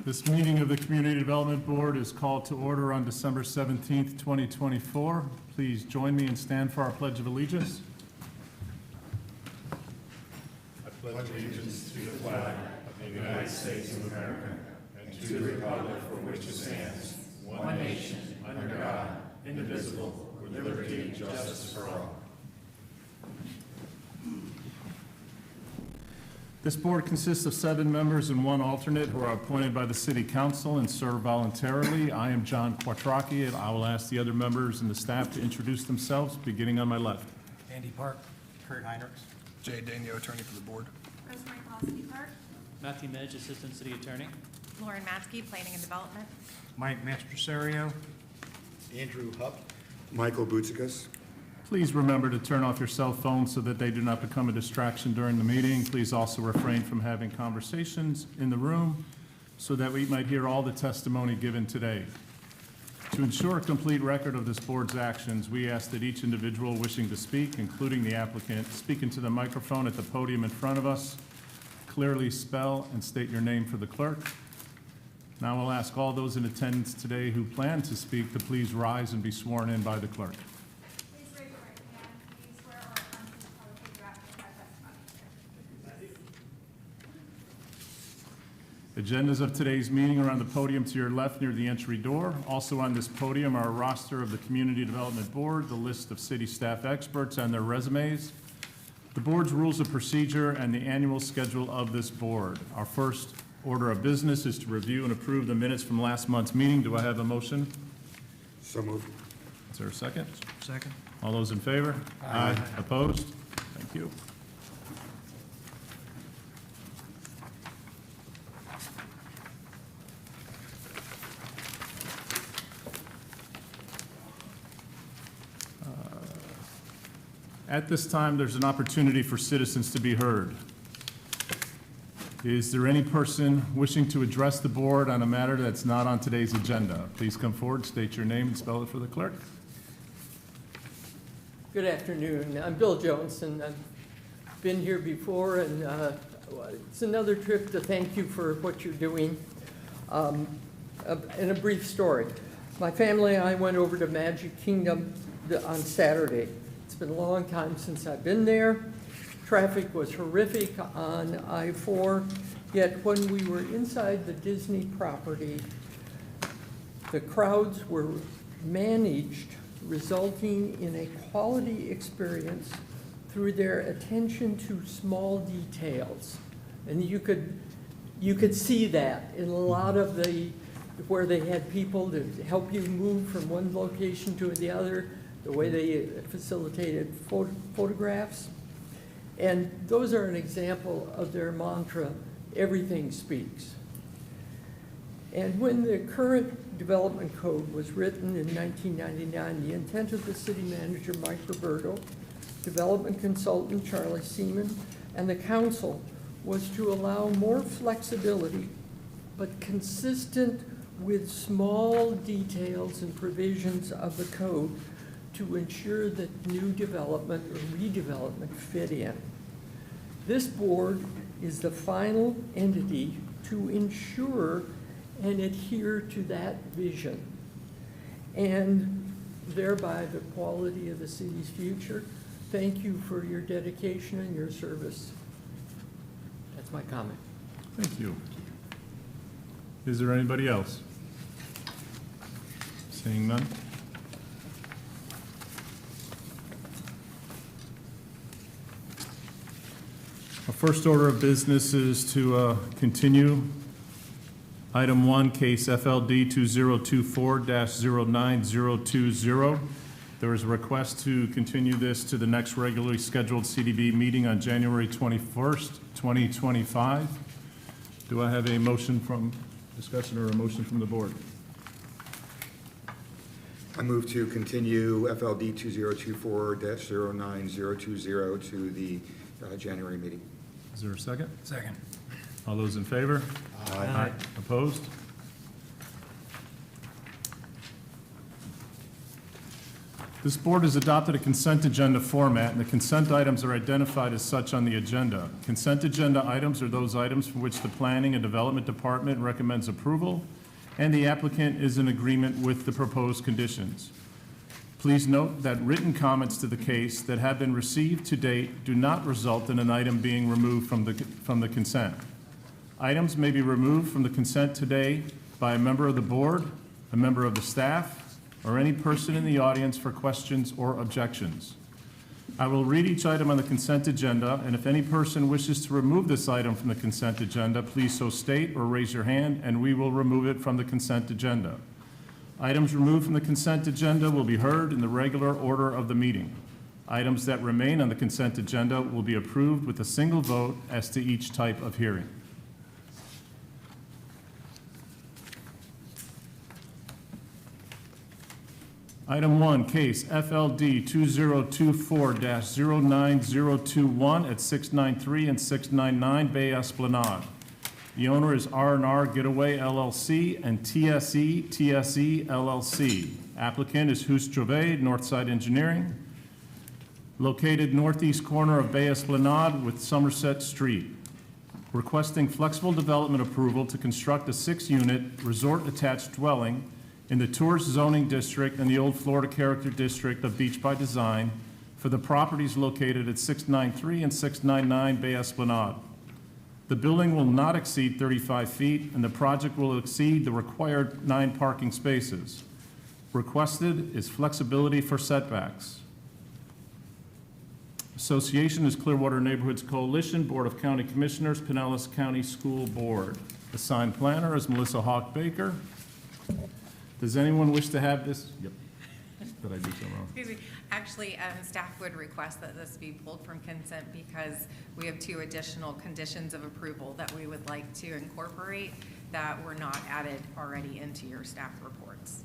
This meeting of the Community Development Board is called to order on December 17th, 2024. Please join me and stand for our Pledge of Allegiance. I pledge allegiance to the flag of the United States of America and to the republic for which it stands, one nation, under God, indivisible, with liberty and justice for all. This board consists of 7 members and 1 alternate who are appointed by the City Council and serve voluntarily. I am John Quattrocchi, and I will ask the other members and the staff to introduce themselves, beginning on my left. Andy Park, Kurt Heinrichs. Jay Danio, attorney for the board. Rosemary Kowalski Park. Matthew Midge, Assistant City Attorney. Lauren Matzke, Planning and Development. Mike Mastrosario. Andrew Hupp. Michael Boutsikas. Please remember to turn off your cell phones so that they do not become a distraction during the meeting. Please also refrain from having conversations in the room so that we might hear all the testimony given today. To ensure a complete record of this board's actions, we ask that each individual wishing to speak, including the applicant, speak into the microphone at the podium in front of us. Clearly spell and state your name for the clerk. Now I'll ask all those in attendance today who plan to speak to please rise and be sworn in by the clerk. Agendas of today's meeting are on the podium to your left near the entry door. Also on this podium are a roster of the Community Development Board, the list of city staff experts and their resumes, the board's rules of procedure, and the annual schedule of this board. Our first order of business is to review and approve the minutes from last month's meeting. Do I have a motion? So moved. Is there a second? Second. All those in favor? Aye. Opposed? Thank you. At this time, there's an opportunity for citizens to be heard. Is there any person wishing to address the board on a matter that's not on today's agenda? Please come forward, state your name, and spell it for the clerk. Good afternoon. I'm Bill Jones, and I've been here before, and it's another trip to thank you for what you're doing. And a brief story. My family and I went over to Magic Kingdom on Saturday. It's been a long time since I've been there. Traffic was horrific on I-4, yet when we were inside the Disney property, the crowds were managed, resulting in a quality experience through their attention to small details. And you could see that in a lot of where they had people to help you move from one location to the other, the way they facilitated photographs. And those are an example of their mantra, everything speaks. And when the current development code was written in 1999, the intent of the city manager, Mike Roberto, development consultant, Charlie Seaman, and the council was to allow more flexibility, but consistent with small details and provisions of the code to ensure that new development or redevelopment fit in. This board is the final entity to ensure and adhere to that vision, and thereby the quality of the city's future. Thank you for your dedication and your service. That's my comment. Thank you. Is there anybody else? Seeing none? Our first order of business is to continue item 1, case FLD 2024-09020. There is a request to continue this to the next regularly scheduled CDB meeting on January 21st, 2025. Do I have a motion from discussion or a motion from the board? I move to continue FLD 2024-09020 to the January meeting. Is there a second? Second. All those in favor? Aye. Opposed? This board has adopted a consent agenda format, and the consent items are identified as such on the agenda. Consent agenda items are those items for which the Planning and Development Department recommends approval, and the applicant is in agreement with the proposed conditions. Please note that written comments to the case that have been received to date do not result in an item being removed from the consent. Items may be removed from the consent today by a member of the board, a member of the staff, or any person in the audience for questions or objections. I will read each item on the consent agenda, and if any person wishes to remove this item from the consent agenda, please so state or raise your hand, and we will remove it from the consent agenda. Items removed from the consent agenda will be heard in the regular order of the meeting. Items that remain on the consent agenda will be approved with a single vote as to each type of hearing. Item 1, case FLD 2024-09021 at 693 and 699 Bay Esplanade. The owner is R&R Getaway LLC and TSE LLC. Applicant is Hus Trove, Northside Engineering, located northeast corner of Bay Esplanade with Somerset Street. Requesting flexible development approval to construct a 6-unit resort-attached dwelling in the Tourist Zoning District and the Old Florida Character District of Beach by Design for the properties located at 693 and 699 Bay Esplanade. The building will not exceed 35 feet, and the project will exceed the required 9 parking spaces. Requested is flexibility for setbacks. Association is Clearwater Neighborhoods Coalition, Board of County Commissioners, Pinellas County School Board. Assigned planner is Melissa Hawk Baker. Does anyone wish to have this? Yep. Did I do something wrong? Excuse me. Actually, staff would request that this be pulled from consent because we have 2 additional conditions of approval that we would like to incorporate that were not added already into your staff reports.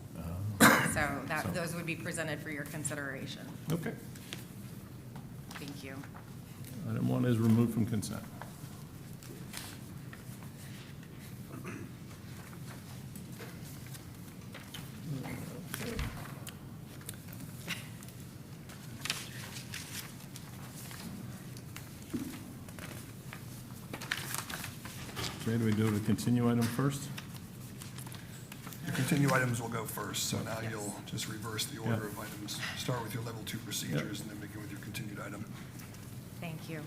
So those would be presented for your consideration. Okay. Thank you. Item 1 is removed from consent. Okay, do we do the continue item first? The continue items will go first, so now you'll just reverse the order of items. Start with your level 2 procedures and then begin with your continued item. Thank you.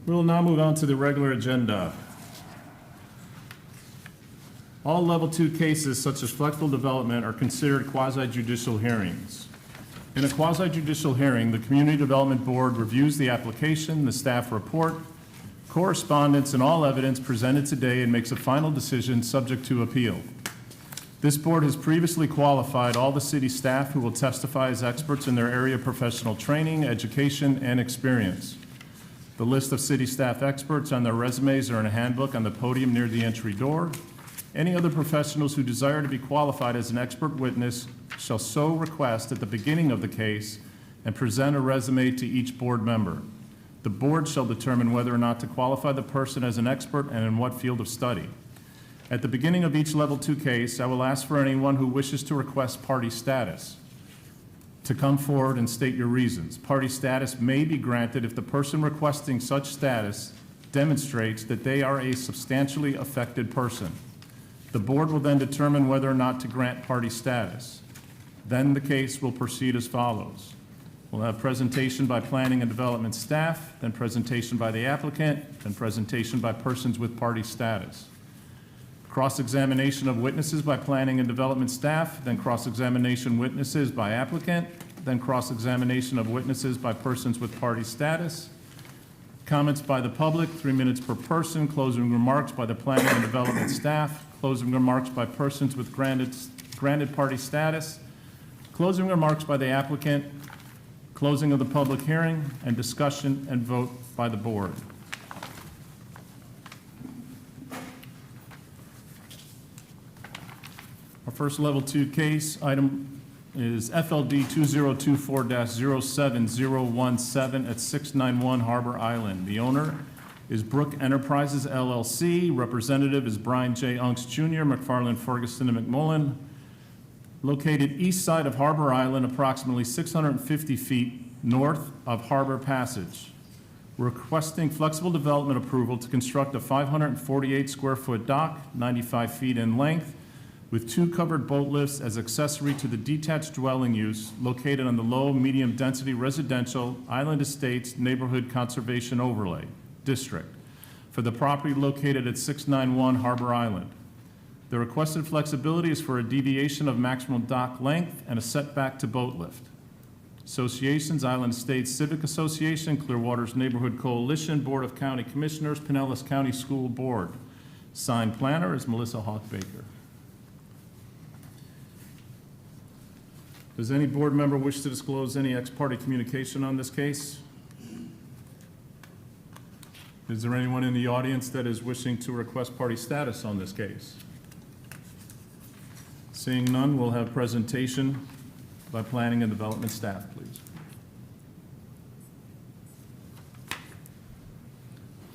We will now move on to the regular agenda. All level 2 cases such as flexible development are considered quasi-judicial hearings. In a quasi-judicial hearing, the Community Development Board reviews the application, the staff report, correspondence, and all evidence presented today and makes a final decision subject to appeal. This board has previously qualified all the city staff who will testify as experts in their area of professional training, education, and experience. The list of city staff experts and their resumes are in a handbook on the podium near the entry door. Any other professionals who desire to be qualified as an expert witness shall so request at the beginning of the case and present a resume to each board member. The board shall determine whether or not to qualify the person as an expert and in what field of study. At the beginning of each level 2 case, I will ask for anyone who wishes to request party status to come forward and state your reasons. Party status may be granted if the person requesting such status demonstrates that they are a substantially affected person. The board will then determine whether or not to grant party status. Then the case will proceed as follows. We'll have presentation by planning and development staff, then presentation by the applicant, then presentation by persons with party status. Cross-examination of witnesses by planning and development staff, then cross-examination witnesses by applicant, then cross-examination of witnesses by persons with party status. Comments by the public, 3 minutes per person. Closing remarks by the planning and development staff. Closing remarks by persons with granted party status. Closing remarks by the applicant. Closing of the public hearing, and discussion and vote by the board. Our first level 2 case item is FLD 2024-07017 at 691 Harbor Island. The owner is Brook Enterprises LLC. Representative is Brian J. Unks Jr., McFarland, Ferguson, and McMullen. located east side of Harbor Island, approximately 650 feet north of Harbor Passage. Requesting flexible development approval to construct a 548-square-foot dock, 95 feet in length, with 2 covered boat lifts as accessory to the detached dwelling use located on the low-medium-density residential Island Estates Neighborhood Conservation Overlay District for the property located at 691 Harbor Island. The requested flexibility is for a deviation of maximum dock length and a setback to boat lift. Associations: Island Estates Civic Association, Clearwater's Neighborhood Coalition, Board of County Commissioners, Pinellas County School Board. Signed planner is Melissa Hawk-Baker. Does any board member wish to disclose any ex-parte communication on this case? Is there anyone in the audience that is wishing to request party status on this case? Seeing none, we'll have presentation by Planning and Development staff, please.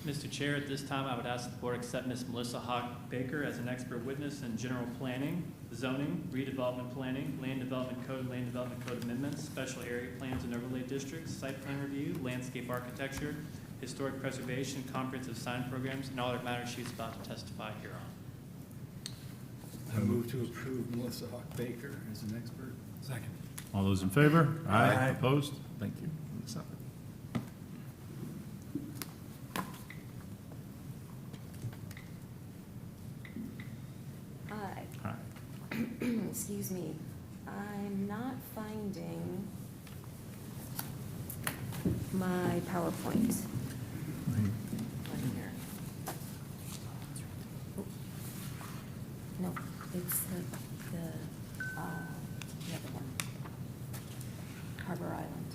Mr. Chair, at this time, I would ask the board accept Ms. Melissa Hawk-Baker as an expert witness in general planning, zoning, redevelopment planning, land development code amendments, special area plans and overlay districts, site plan review, landscape architecture, historic preservation, comprehensive sign programs, and all other matters she's about to testify hereon. I move to approve Melissa Hawk-Baker as an expert. Second. All those in favor? Aye. Opposed? Thank you. Melissa. Hi. Hi. Excuse me. I'm not finding my PowerPoint. Right here. Oh. No, it's the other one. Harbor Island.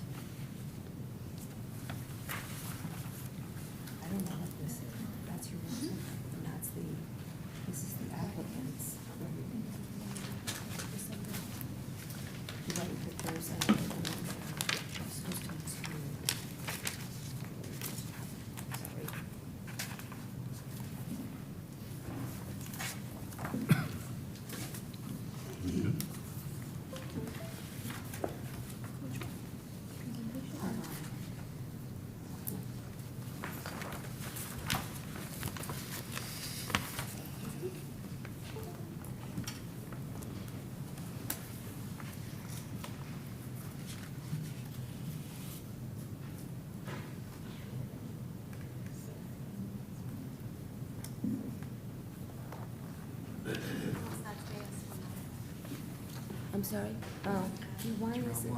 I don't know what this is. That's your one, and this is the applicant's. Right, but there's another one. I'm supposed to be two. Sorry. I'm sorry? Oh, why is it?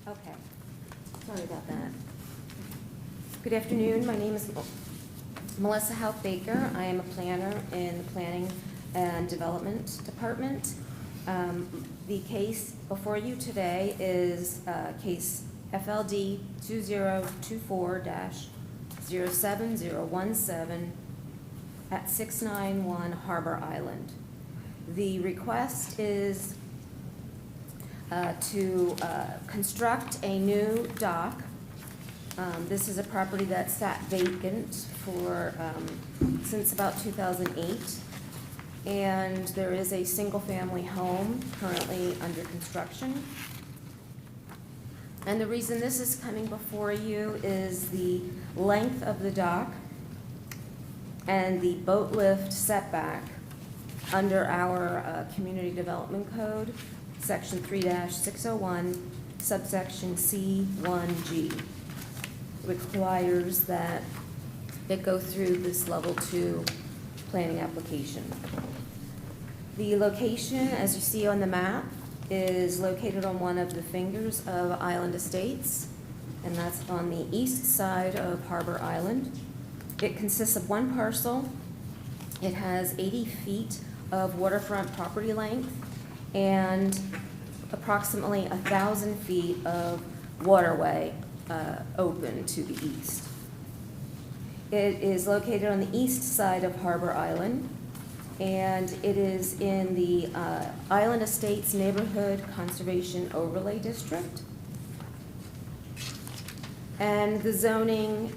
Okay, sorry about that. Good afternoon, my name is Melissa Haupt-Baker. I am a planner in the Planning and Development Department. The case before you today is case FLD 2024-07017 at 691 Harbor Island. The request is to construct a new dock. This is a property that sat vacant for since about 2008. And there is a single-family home currently under construction. And the reason this is coming before you is the length of the dock and the boat lift setback under our Community Development Code, Section 3-601, subsection C1G. Requires that it go through this level 2 planning application. The location, as you see on the map, is located on one of the fingers of Island Estates, and that's on the east side of Harbor Island. It consists of one parcel. It has 80 feet of waterfront property length and approximately 1,000 feet of waterway open to the east. It is located on the east side of Harbor Island, and it is in the Island Estates Neighborhood Conservation Overlay District. And the zoning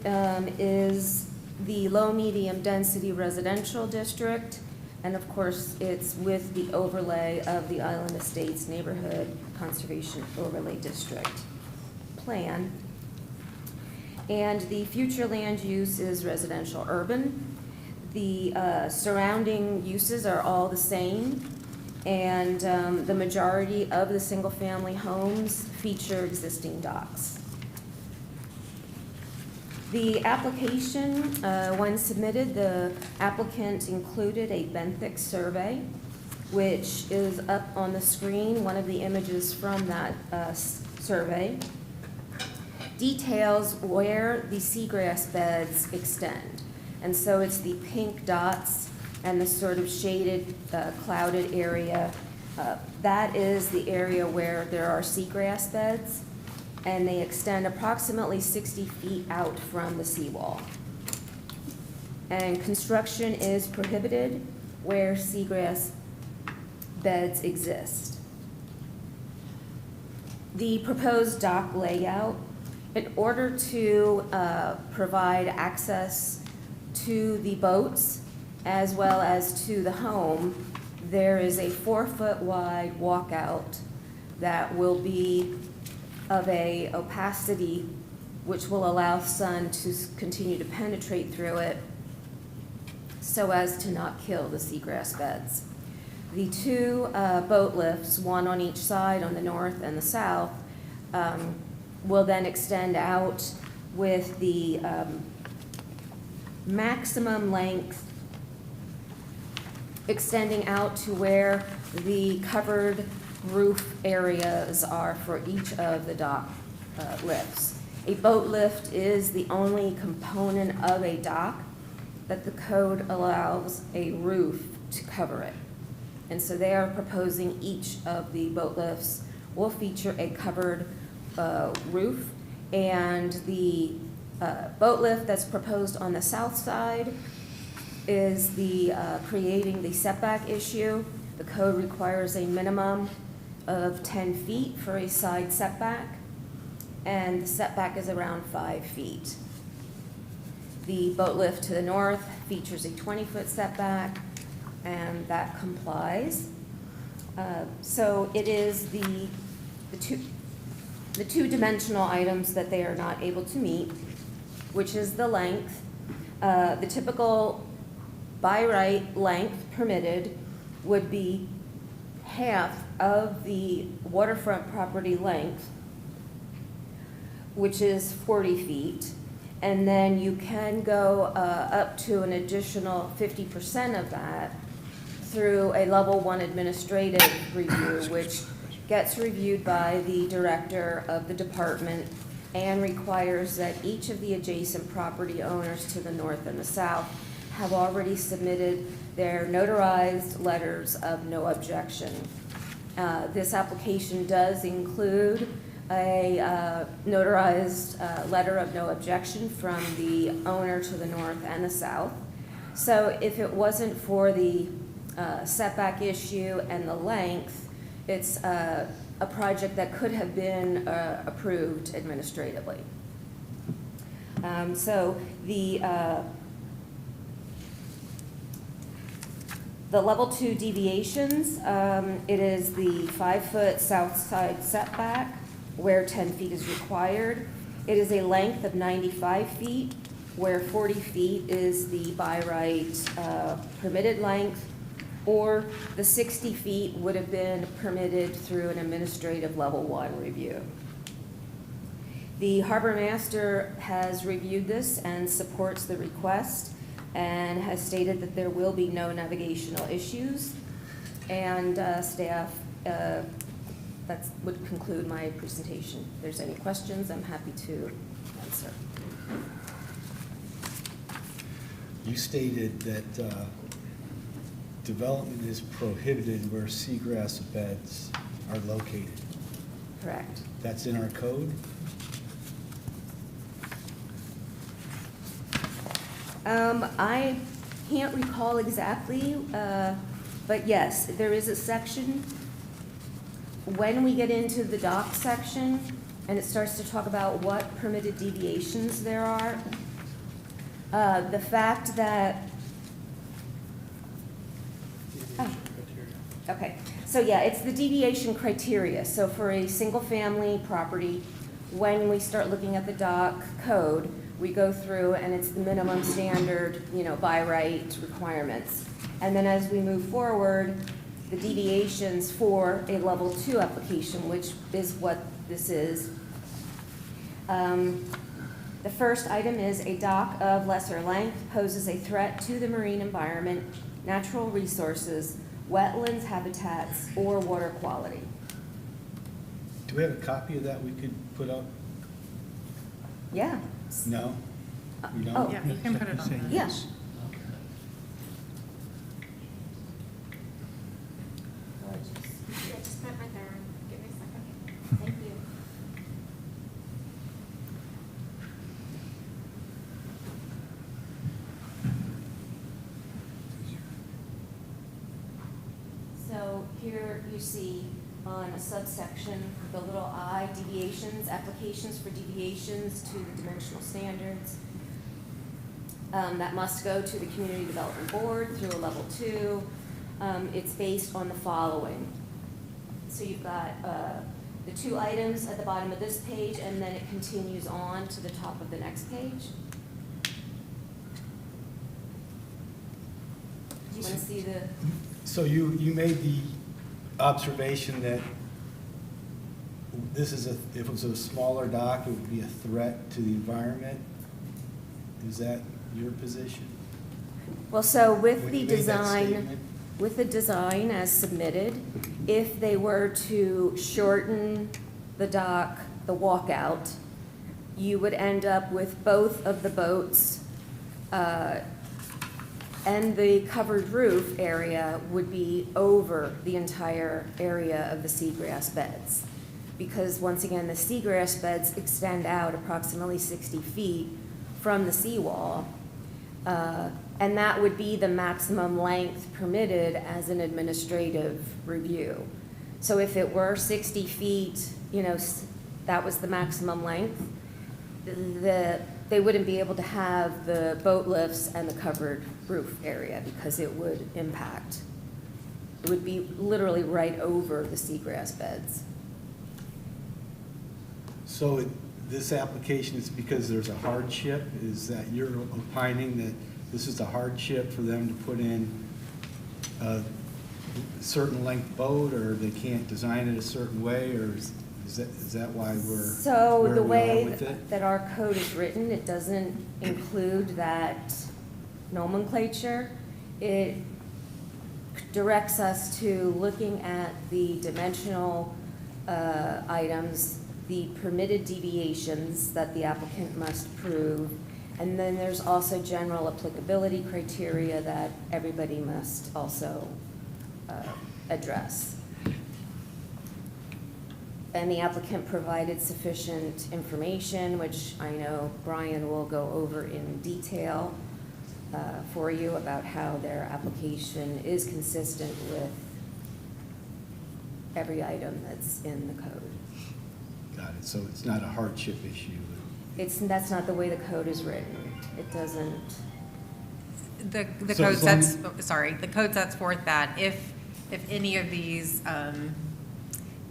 is the low-medium density residential district. And of course, it's with the overlay of the Island Estates Neighborhood Conservation Overlay District plan. And the future land use is residential urban. The surrounding uses are all the same, and the majority of the single-family homes feature existing docks. The application, when submitted, the applicant included a benthic survey, which is up on the screen. One of the images from that survey details where the seagrass beds extend. And so it's the pink dots and the sort of shaded, clouded area. That is the area where there are seagrass beds, and they extend approximately 60 feet out from the seawall. And construction is prohibited where seagrass beds exist. The proposed dock layout, in order to provide access to the boats as well as to the home, there is a 4-foot wide walkout that will be of a opacity which will allow sun to continue to penetrate through it so as to not kill the seagrass beds. The two boat lifts, one on each side on the north and the south, will then extend out with the maximum length extending out to where the covered roof areas are for each of the dock lifts. A boat lift is the only component of a dock that the code allows a roof to cover it. And so they are proposing each of the boat lifts will feature a covered roof, and the boat lift that's proposed on the south side is the creating the setback issue. The code requires a minimum of 10 feet for a side setback, and the setback is around 5 feet. The boat lift to the north features a 20-foot setback, and that complies. So it is the two-dimensional items that they are not able to meet, which is the length. The typical by right length permitted would be half of the waterfront property length, which is 40 feet. And then you can go up to an additional 50% of that through a level 1 administrative review, which gets reviewed by the director of the department and requires that each of the adjacent property owners to the north and the south have already submitted their notarized letters of no objection. This application does include a notarized letter of no objection from the owner to the north and the south. So if it wasn't for the setback issue and the length, it's a project that could have been approved administratively. So the level 2 deviations, it is the 5-foot south side setback where 10 feet is required. It is a length of 95 feet where 40 feet is the by right permitted length, or the 60 feet would have been permitted through an administrative level 1 review. The harbor master has reviewed this and supports the request and has stated that there will be no navigational issues. And staff, that would conclude my presentation. If there's any questions, I'm happy to answer. You stated that development is prohibited where seagrass beds are located. Correct. That's in our code? I can't recall exactly, but yes, there is a section. When we get into the dock section, and it starts to talk about what permitted deviations there are. The fact that, okay, so yeah, it's the deviation criteria. So for a single-family property, when we start looking at the dock code, we go through and it's the minimum standard, by right requirements. And then as we move forward, the deviations for a level 2 application, which is what this is. The first item is a dock of lesser length poses a threat to the marine environment, natural resources, wetlands, habitats, or water quality. Do we have a copy of that we could put up? Yeah. No? We don't? Oh, Yeah, you can put it on there. yeah. Yeah, just put it right there. Give me a second. Thank you. So here you see on a subsection, the little I, deviations, applications for deviations to the dimensional standards. That must go to the Community Development Board through a level 2. It's based on the following. So you've got the 2 items at the bottom of this page, and then it continues on to the top of the next page. Do you want to see the? So you made the observation that this is if it was a smaller dock, it would be a threat to the environment? Is that your position? Well, so with When the you made that design, statement? with the design as submitted, if they were to shorten the dock, the walkout, you would end up with both of the boats, and the covered roof area would be over the entire area of the seagrass beds. Because once again, the seagrass beds extend out approximately 60 feet from the seawall. And that would be the maximum length permitted as an administrative review. So if it were 60 feet, that was the maximum length, they wouldn't be able to have the boat lifts and the covered roof area because it would impact. It would be literally right over the seagrass beds. So this application is because there's a hardship? Is that you're opining that this is a hardship for them to put in a certain length boat, or they can't design it a certain way, or is that why we're So where the we are way with it? that our code is written, it doesn't include that nomenclature. It directs us to looking at the dimensional items, the permitted deviations that the applicant must prove, and then there's also general applicability criteria that everybody must also address. And the applicant provided sufficient information, which I know Brian will go over in detail for you about how their application is consistent with every item that's in the code. Got it. So it's not a hardship issue. That's not the way the code is written. It doesn't. The So code as long- the code sets forth that if any of these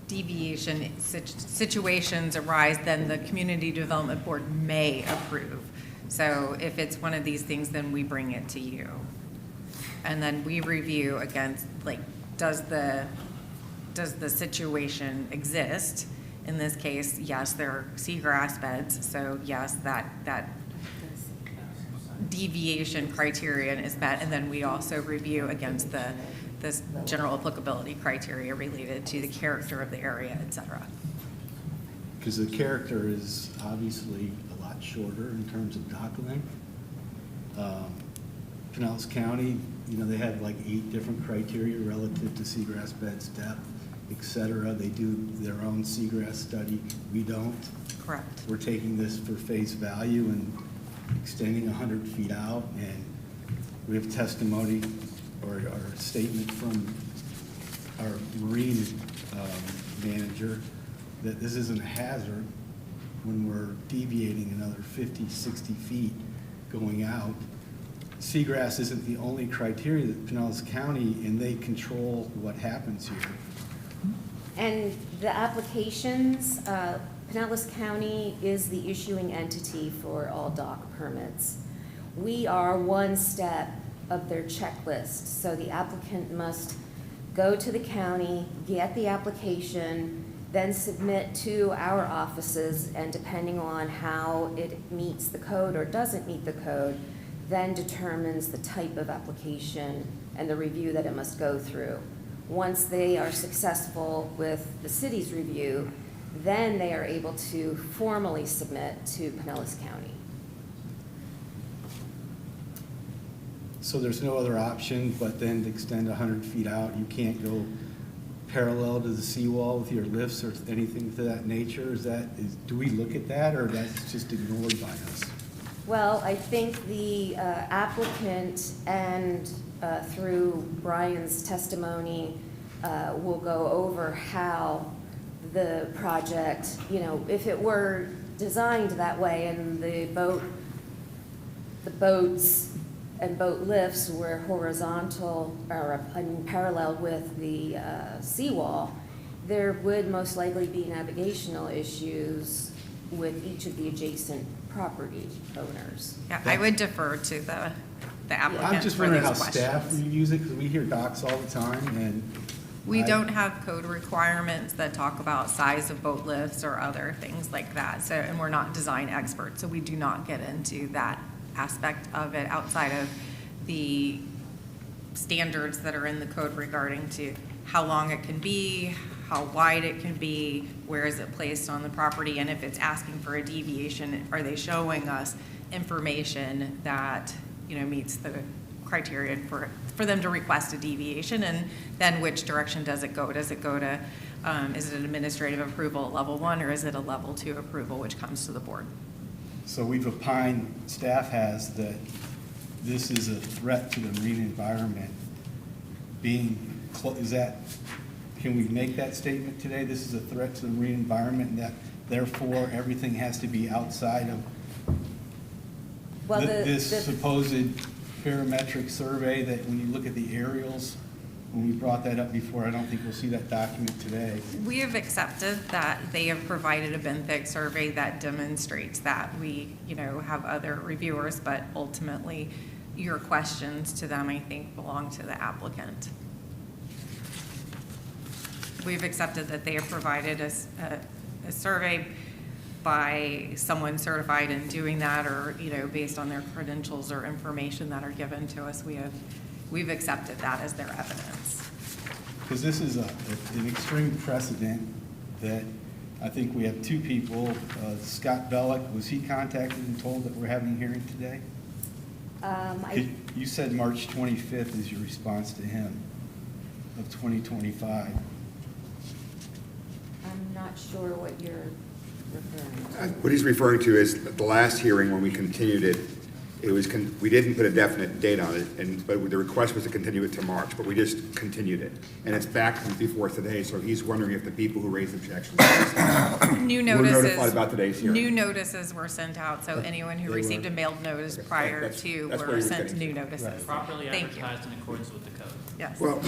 deviation situations arise, then the Community Development Board may approve. So if it's one of these things, then we bring it to you. And then we review against, does the situation exist? In this case, yes, there are seagrass beds, so yes, that deviation criterion is met, and then we also review against this general applicability criteria related to the character of the area, et cetera. Because the character is obviously a lot shorter in terms of dock length. Pinellas County, they have 8 different criteria relative to seagrass beds, depth, et cetera. They do their own seagrass study. We don't. Correct. We're taking this for face value and extending 100 feet out, and we have testimony or a statement from our marine manager that this isn't a hazard, when we're deviating another 50, 60 feet going out. Seagrass isn't the only criteria that Pinellas County, and they control what happens here. And the applications, Pinellas County is the issuing entity for all dock permits. We are one step of their checklist, so the applicant must go to the county, get the application, then submit to our offices, and depending on how it meets the code or doesn't meet the code, then determines the type of application and the review that it must go through. Once they are successful with the city's review, then they are able to formally submit to Pinellas County. So there's no other option but then to extend 100 feet out? You can't go parallel to the seawall with your lifts or anything to that nature? Do we look at that, or that's just ignored by us? Well, I think the applicant and through Brian's testimony will go over how the project, if it were designed that way and the boats and boat lifts were horizontal or parallel with the seawall, there would most likely be navigational issues with each of the adjacent property owners. Yeah, I would defer to the applicant I'm just for wondering those how staff questions. use it, because we hear docks all the time, and We don't have code requirements that talk about size of boat lifts or other things like that. So, and we're not design experts, so we do not get into that aspect of it outside of the standards that are in the code regarding to how long it can be, how wide it can be, where is it placed on the property, and if it's asking for a deviation, are they showing us information that, meets the criteria for them to request a deviation, and then which direction does it go? Does it go to, is it an administrative approval at level 1, or is it a level 2 approval, which comes to the board? so we've opined, staff has, that this is a threat to the marine environment. Can we make that statement today? This is a threat to the marine environment, and that therefore everything has to be outside of Well, this supposed parametric survey that when you look at the aerials, when we brought that up before, I don't think we'll see that document today. We have accepted that they have provided a benthic survey that demonstrates that. We, have other reviewers, but ultimately, your questions to them, I think, belong to the applicant. We've accepted that they have provided a survey by someone certified in doing that, or, based on their credentials or information that are given to us. We've accepted that as their evidence. Because this is an extreme precedent that I think we have two people. Scott Bellick, was he contacted and told that we're having a hearing today? You said March 25th is your response to him of 2025. I'm not sure what you're referring to. What he's referring to is the last hearing when we continued it, we didn't put a definite date on it, but the request was to continue it to March, but we just continued it. And it's back before today, so he's wondering if the people who raised objections New were notices. notified about today's hearing. New notices were sent out, so anyone who They received were. a mailed notice prior That's to where he were was sent getting new to. notices. Properly Thank you. advertised in accordance with the code. Yes. Well,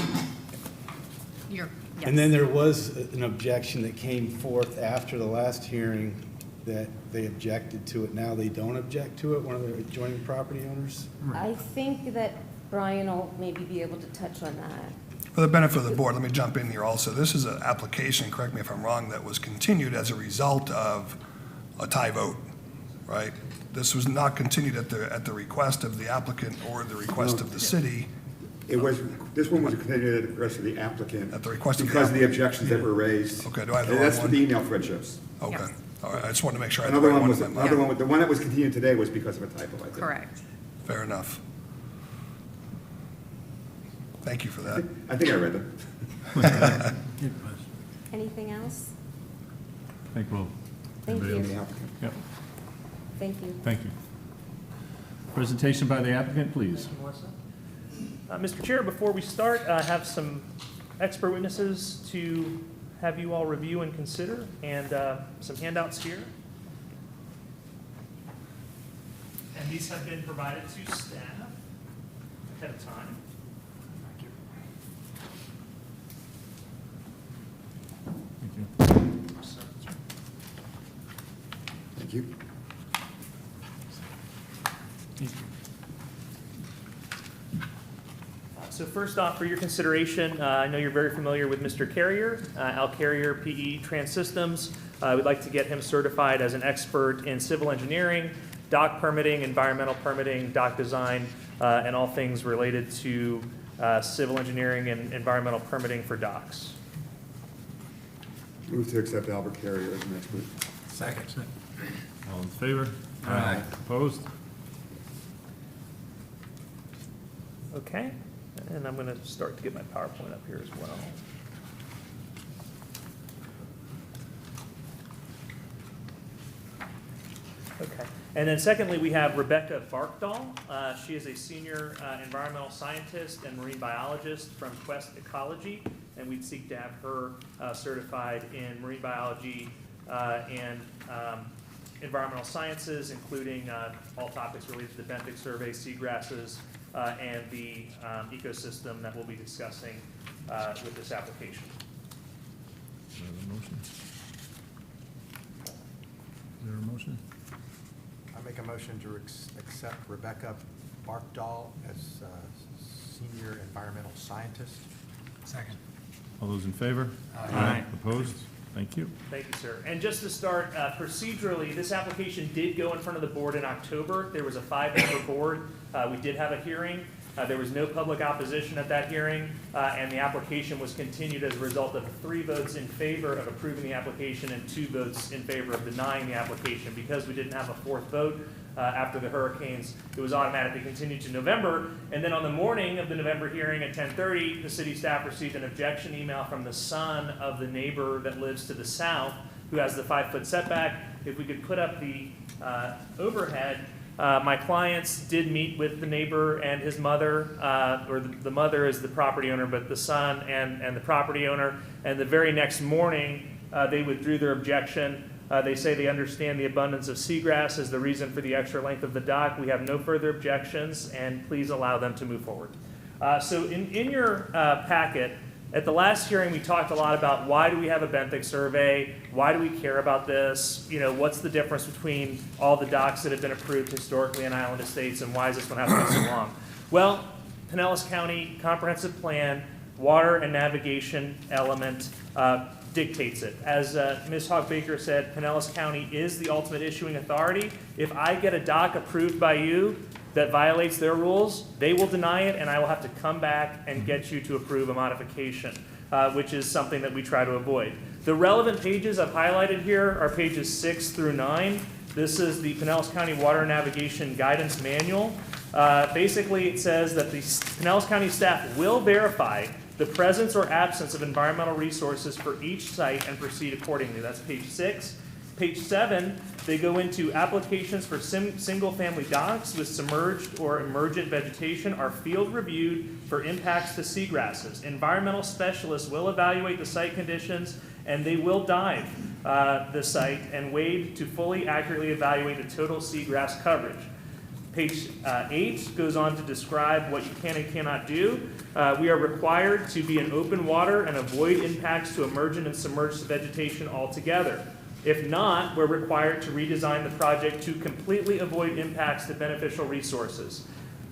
Yes. And then there was an objection that came forth after the last hearing that they objected to it. Now they don't object to it, one of the adjoining property owners? I think that Brian will maybe be able to touch on that. For the benefit of the board, let me jump in here also. This is an application, correct me if I'm wrong, that was continued as a result of a tie vote, right? This was not continued at the request of the applicant or the request of the city. this one was continued at the request of the applicant. At the request of the because of the applicant. objections that were raised. Okay, do I have the And wrong that's one? the email thread shows. Okay, Yes. all right, I just wanted to make sure I had the Another right one one was, in my mind. the one that was continued today was because of a typo, I think. Correct. Fair enough. Thank you for that. I think I read them. Anything else? I think we'll. Thank anybody you. else? Yep, Thank you. thank you. Presentation by the applicant, please. Mr. Chair, before we start, I have some expert witnesses to have you all review and consider, and some handouts here. And these have been provided to staff ahead of time. Thank you. Thank you. So first off, for your consideration, I know you're very familiar with Mr. Carrier, Al Carrier, PE Trans Systems. We'd like to get him certified as an expert in civil engineering, dock permitting, environmental permitting, dock design, and all things related to civil engineering and environmental permitting for docks. Move to accept Albert Carrier as an expert. Second. All in favor? Aye. Opposed? Okay, and I'm going to start to get my PowerPoint up here as well. Okay, and then secondly, we have Rebecca Barkdahl. She is a senior environmental scientist and marine biologist from Quest Ecology, and we'd seek to have her certified in marine biology and environmental sciences, including all topics related to the benthic survey, seagrasses, and the ecosystem that we'll be discussing with this application. Is there a motion? Is there a motion? I make a motion to accept Rebecca Barkdahl as senior environmental scientist. Second. All those in favor? Aye. Opposed? Thank you. Thank you, sir. And just to start, procedurally, this application did go in front of the board in October. There was a 5-member board. We did have a hearing. There was no public opposition at that hearing, and the application was continued as a result of 3 votes in favor of approving the application and 2 votes in favor of denying the application. Because we didn't have a 4th vote after the hurricanes, it was automatically continued to November. And then on the morning of the November hearing at 10:30, the city staff received an objection email from the son of the neighbor that lives to the south, who has the 5-foot setback. If we could put up the overhead. My clients did meet with the neighbor and his mother, or the mother is the property owner, but the son and the property owner. And the very next morning, they withdrew their objection. They say they understand the abundance of seagrass as the reason for the extra length of the dock. We have no further objections, and please allow them to move forward. So in your packet, at the last hearing, we talked a lot about why do we have a benthic survey? Why do we care about this? You know, what's the difference between all the docks that have been approved historically in Island Estates, and why does this one have to be so long? Well, Pinellas County Comprehensive Plan, water and navigation element dictates it. As Ms. Hogg-Baker said, Pinellas County is the ultimate issuing authority. If I get a dock approved by you that violates their rules, they will deny it, and I will have to come back and get you to approve a modification, which is something that we try to avoid. The relevant pages I've highlighted here are pages 6 through 9. This is the Pinellas County Water Navigation Guidance Manual. Basically, it says that the Pinellas County staff will verify the presence or absence of environmental resources for each site and proceed accordingly. That's page 6. Page 7, they go into applications for single-family docks with submerged or emergent vegetation are field reviewed for impacts to seagrasses. Environmental specialists will evaluate the site conditions, and they will dive the site and wade to fully accurately evaluate the total seagrass coverage. Page 8 goes on to describe what you can and cannot do. We are required to be in open water and avoid impacts to emergent and submerged vegetation altogether. If not, we're required to redesign the project to completely avoid impacts to beneficial resources.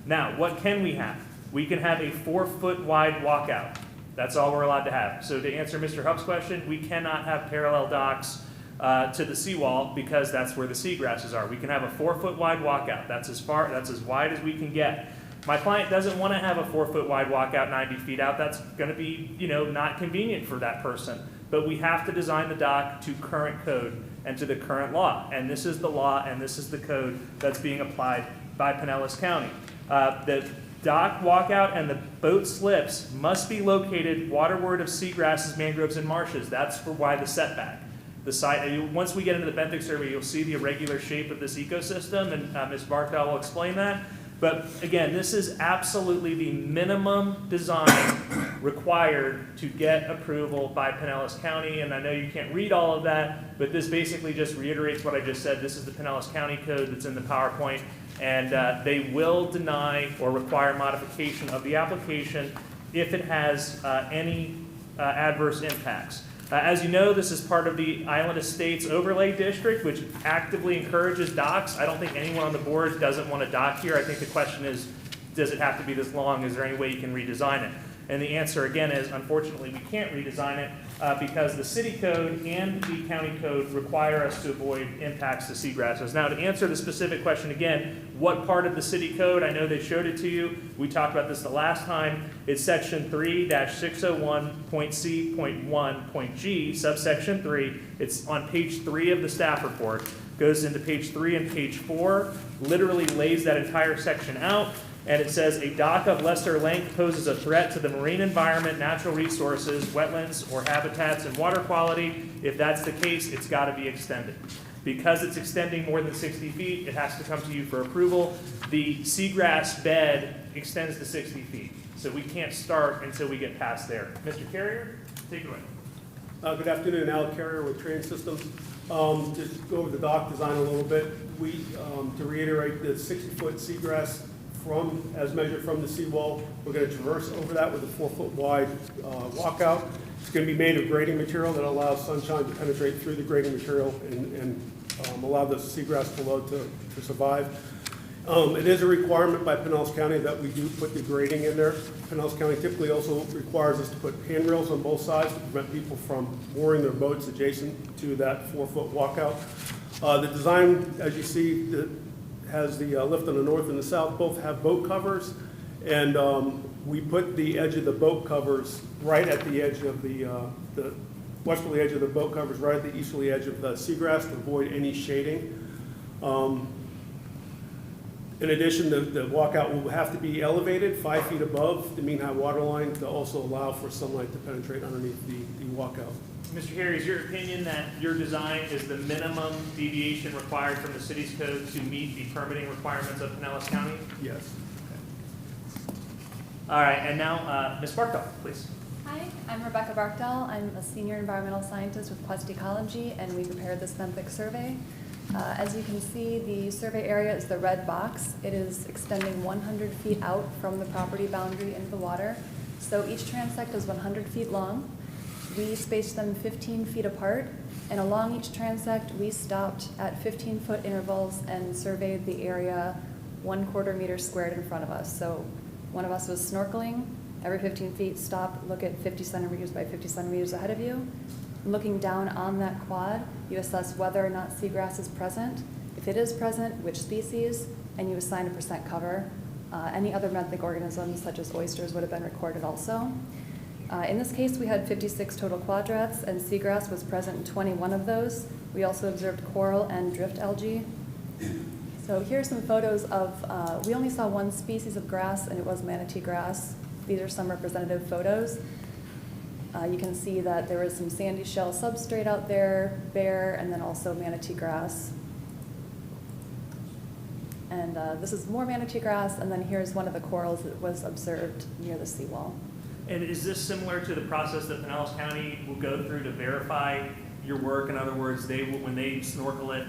Now, what can we have? We can have a 4-foot wide walkout. That's all we're allowed to have. So to answer Mr. Hupp's question, we cannot have parallel docks to the seawall because that's where the seagrasses are. We can have a 4-foot wide walkout. That's as wide as we can get. My client doesn't want to have a 4-foot wide walkout 90 feet out. That's going to be, not convenient for that person. But we have to design the dock to current code and to the current law. And this is the law and this is the code that's being applied by Pinellas County. The dock walkout and the boat slips must be located waterward of seagrasses, mangroves, and marshes. That's for why the setback. The site, once we get into the benthic survey, you'll see the irregular shape of this ecosystem, and Ms. Barkdahl will explain that. But again, this is absolutely the minimum design required to get approval by Pinellas County. And I know you can't read all of that, but this basically just reiterates what I just said. This is the Pinellas County code that's in the PowerPoint. And they will deny or require modification of the application if it has any adverse impacts. As you know, this is part of the Island Estates Overlay District, which actively encourages docks. I don't think anyone on the board doesn't want a dock here. I think the question is, does it have to be this long? Is there any way you can redesign it? And the answer, again, is unfortunately we can't redesign it because the city code and the county code require us to avoid impacts to seagrasses. Now, to answer the specific question again, what part of the city code? I know they showed it to you. We talked about this the last time. It's section 3-601.C.1.G, subsection 3. It's on page 3 of the staff report. Goes into page 3 and page 4, literally lays that entire section out. And it says, a dock of lesser length poses a threat to the marine environment, natural resources, wetlands, or habitats and water quality. If that's the case, it's got to be extended. Because it's extending more than 60 feet, it has to come to you for approval. The seagrass bed extends to 60 feet. So we can't start until we get past there. Mr. Carrier, take it away. Good afternoon, Al Carrier with Train Systems. Just go over the dock design a little bit. To reiterate, the 60-foot seagrass as measured from the seawall, we're going to traverse over that with a 4-foot wide walkout. It's going to be made of grading material that allows sunshine to penetrate through the grading material and allow the seagrass below to survive. It is a requirement by Pinellas County that we do put the grading in there. Pinellas County typically also requires us to put handrails on both sides to prevent people from mooring their boats adjacent to that 4-foot walkout. The design, as you see, has the lift on the north and the south, both have boat covers, and we put the edge of the boat covers right at the edge of the westerly edge of the boat covers, right at the easterly edge of the seagrass to avoid any shading. In addition, the walkout will have to be elevated 5 feet above the mean high water line to also allow for sunlight to penetrate underneath the walkout. Mr. Harry, is your opinion that your design is the minimum deviation required from the city's code to meet the permitting requirements of Pinellas County? Yes. All right, and now Ms. Barkdahl, please. Hi, I'm Rebecca Barkdahl. I'm a senior environmental scientist with Quest Ecology, and we prepared this benthic survey. As you can see, the survey area is the red box. It is extending 100 feet out from the property boundary into the water. So each transect is 100 feet long. We spaced them 15 feet apart, and along each transect, we stopped at 15-foot intervals and surveyed the area 1/4 meter squared in front of us. So one of us was snorkeling, every 15 feet, stop, look at 50 centimeters by 50 centimeters ahead of you. Looking down on that quad, you assess whether or not seagrass is present. If it is present, which species, and you assign a % cover. Any other benthic organisms, such as oysters, would have been recorded also. In this case, we had 56 total quadrats, and seagrass was present in 21 of those. We also observed coral and drift algae. So here are some photos of, we only saw one species of grass, and it was manatee grass. These are some representative photos. You can see that there was some sandy shell substrate out there, bare, and then also manatee grass. And this is more manatee grass, and then here's one of the corals that was observed near the seawall. And is this similar to the process that Pinellas County will go through to verify your work? In other words, they will, when they snorkel it,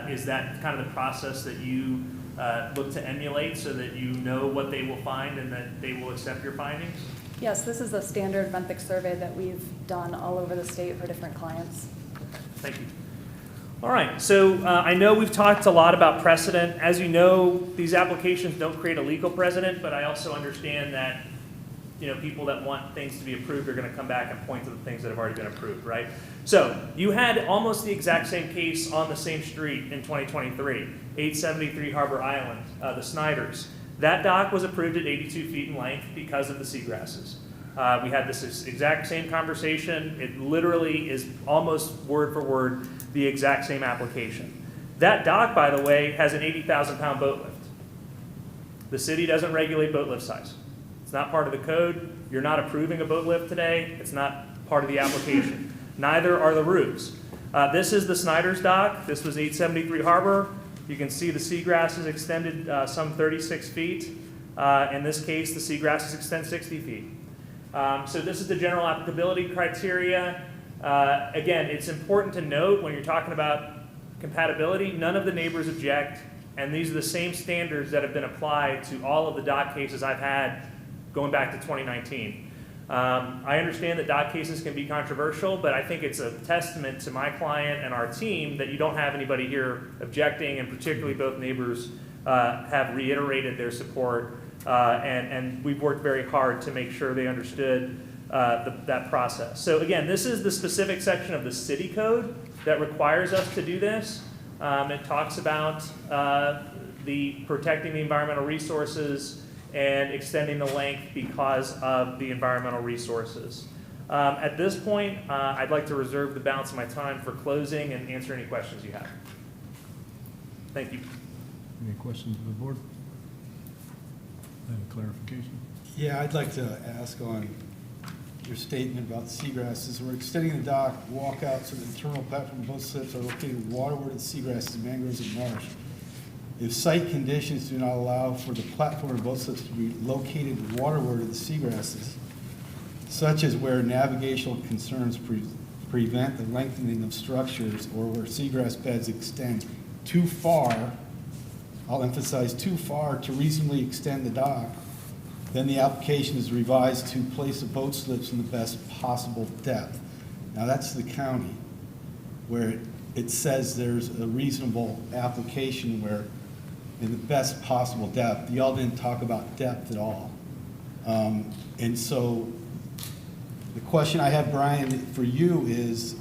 is that kind of the process that you look to emulate so that you know what they will find and that they will accept your findings? Yes, this is a standard benthic survey that we've done all over the state for different clients. Thank you. All right, so I know we've talked a lot about precedent. As you know, these applications don't create a legal precedent, but I also understand that people that want things to be approved are going to come back and point to the things that have already been approved, right? So you had almost the exact same case on the same street in 2023, 873 Harbor Island, the Snyders. That dock was approved at 82 feet in length because of the seagrasses. We had this exact same conversation. It literally is almost word for word the exact same application. That dock, by the way, has an 80,000-pound boat lift. The city doesn't regulate boat lift size. It's not part of the code. You're not approving a boat lift today. It's not part of the application. Neither are the roofs. This is the Snyder's dock. This was 873 Harbor. You can see the seagrasses extended some 36 feet. In this case, the seagrasses extend 60 feet. So this is the general applicability criteria. Again, it's important to note when you're talking about compatibility, none of the neighbors object. And these are the same standards that have been applied to all of the dock cases I've had going back to 2019. I understand that dock cases can be controversial, but I think it's a testament to my client and our team that you don't have anybody here objecting, and particularly both neighbors have reiterated their support, and we've worked very hard to make sure they understood that process. So again, this is the specific section of the city code that requires us to do this. It talks about the protecting the environmental resources and extending the length because of the environmental resources. At this point, I'd like to reserve the balance of my time for closing and answer any questions you have. Thank you. Any questions of the board? Any clarification? Yeah, I'd like to ask on your statement about seagrasses. We're extending the dock, walkout, so the internal platform both slips are located waterward of seagrasses, mangroves, and marsh. If site conditions do not allow for the platform of both slips to be located waterward of the seagrasses, such as where navigational concerns prevent the lengthening of structures or where seagrass beds extend too far, I'll emphasize too far, to reasonably extend the dock, then the application is revised to place the boat slips in the best possible depth. Now that's the county, where it says there's a reasonable application where in the best possible depth. Y'all didn't talk about depth at all. And so the question I have, Brian, for you is,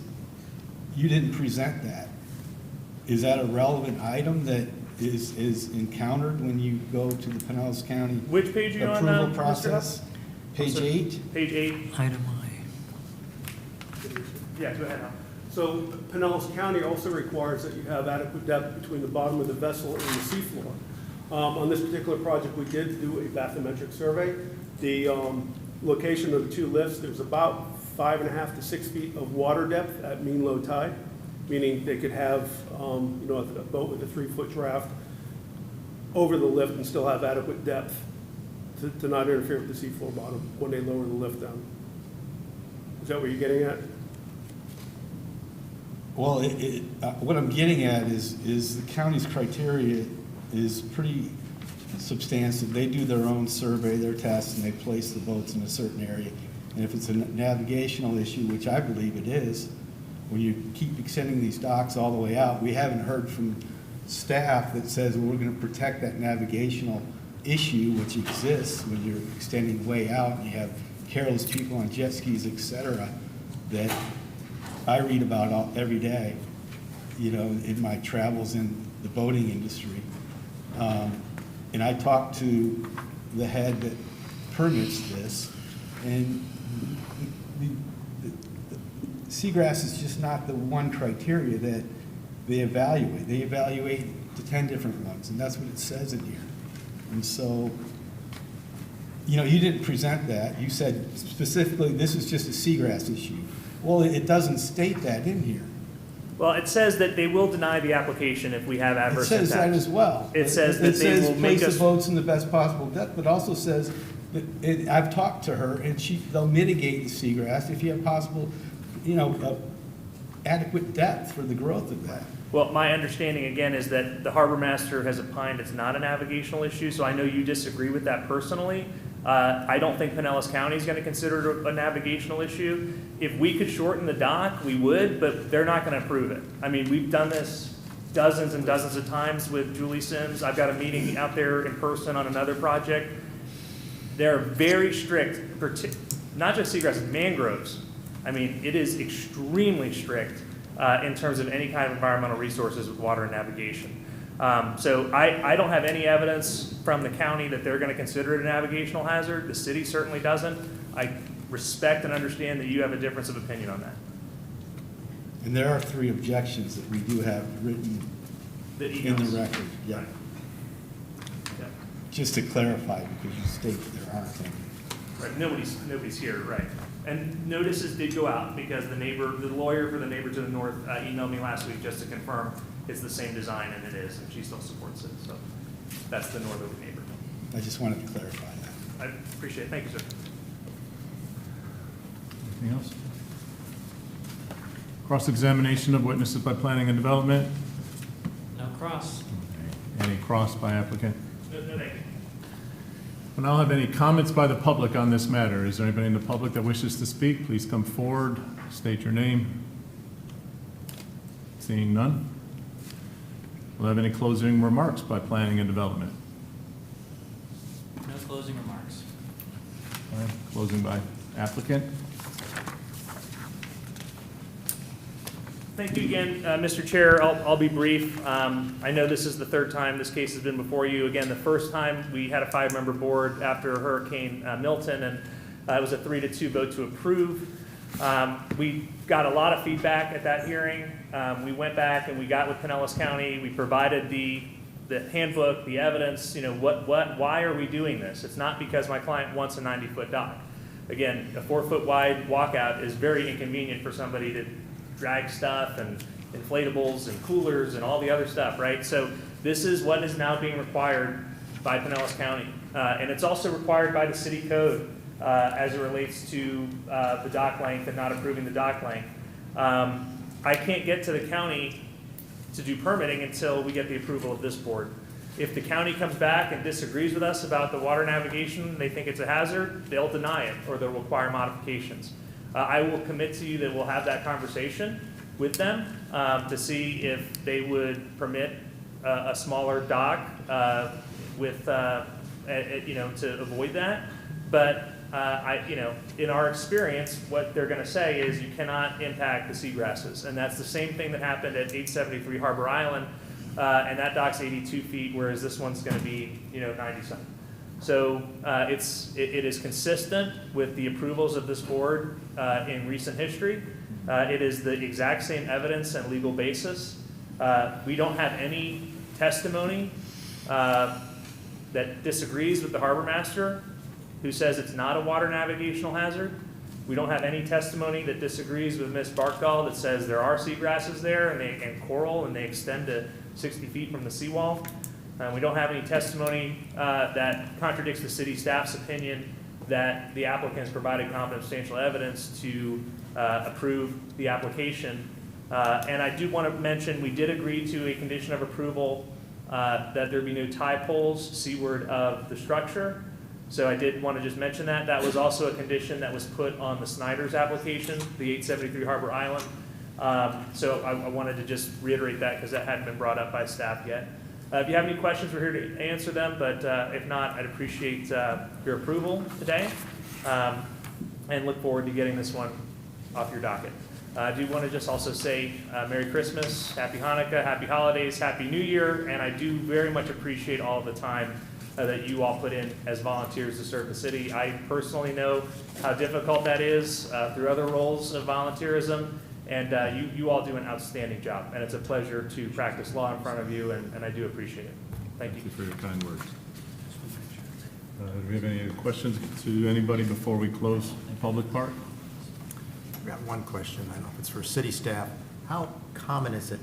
you didn't present that. Is that a relevant item that is encountered when you go to the Pinellas County Which page are you on, approval Mr. process? Huff? Page 8? Page 8. Item Yeah, go ahead, Hal. So Pinellas County also requires that you have adequate depth between the bottom of the vessel and the seafloor. On this particular project, we did do a bathymetric survey. The location of the two lifts, there's about 5.5 to 6 feet of water depth at mean low tide, meaning they could have a boat with a 3-foot draft over the lift and still have adequate depth to not interfere with the seafloor bottom when they lower the lift down. Is that what you're getting at? Well, what I'm getting at is the county's criteria is pretty substantive. They do their own survey, their tests, and they place the boats in a certain area. And if it's a navigational issue, which I believe it is, when you keep extending these docks all the way out, we haven't heard from staff that says, well, we're going to protect that navigational issue which exists when you're extending way out and you have careless people on jet skis, et cetera, that I read about every day, in my travels in the boating industry. And I talked to the head that permits this, and the seagrass is just not the one criteria that they evaluate. They evaluate the 10 different ones, and that's what it says in here. And so, you didn't present that. You said specifically this is just a seagrass issue. Well, it doesn't state that in here. Well, it says that they will deny the application if we have It adverse says that impacts. as well. It says that they will make place us. the boats in the best possible depth, but also says that, I've talked to her, and they'll mitigate the seagrass if you have possible, adequate depth for the growth of that. Well, my understanding again is that the harbor master has opined it's not a navigational issue, so I know you disagree with that personally. I don't think Pinellas County is going to consider it a navigational issue. If we could shorten the dock, we would, but they're not going to approve it. I mean, we've done this dozens and dozens of times with Julie Sims. I've got a meeting out there in person on another project. They're very strict, not just seagrasses, mangroves. I mean, it is extremely strict in terms of any kind of environmental resources with water and navigation. So I don't have any evidence from the county that they're going to consider it a navigational hazard. The city certainly doesn't. I respect and understand that you have a difference of opinion on that. And there are 3 objections that we do have written in the record. Yeah. Yeah. Just to clarify, because you state that there aren't any. Right. Nobody's here, right? And notices did go out because the lawyer for the neighbor to the north emailed me last week just to confirm it's the same design, and it is, and she still supports it. So that's the northerly neighbor. I just wanted to clarify that. I appreciate it. Thank you, sir. Anything else? Cross-examination of witnesses by planning and development. No cross. Okay. Any cross by applicant? No, thank you. We'll now have any comments by the public on this matter. Is there anybody in the public that wishes to speak? Please come forward, state your name. Seeing none. We'll have any closing remarks by planning and development. No closing remarks. All right, closing by applicant. Thank you again, Mr. Chair. I'll be brief. I know this is the third time this case has been before you. Again, the first time we had a 5-member board after Hurricane Milton, and it was a 3-2 vote to approve. We got a lot of feedback at that hearing. We went back and we got with Pinellas County. We provided the handbook, the evidence, why are we doing this? It's not because my client wants a 90-foot dock. Again, a 4-foot wide walkout is very inconvenient for somebody to drag stuff and inflatables and coolers and all the other stuff, right? So this is what is now being required by Pinellas County. And it's also required by the city code as it relates to the dock length and not approving the dock length. I can't get to the county to do permitting until we get the approval of this board. If the county comes back and disagrees with us about the water navigation, they think it's a hazard, they'll deny it or they'll require modifications. I will commit to you that we'll have that conversation with them to see if they would permit a smaller dock with, to avoid that. But in our experience, what they're going to say is you cannot impact the seagrasses, and that's the same thing that happened at 873 Harbor Island, and that dock's 82 feet, whereas this one's going to be 90-something. So it is consistent with the approvals of this board in recent history. It is the exact same evidence and legal basis. We don't have any testimony that disagrees with the harbor master, who says it's not a water navigational hazard. We don't have any testimony that disagrees with Ms. Barkdahl that says there are seagrasses there and coral and they extend to 60 feet from the seawall. We don't have any testimony that contradicts the city staff's opinion that the applicant has provided competent substantial evidence to approve the application. And I do want to mention, we did agree to a condition of approval that there be no tie poles seaward of the structure. So I did want to just mention that. That was also a condition that was put on the Snyder's application, the 873 Harbor Island. So I wanted to just reiterate that because that hadn't been brought up by staff yet. If you have any questions, we're here to answer them, but if not, I'd appreciate your approval today and look forward to getting this one off your docket. I do want to just also say Merry Christmas, Happy Hanukkah, Happy Holidays, Happy New Year, and I do very much appreciate all the time that you all put in as volunteers to serve the city. I personally know how difficult that is through other roles of volunteerism, and you all do an outstanding job, and it's a pleasure to practice law in front of you, and I do appreciate it. Thank you. Thank you for your kind words. Do we have any questions to anybody before we close the public part? I've got one question. I don't know if it's for city staff. How common is it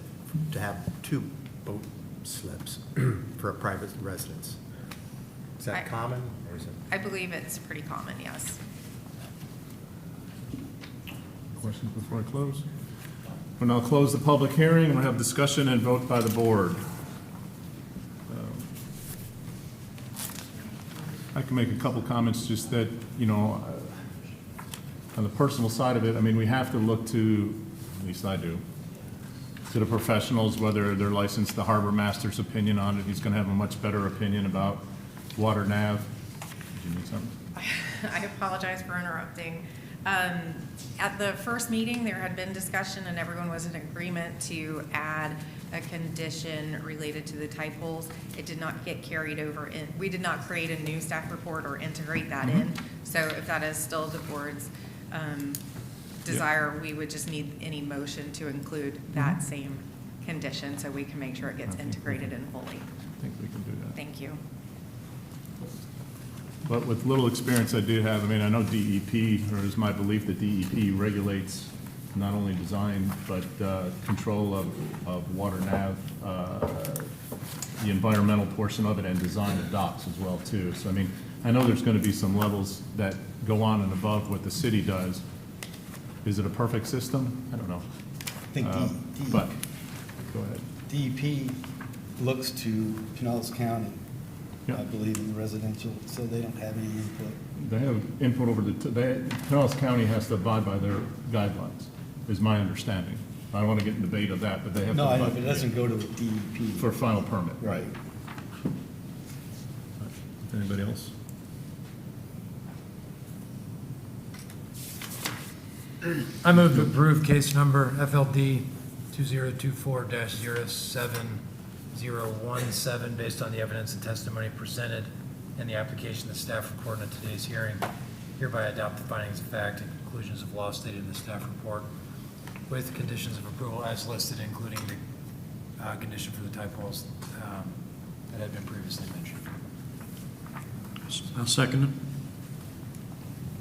to have 2 boat slips for a private residence? Is that common, or is it? I believe it's pretty common, yes. Questions before I close? We'll now close the public hearing, and we'll have discussion and vote by the board. I can make a couple comments, just that, on the personal side of it, I mean, we have to look to, at least I do, to the professionals, whether they're licensed, the harbor master's opinion on it. He's going to have a much better opinion about water nav. Did you need something? I apologize for interrupting. At the first meeting, there had been discussion and everyone was in agreement to add a condition related to the type holes. It did not get carried over in, we did not create a new staff report or integrate that in. So if that is still the board's desire, we would just need any motion to include that same condition so we can make sure it gets integrated in fully. I think we can do that. Thank you. But with little experience I do have, I mean, I know DEP, or it is my belief that DEP regulates not only design, but control of water nav, the environmental portion of it, and design of docks as well, too. So, I mean, I know there's going to be some levels that go on and above what the city does. Is it a perfect system? I don't know. I think But, go ahead. DEP looks to Pinellas County, Yeah. I believe, in the residential, so they don't have any input. They have input over Pinellas County has to abide by their guidelines, is my understanding. I don't want to get in debate of that, but they have to No, I know, abide but it doesn't go to a DEP. for final permit. Right. Anybody else? I move to approve case number FLD 2024-07017 based on the evidence and testimony presented and the application the staff report in today's hearing. Hereby adopt the findings of fact and conclusions of law stated in the staff report with conditions of approval as listed, including the condition for the typos that had been previously mentioned. I'll second it.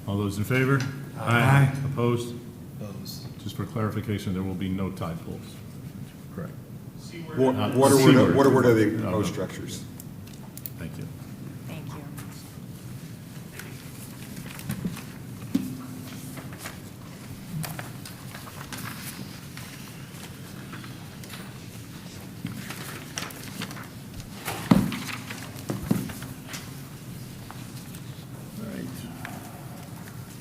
All those in favor? Aye. Opposed? Those. Just for clarification, there will be no tide pools. Correct. Waterward are the No, proposed no. structures. Thank you. Thank you.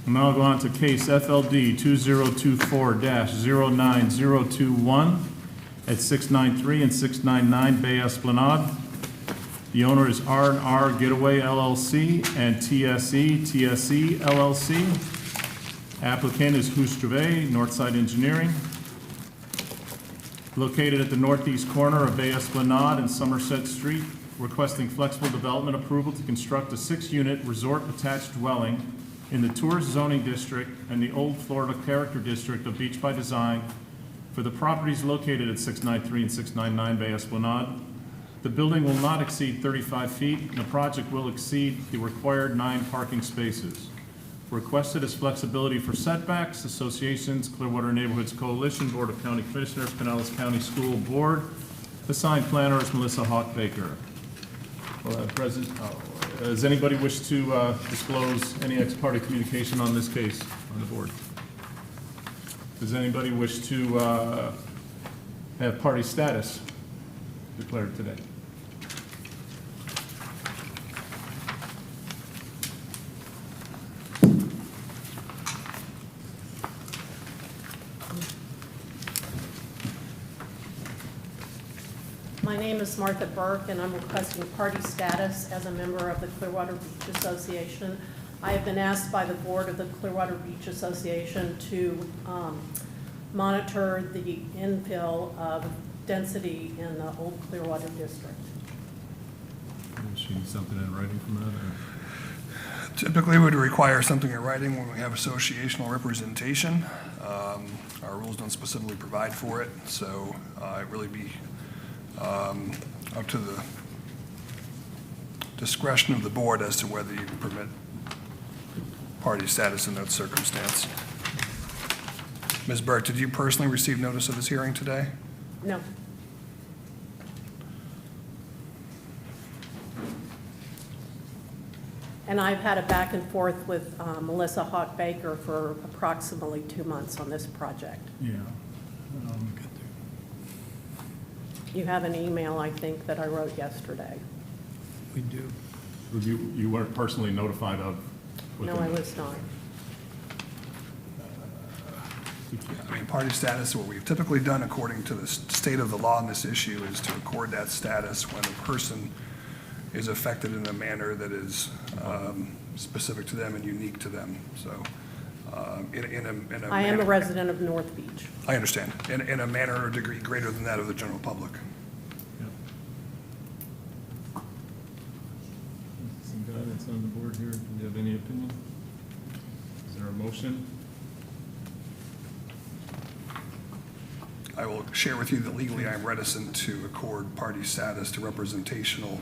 We'll now go on to case FLD 2024-09021 at 693 and 699 Bay Esplanade. The owner is R&R Getaway LLC and TSE LLC. Applicant is Hustreve, Northside Engineering. Located at the northeast corner of Bay Esplanade and Somerset Street, requesting flexible development approval to construct a 6-unit resort-attached dwelling in the Tourist Zoning District and the Old Florida Character District of Beach by Design for the properties located at 693 and 699 Bay Esplanade. The building will not exceed 35 feet, and the project will exceed the required 9 parking spaces. Requested is flexibility for setbacks, associations, Clearwater Neighborhoods Coalition, Board of County Commissioners, Pinellas County School Board. Assigned planner is Melissa Hawk Baker. Does anybody wish to disclose any ex-parte communication on this case on the board? Does anybody wish to have party status declared today? My name is Martha Burke, and I'm requesting party status as a member of the Clearwater Beach Association. I have been asked by the board of the Clearwater Beach Association to monitor the infill of density in the Old Clearwater District. Does she need something in writing from that? Or? Typically, would require something in writing when we have associational representation. Our rules don't specifically provide for it, so it really be up to the discretion of the board as to whether you permit party status in that circumstance. Ms. Burke, did you personally receive notice of this hearing today? No. And I've had a back and forth with Melissa Hawk Baker for approximately 2 months on this project. Yeah. You have an email, I think, that I wrote yesterday. We do. You weren't personally notified of? No, I was not. I mean, party status, what we've typically done according to the state of the law on this issue is to accord that status when a person is affected in a manner that is specific to them and unique to them. So, I am a resident of North Beach. I understand. In a manner or degree greater than that of the general public. Some guidance on the board here. Do you have any opinion? Is there a motion? I will share with you that legally I'm reticent to accord party status to representational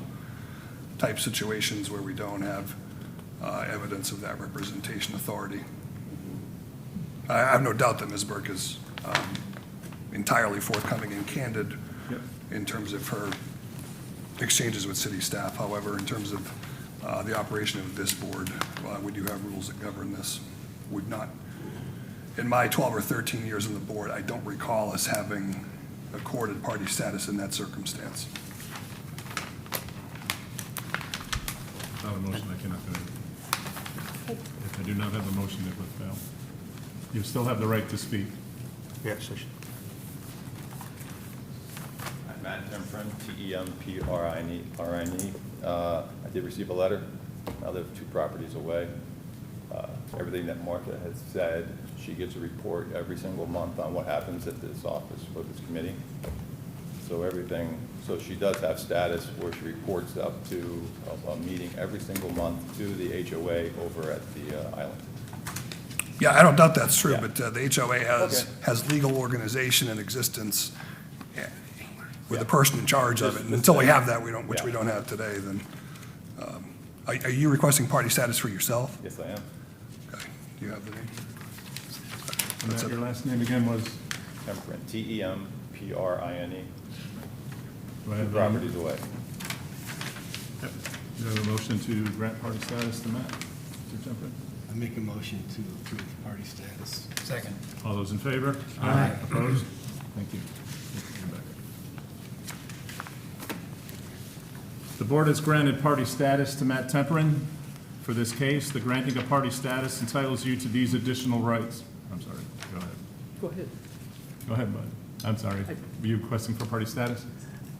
type situations where we don't have evidence of that representation authority. I have no doubt that Ms. Burke is entirely forthcoming and candid in terms of her exchanges with city staff. However, in terms of the operation of this board, we do have rules that govern this. Would not, in my 12 or 13 years on the board, I don't recall us having accorded party status in that circumstance. Without a motion, I cannot do it. If I do not have a motion, it would fail. You still have the right to speak. Yes, I should. I'm Matt Temprin, T-E-M-P-R-I-N-E. I did receive a letter. I live 2 properties away. Everything that Martha has said, she gets a report every single month on what happens at this office for this committee. So everything, so she does have status where she reports up to a meeting every single month to the HOA over at the island. Yeah, I don't doubt that's true, Yeah. but the HOA has legal organization in existence with the person in charge of it. And until we have that, which we don't have today, then, are you requesting party status for yourself? Yes, I am. Okay, do you have the name? And that, your last name again was? Temprin, T-E-M-P-R-I-N-E. Do I 2 have properties away. Yep. Do you have a motion to grant party status to Matt? Mr. Temprin? I make a motion to approve party status. Second. All those in favor? Aye. Opposed? Thank you. The board has granted party status to Matt Temprin. For this case, the granting of party status entitles you to these additional rights. I'm sorry, go ahead. Go ahead. Go ahead, bud. I'm sorry. Were you requesting for party status?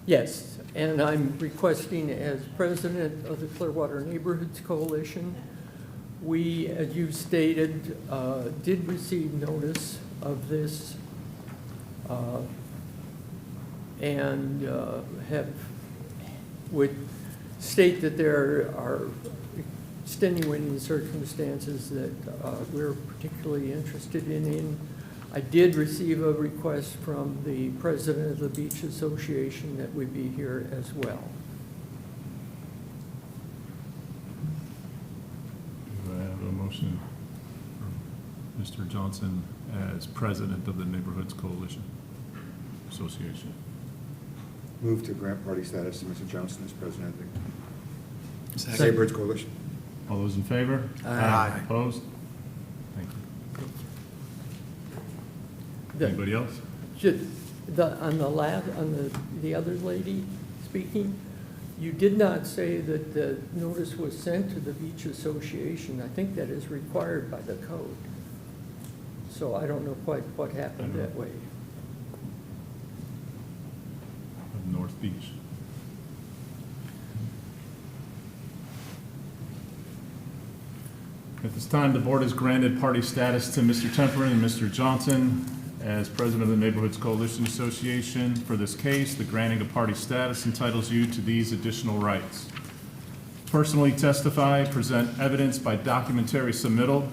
Yes, and I'm requesting as president of the Clearwater Neighborhoods Coalition, we, as you stated, did receive notice of this and would state that there are extenuating circumstances that we're particularly interested in. I did receive a request from the president of the Beach Association that we be here as well. Do I have a motion for Mr. Johnson as president of the Neighborhoods Coalition Association? Move to grant party status to Mr. Johnson as president of the Neighborhoods Coalition. All those in favor? Aye. Opposed? Thank you. Anybody else? On the other lady speaking, you did not say that the notice was sent to the Beach Association. I think that is required by the code. So I don't know quite what happened that way. Of North Beach. At this time, the board has granted party status to Mr. Temprin and Mr. Johnson as president of the Neighborhoods Coalition Association. For this case, the granting of party status entitles you to these additional rights. Personally testify, present evidence by documentary submittal,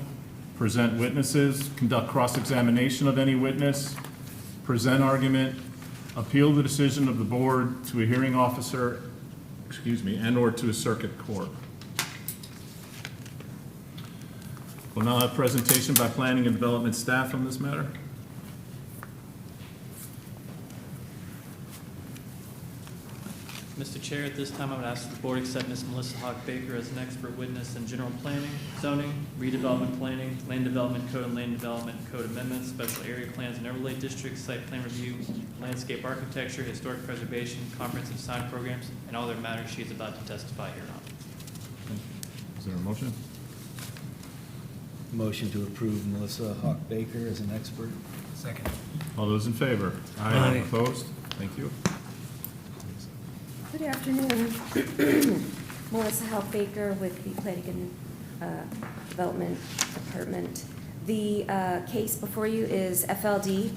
present witnesses, conduct cross-examination of any witness, present argument, appeal the decision of the board to a hearing officer, and/or to a circuit court. We'll now have presentation by planning and development staff on this matter. Mr. Chair, at this time, I would ask that the board accept Ms. Melissa Hawk Baker as an expert witness in general planning, zoning, redevelopment planning, land development code and land development code amendments, special area plans and overlay districts, site plan review, landscape architecture, historic preservation, comprehensive sign programs, and all other matters she is about to testify here on. Is there a motion? Motion to approve Melissa Hawk Baker as an expert. Second. All those in favor? Aye. Opposed? Thank you. Good afternoon. Melissa Hawk Baker with the Planning and Development Department. The case before you is FLD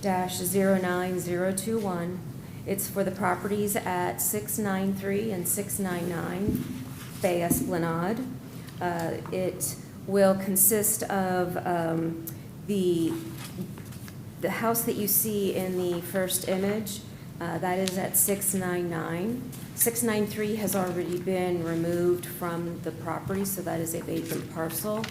2024-09021. It's for the properties at 693 and 699 Bay Esplanade. It will consist of the house that you see in the first image. That is at 699. 693 has already been removed from the property, so that is a vacant parcel.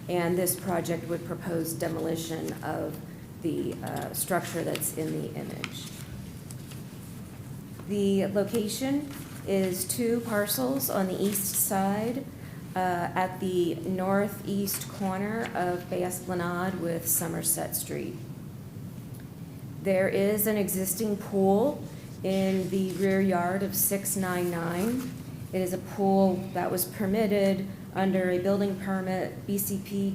And this project would propose demolition of the structure that's in the image. The location is 2 parcels on the east side at the northeast corner of Bay Esplanade with Somerset Street. There is an existing pool in the rear yard of 699. It is a pool that was permitted under a building permit BCP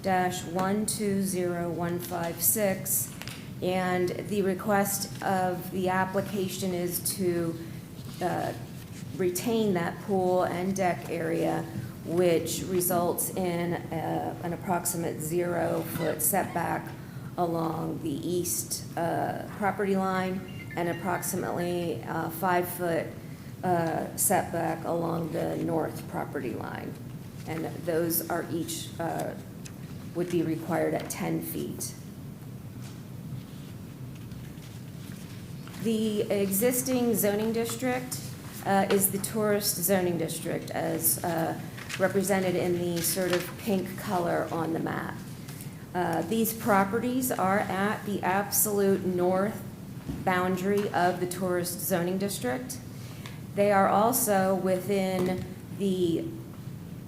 2020-120156. And the request of the application is to retain that pool and deck area, which results in an approximate 0-foot setback along the east property line and approximately 5-foot setback along the north property line. And those are each, would be required at 10 feet. The existing zoning district is the tourist zoning district as represented in the sort of pink color on the map. These properties are at the absolute north boundary of the tourist zoning district. They are also within the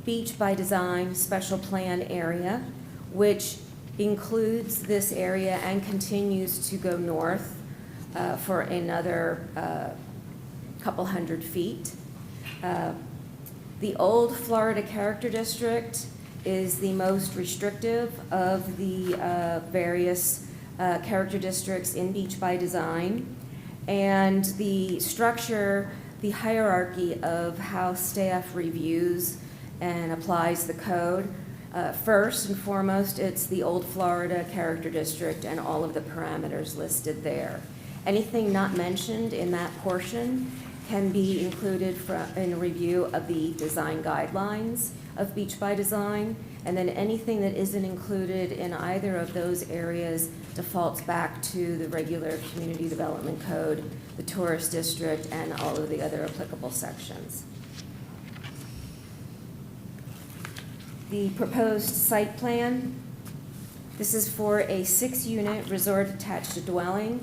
Beach by Design special plan area, which includes this area and continues to go north for another couple hundred feet. The old Florida Character District is the most restrictive of the various character districts in Beach by Design. And the structure, the hierarchy of how staff reviews and applies the code, first and foremost, it's the old Florida Character District and all of the parameters listed there. Anything not mentioned in that portion can be included in a review of the design guidelines of Beach by Design, and then anything that isn't included in either of those areas defaults back to the regular community development code, the tourist district, and all of the other applicable sections. The proposed site plan, this is for a 6-unit resort attached dwelling.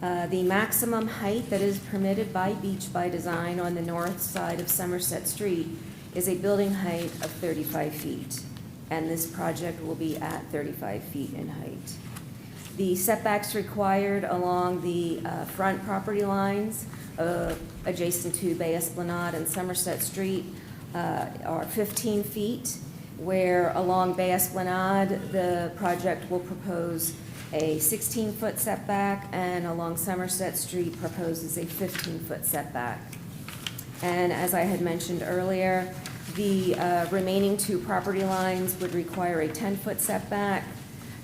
The maximum height that is permitted by Beach by Design on the north side of Somerset Street is a building height of 35 feet, and this project will be at 35 feet in height. The setbacks required along the front property lines adjacent to Bay Esplanade and Somerset Street are 15 feet, where along Bay Esplanade, the project will propose a 16-foot setback, and along Somerset Street proposes a 15-foot setback. And as I had mentioned earlier, the remaining 2 property lines would require a 10-foot setback,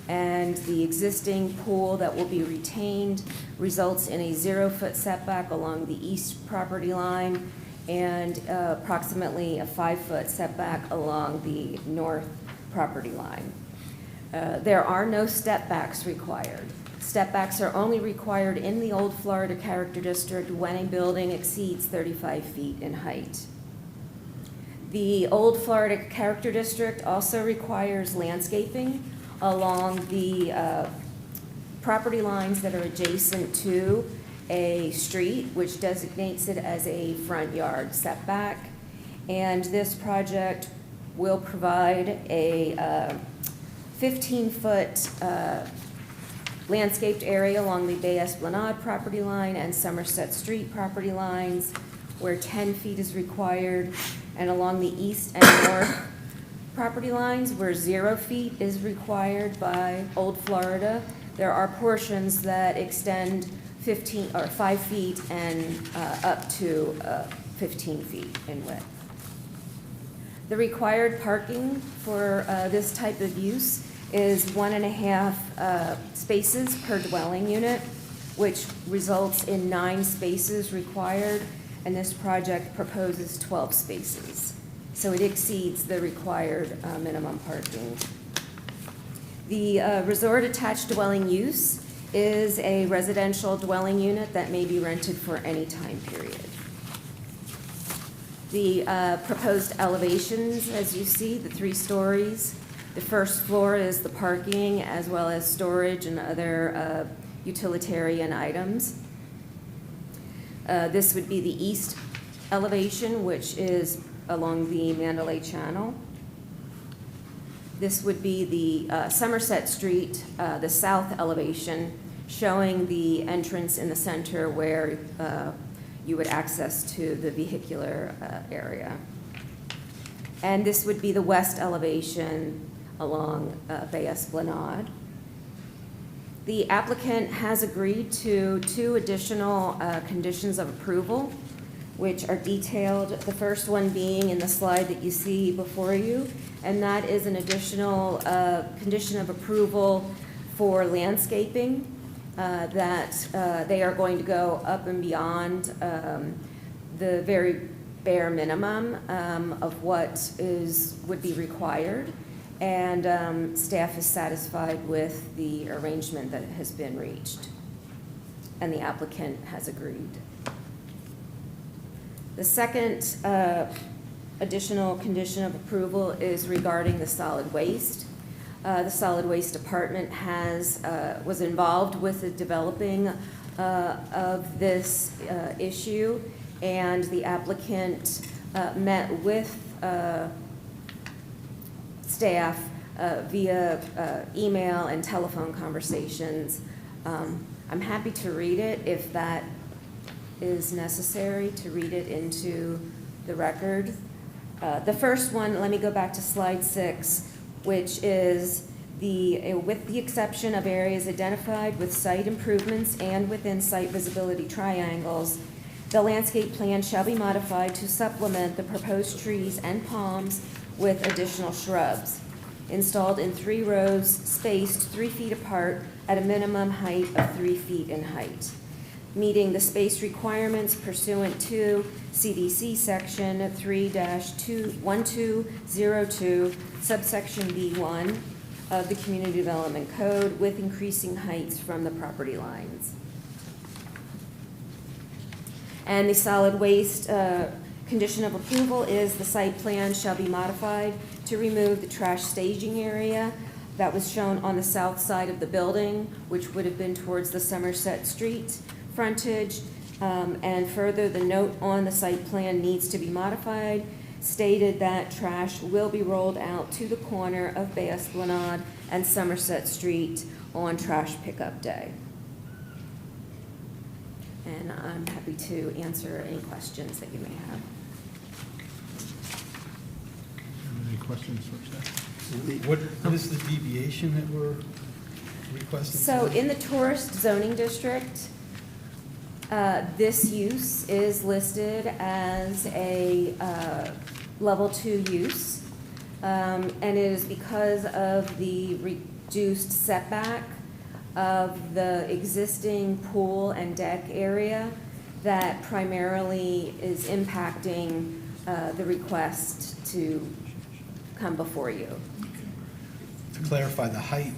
and the existing pool that will be retained results in a 0-foot setback along the east property line and approximately a 5-foot setback along the north property line. There are no step-backs required. Step-backs are only required in the old Florida Character District when a building exceeds 35 feet in height. The old Florida Character District also requires landscaping along the property lines that are adjacent to a street, which designates it as a front yard setback. And this project will provide a 15-foot landscaped area along the Bay Esplanade property line and Somerset Street property lines, where 10 feet is required, and along the east and north property lines, where 0 feet is required by Old Florida. There are portions that extend 5 feet and up to 15 feet in width. The required parking for this type of use is 1.5 spaces per dwelling unit, which results in 9 spaces required, and this project proposes 12 spaces. So it exceeds the required minimum parking. The resort attached dwelling use is a residential dwelling unit that may be rented for any time period. The proposed elevations, as you see, the 3 stories. The first floor is the parking as well as storage and other utilitarian items. This would be the east elevation, which is along the Mandalay Channel. This would be the Somerset Street, the south elevation, showing the entrance in the center where you would access to the vehicular area. And this would be the west elevation along Bay Esplanade. The applicant has agreed to 2 additional conditions of approval, which are detailed, the first one being in the slide that you see before you, and that is an additional condition of approval for landscaping, that they are going to go up and beyond the very bare minimum of what would be required. And staff is satisfied with the arrangement that has been reached, and the applicant has agreed. The second additional condition of approval is regarding the solid waste. The solid waste department was involved with the developing of this issue, and the applicant met with staff via email and telephone conversations. I'm happy to read it if that is necessary, to read it into the record. The first one, let me go back to slide 6, which is with the exception of areas identified with site improvements and within site visibility triangles, the landscape plan shall be modified to supplement the proposed trees and palms with additional shrubs, installed in 3 rows spaced 3 feet apart at a minimum height of 3 feet in height, meeting the space requirements pursuant to CDC section 3-1202, subsection B1 of the Community Development Code, with increasing heights from the property lines. And the solid waste condition of approval is the site plan shall be modified to remove the trash staging area that was shown on the south side of the building, which would have been towards the Somerset Street frontage. And further, the note on the site plan needs to be modified, stated that trash will be rolled out to the corner of Bay Esplanade and Somerset Street on trash pickup day. And I'm happy to answer any questions that you may have. Any questions for staff? What is the deviation that we're requesting? So in the tourist zoning district, this use is listed as a level 2 use, and it is because of the reduced setback of the existing pool and deck area that primarily is impacting the request to come before you. To clarify the height,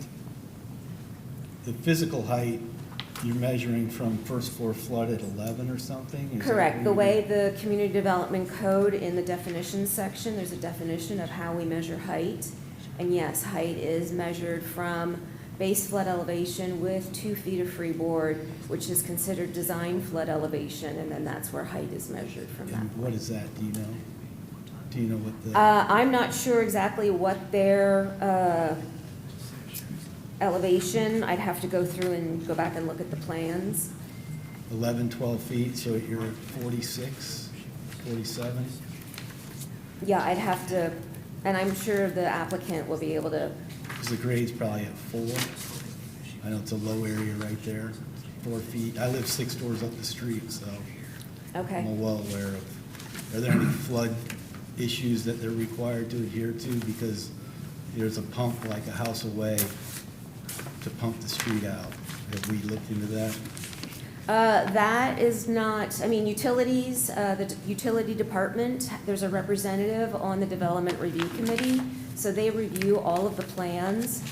the physical height, you're measuring from first floor flood at 11 or something? Is that Correct. what The you're way doing? the Community Development Code in the definitions section, there's a definition of how we measure height. And yes, height is measured from base flood elevation with 2 feet of freeboard, which is considered design flood elevation, and then that's where height is measured from that. And what is that, do you know? Do you know what the? I'm not sure exactly what their elevation, I'd have to go through and go back and look at the plans. 11, 12 feet, so you're at 46, 47? Yeah, I'd have to, and I'm sure the applicant will be able to. Because the grade's probably at 4. I know it's a low area right there, 4 feet. I live 6 doors up the street, so Okay. I'm well aware of. Are there any flood issues that they're required to adhere to? Because there's a pump like a house away to pump the street out. Have we looked into that? That is not, I mean, utilities, the utility department, there's a representative on the development review committee, so they review all of the plans,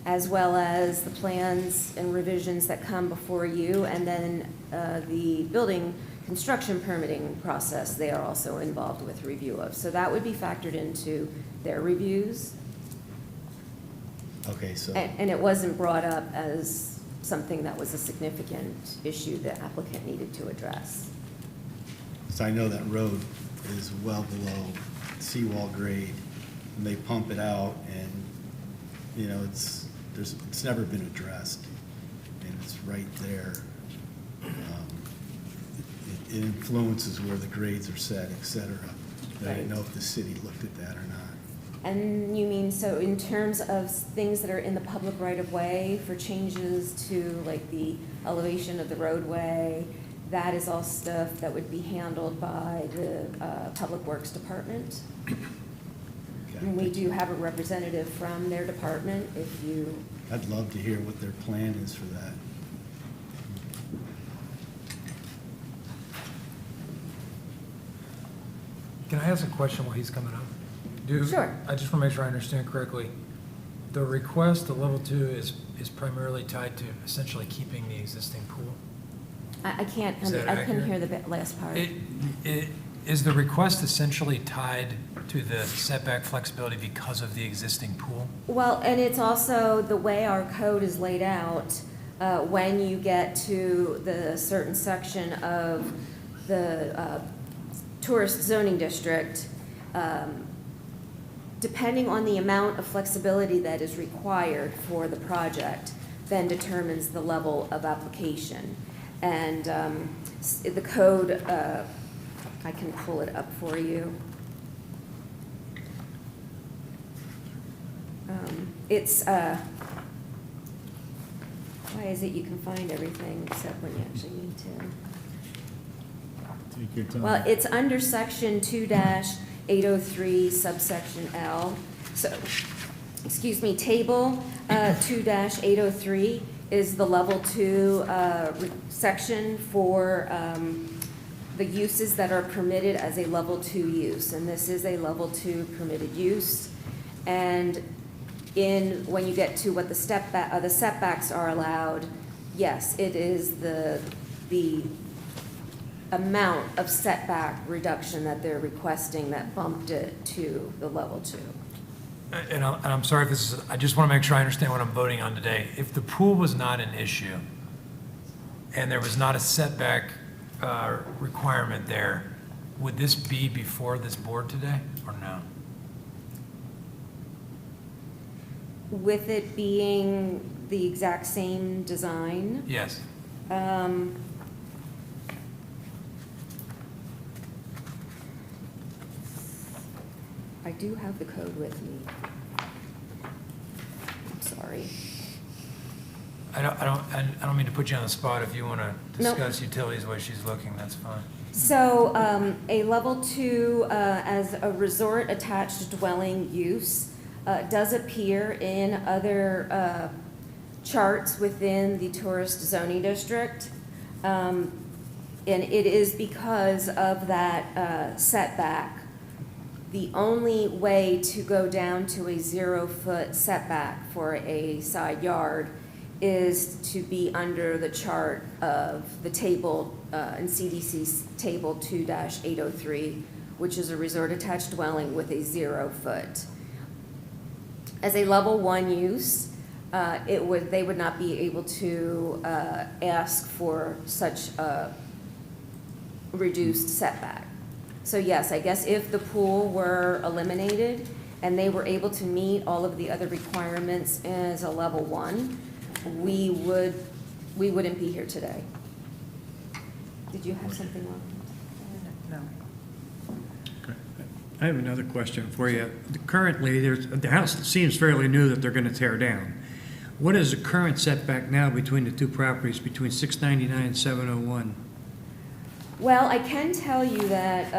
as well as the plans and revisions that come before you, and then the building construction permitting process they are also involved with review of. So that would be factored into their reviews. Okay, so. And it wasn't brought up as something that was a significant issue the applicant needed to address. So I know that road is well below seawall grade, and they pump it out, and, you know, it's never been addressed, and it's right there. it influences where the grades are set, et cetera. But I didn't Right. know if the city looked at that or not. And you mean, so in terms of things that are in the public right-of-way for changes to like the elevation of the roadway, that is all stuff that would be handled by the Public Works Department. Okay. And we do have a representative from their department if you, I'd love to hear what their plan is for that. Can I ask a question while he's coming up? Sure. I just want to make sure I understand correctly. The request, the level 2, is primarily tied to essentially keeping the existing pool? I can't, Is that I couldn't accurate? hear the last part. Is the request essentially tied to the setback flexibility because of the existing pool? Well, and it's also the way our code is laid out, when you get to the certain section of the tourist zoning district, depending on the amount of flexibility that is required for the project, then determines the level of application. And the code, I can pull it up for you. It's, why is it you can find everything except when you actually need to? Take your time. Well, it's under section 2-803 subsection L. So, excuse me, table 2-803 is the level 2 section for the uses that are permitted as a level 2 use. And this is a level 2 permitted use. And when you get to what the setbacks are allowed, yes, it is the amount of setback reduction that they're requesting that bumped it to the level 2. And I'm sorry if this is, I just want to make sure I understand what I'm voting on today. If the pool was not an issue and there was not a setback requirement there, would this be before this board today or no? With it being the exact same design, Yes. I do have the code with me. I'm sorry. I don't mean to put you on the spot. If you want to Nope. discuss utilities while she's looking, that's fine. So, a level 2 as a resort attached dwelling use does appear in other charts within the tourist zoning district. And it is because of that setback. The only way to go down to a 0-foot setback for a side yard is to be under the chart of the table in CDC's table 2-803, which is a resort attached dwelling with a 0-foot. As a level 1 use, they would not be able to ask for such a reduced setback. So yes, I guess if the pool were eliminated and they were able to meet all of the other requirements as a level 1, we wouldn't be here today. Did you have something else? No. I have another question for you. Currently, the house seems fairly new that they're going to tear down. What is the current setback now between the two properties, between 699 and 701? Well, I can tell you that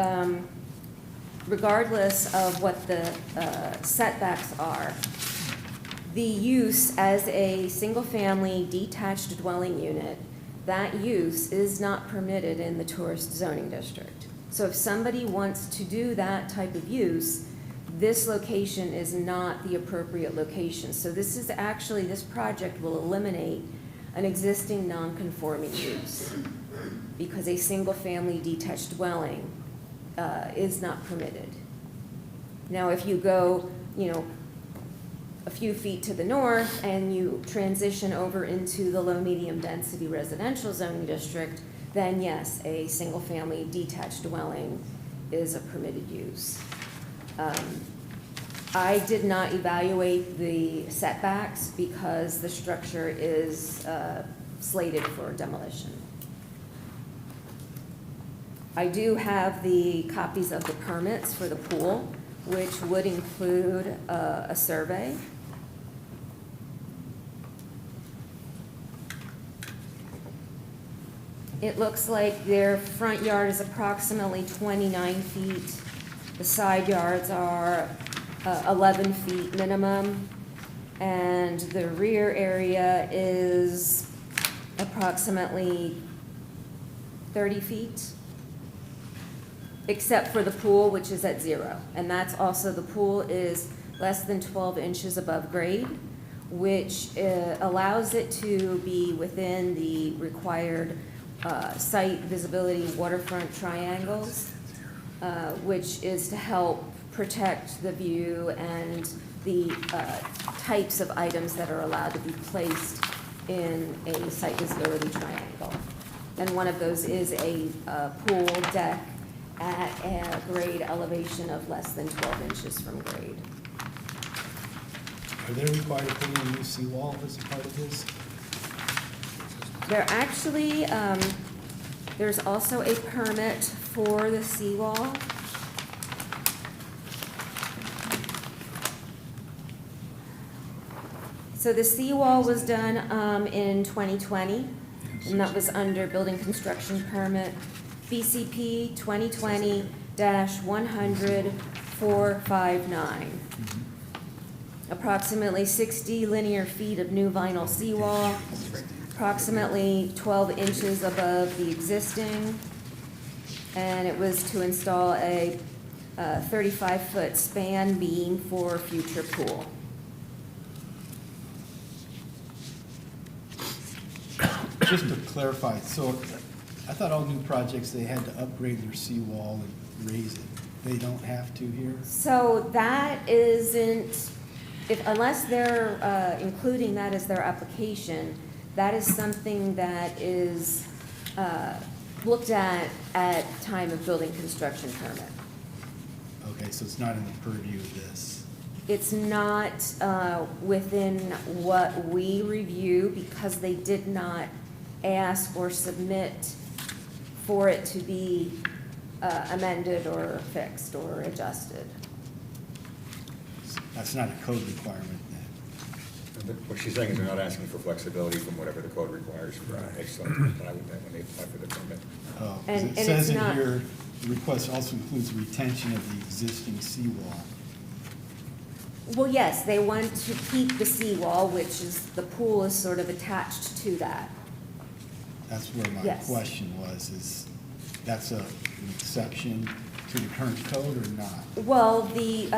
regardless of what the setbacks are, the use as a single-family detached dwelling unit, that use is not permitted in the tourist zoning district. So if somebody wants to do that type of use, this location is not the appropriate location. So this project will eliminate an existing non-conforming use because a single-family detached dwelling is not permitted. Now, if you go, a few feet to the north and you transition over into the low-medium density residential zoning district, then yes, a single-family detached dwelling is a permitted use. I did not evaluate the setbacks because the structure is slated for demolition. I do have the copies of the permits for the pool, which would include a survey. It looks like their front yard is approximately 29 feet. The side yards are 11 feet minimum. And the rear area is approximately 30 feet, except for the pool, which is at 0. And that's also, the pool is less than 12 inches above grade, which allows it to be within the required site visibility waterfront triangles, which is to help protect the view and the types of items that are allowed to be placed in a site visibility triangle. And one of those is a pool deck at a grade elevation of less than 12 inches from grade. Are they required to put in a new seawall as a part of this? There actually, there's also a permit for the seawall. So the seawall was done in 2020, and that was under building construction permit BCP 2020-100-459. Approximately 60 linear feet of new vinyl seawall, approximately 12 inches above the existing, and it was to install a 35-foot span beam for future pool. Just to clarify, so I thought all new projects, they had to upgrade their seawall and raise it. They don't have to here? So that isn't, unless they're including that as their application, that is something that is looked at time of building construction permit. Okay, so it's not in the purview of this. It's not within what we review because they did not ask or submit for it to be amended or fixed or adjusted. That's not a code requirement then? What she's saying is they're not asking for flexibility from whatever the code requires for excellent, when they apply for the permit. Oh, 'cause And it it's says in not- here, the request also includes retention of the existing seawall. Well, yes, they want to keep the seawall, which is, the pool is sort of attached to that. That's where my Yes. question was, is that's an exception to the current code or not? Well, the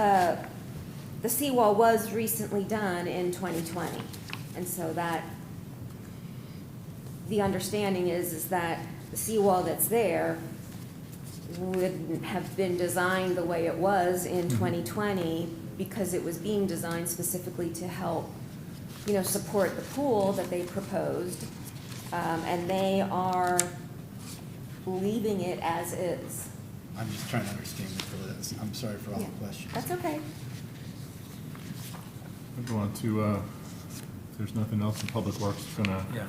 seawall was recently done in 2020, and so that, the understanding is that the seawall that's there wouldn't have been designed the way it was in 2020 because it was being designed specifically to help, support the pool that they proposed, and they are leaving it as is. I'm just trying to understand it for this. I'm sorry for all Yeah, the questions. That's okay. We'll go on to, if there's nothing else, the Public Works is gonna Yeah.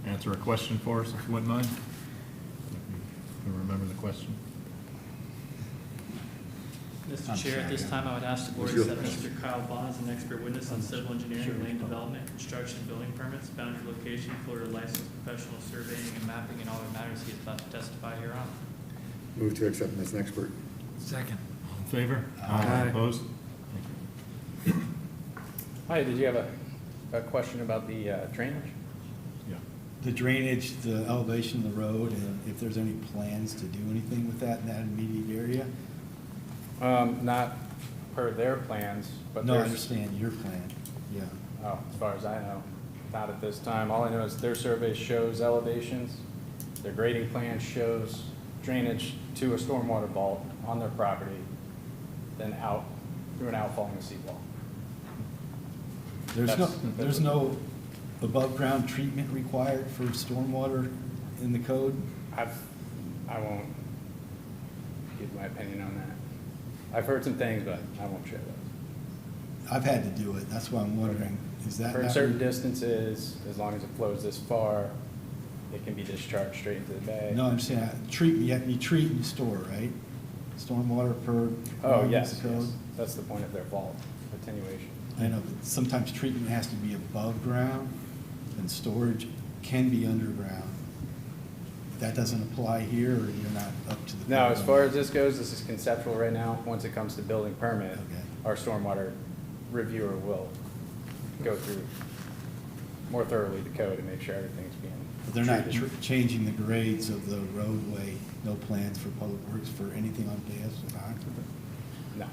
answer a question for us, if you wouldn't mind. If you remember the question. Mr. Chair, at this time, I would ask the board to accept Mr. Kyle Bond as an expert witness on civil engineering, land development, construction, building permits, boundary location, Florida licensed professional surveying and mapping, and all other matters he is about to testify hereon. Move to accept him as an expert. Second. All in favor? Aye. Opposed? Hi, did you have a question about the drainage? Yeah. The drainage, the elevation of the road, and if there's any plans to do anything with that in that immediate area? Not per their plans, but No, I there's, understand your plan, yeah. oh, as far as I know, not at this time. All I know is their survey shows elevations, their grading plan shows drainage to a stormwater vault on their property, then out through an outfall in the seawall. There's no above-ground treatment required for stormwater in the code? I won't give my opinion on that. I've heard some things, but I won't share those. I've had to do it, that's why I'm wondering, is that For not? certain distances, as long as it flows this far, it can be discharged straight into the bay. No, I'm saying, you treat and store, right? Stormwater per. Oh, yes, code. yes. That's the point of their vault, attenuation. I know, but sometimes treatment has to be above ground, and storage can be underground. That doesn't apply here, or you're not up to the. No, code as on far that? as this goes, this is conceptual right now. Once it comes to building permit, Okay. our stormwater reviewer will go through more thoroughly the code and make sure everything's being But they're not treated. changing the grades of the roadway, no plans for public works for anything on gas or not? No.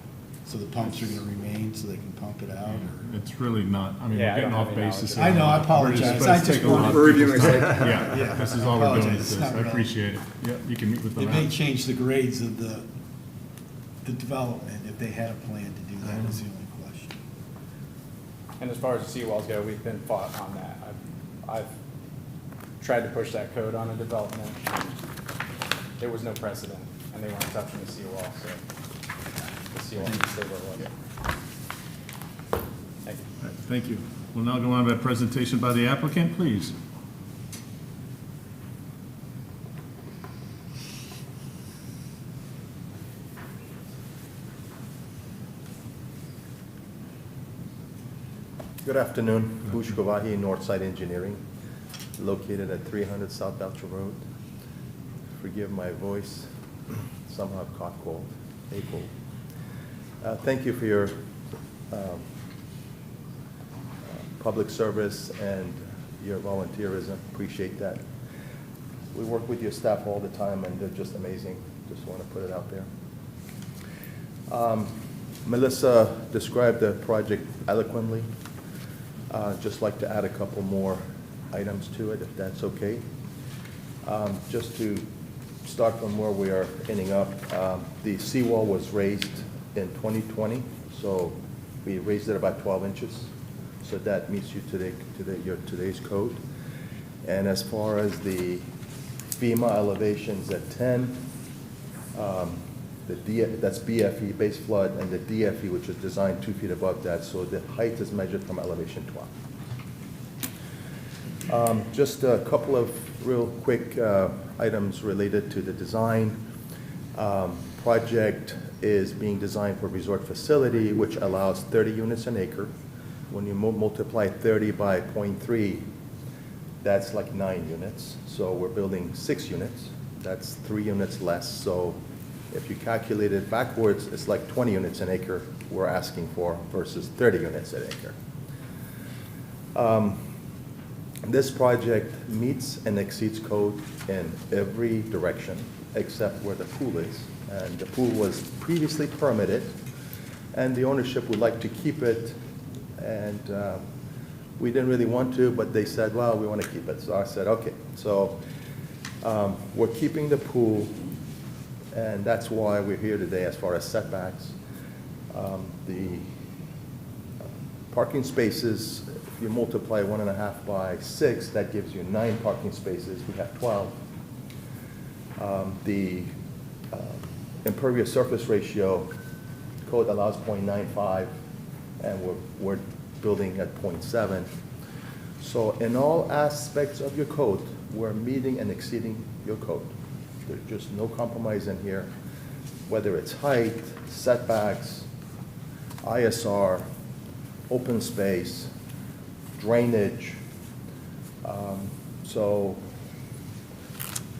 So the pumps are gonna remain so they can pump it out, or? It's really not, I mean, Yeah, we're I getting don't off have any basis. knowledge here. I know, I We're apologize. supposed I to just take a lot of wanted- people's Reviewing time. it. Yeah, Yeah, this is I all we're doing apologize. is It's this. not I real. appreciate it. Yeah, you can meet with It them. may out. change the grades of the development if they had a plan to do that, is the only question. And as far as the seawalls go, we've been fought on that. I've tried to push that code on a development. There was no precedent, and they weren't touching the seawall, so the seawall needs to stay where it was. Thank you. All right, thank you. We'll now go on to a presentation by the applicant, please. Good afternoon, Bush Kovahi, Northside Engineering, located at 300 South Belcher Road. Forgive my voice, somehow caught cold, a cold. Thank you for your public service and your volunteerism, appreciate that. We work with your staff all the time and they're just amazing, just want to put it out there. Melissa described the project eloquently. Just like to add a couple more items to it, if that's okay. Just to start from where we are ending up, the seawall was raised in 2020, so we raised it about 12 inches. So that meets you today's code. And as far as the FEMA elevations at 10, that's BFE, base flood, and the DFE, which is designed 2 feet above that, so the height is measured from elevation 12. Just a couple of real quick items related to the design. Project is being designed for resort facility, which allows 30 units an acre. When you multiply 30 by 0.3, that's like 9 units. So we're building 6 units. That's 3 units less. So if you calculate it backwards, it's like 20 units an acre we're asking for versus 30 units an acre. This project meets and exceeds code in every direction except where the pool is. And the pool was previously permitted, and the ownership would like to keep it. And we didn't really want to, but they said, well, we want to keep it. So I said, okay. So we're keeping the pool, and that's why we're here today as far as setbacks. The parking spaces, if you multiply 1.5 by 6, that gives you 9 parking spaces. We have 12. The impervious surface ratio, code allows 0.95, and we're building at 0.7. So in all aspects of your code, we're meeting and exceeding your code. There's just no compromise in here, whether it's height, setbacks, ISR, open space, drainage. So,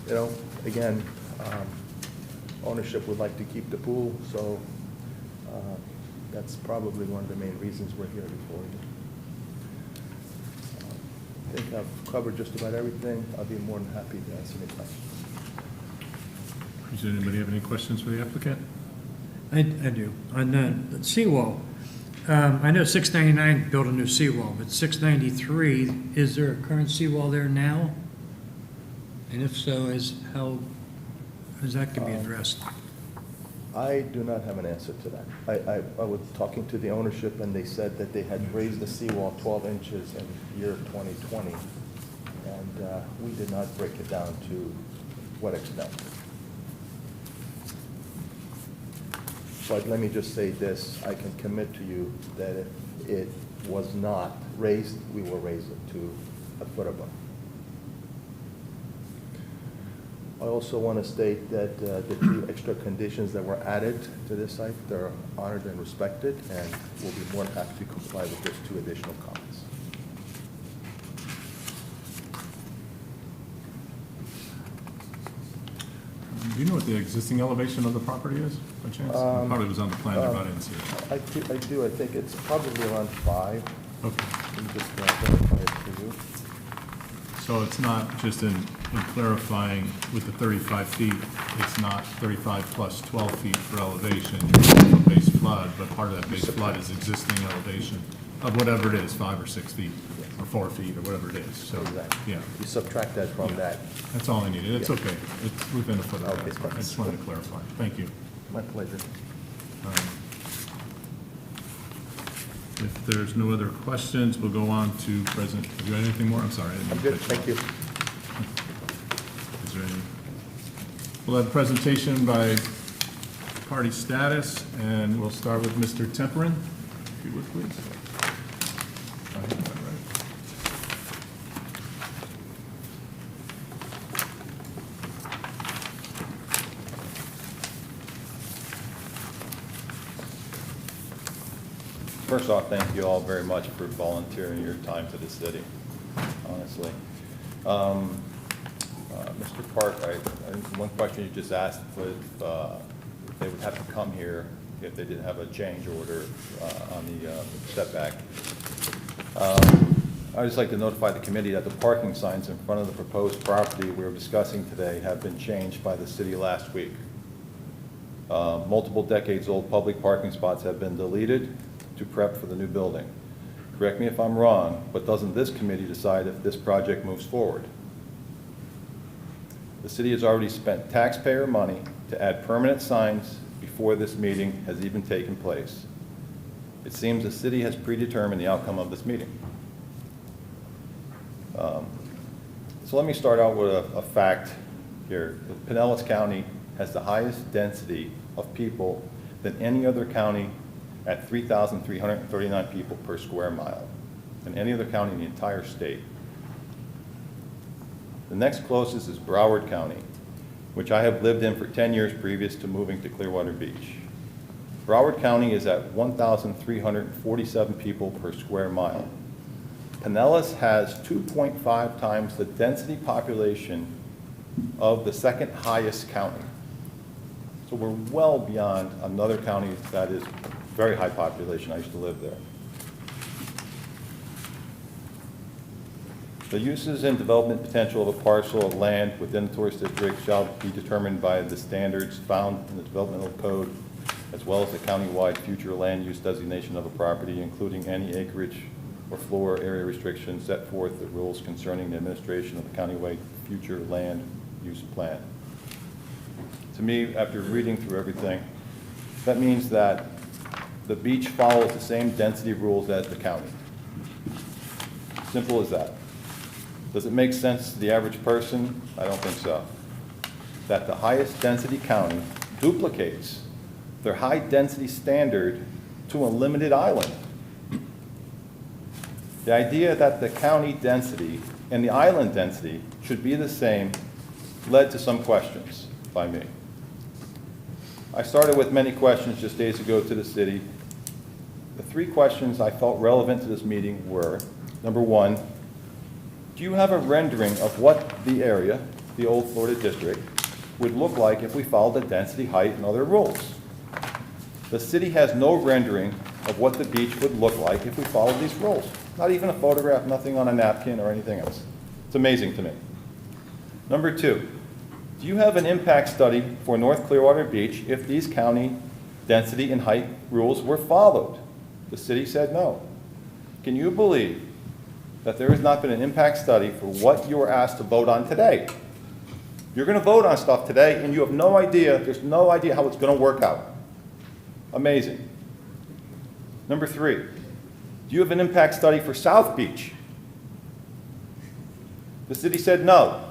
you know, again, ownership would like to keep the pool, so that's probably one of the main reasons we're here before you. I think I've covered just about everything. I'll be more than happy to answer any questions. Does anybody have any questions for the applicant? I do. On the seawall, I know 699 built a new seawall, but 693, is there a current seawall there now? And if so, how is that going to be addressed? I do not have an answer to that. I was talking to the ownership, and they said that they had raised the seawall 12 inches in year 2020, and we did not break it down to what extent. But let me just say this, I can commit to you that if it was not raised, we will raise it to a foot above. I also want to state that the 2 extra conditions that were added to this site, they're honored and respected, and we'll be more than happy to comply with those 2 additional comments. Do you know what the existing elevation of the property is, by chance? Probably was on the plan there, but I didn't see it. I do. I think it's probably around 5. Okay. Let me just verify it for you. So it's not just in clarifying with the 35 feet, it's not 35 plus 12 feet for elevation, for base flood, but part of that base flood is existing elevation of whatever it is, 5 or 6 feet, or 4 feet, or whatever it is, so, Exactly. yeah. You subtract that from Yeah. that. That's all I needed, it's Yeah. okay, it's within a foot of Okay, that, I just wanted to clarify, thank you. My pleasure. If there's no other questions, we'll go on to present, do you have anything more? I'm sorry. I didn't I'm good, catch thank you. Is there any? We'll have a presentation by party status, and we'll start with Mr. Temperin, if you would, please. I have that right. First off, thank you all very much for volunteering your time to the city, honestly. Mr. Park, one question you just asked was if they would have to come here if they didn't have a change order on the setback. I'd just like to notify the committee that the parking signs in front of the proposed property we're discussing today have been changed by the city last week. Multiple decades-old public parking spots have been deleted to prep for the new building. Correct me if I'm wrong, but doesn't this committee decide if this project moves forward? The city has already spent taxpayer money to add permanent signs before this meeting has even taken place. It seems the city has predetermined the outcome of this meeting. So let me start out with a fact here. Pinellas County has the highest density of people than any other county at 3,339 people per square mile than any other county in the entire state. The next closest is Broward County, which I have lived in for 10 years previous to moving to Clearwater Beach. Broward County is at 1,347 people per square mile. Pinellas has 2.5 times the density population of the second highest county. So we're well beyond another county that is very high population. I used to live there. The uses and development potential of a parcel of land within the tourist district shall be determined by the standards found in the developmental code, as well as the countywide future land use designation of a property, including any acreage or floor area restrictions set forth the rules concerning the administration of the countywide future land use plan. To me, after reading through everything, that means that the beach follows the same density rules as the county. Simple as that. Does it make sense to the average person? I don't think so. That the highest density county duplicates their high density standard to a limited island. The idea that the county density and the island density should be the same led to some questions by me. I started with many questions just days ago to the city. The 3 questions I felt relevant to this meeting were, number 1, do you have a rendering of what the area, the old Florida district, would look like if we followed the density, height, and other rules? The city has no rendering of what the beach would look like if we followed these rules. Not even a photograph, nothing on a napkin or anything else. It's amazing to me. Number 2, do you have an impact study for North Clearwater Beach if these county density and height rules were followed? The city said no. Can you believe that there has not been an impact study for what you were asked to vote on today? You're going to vote on stuff today and you have no idea, there's no idea how it's going to work out. Amazing. Number 3, do you have an impact study for South Beach? The city said no.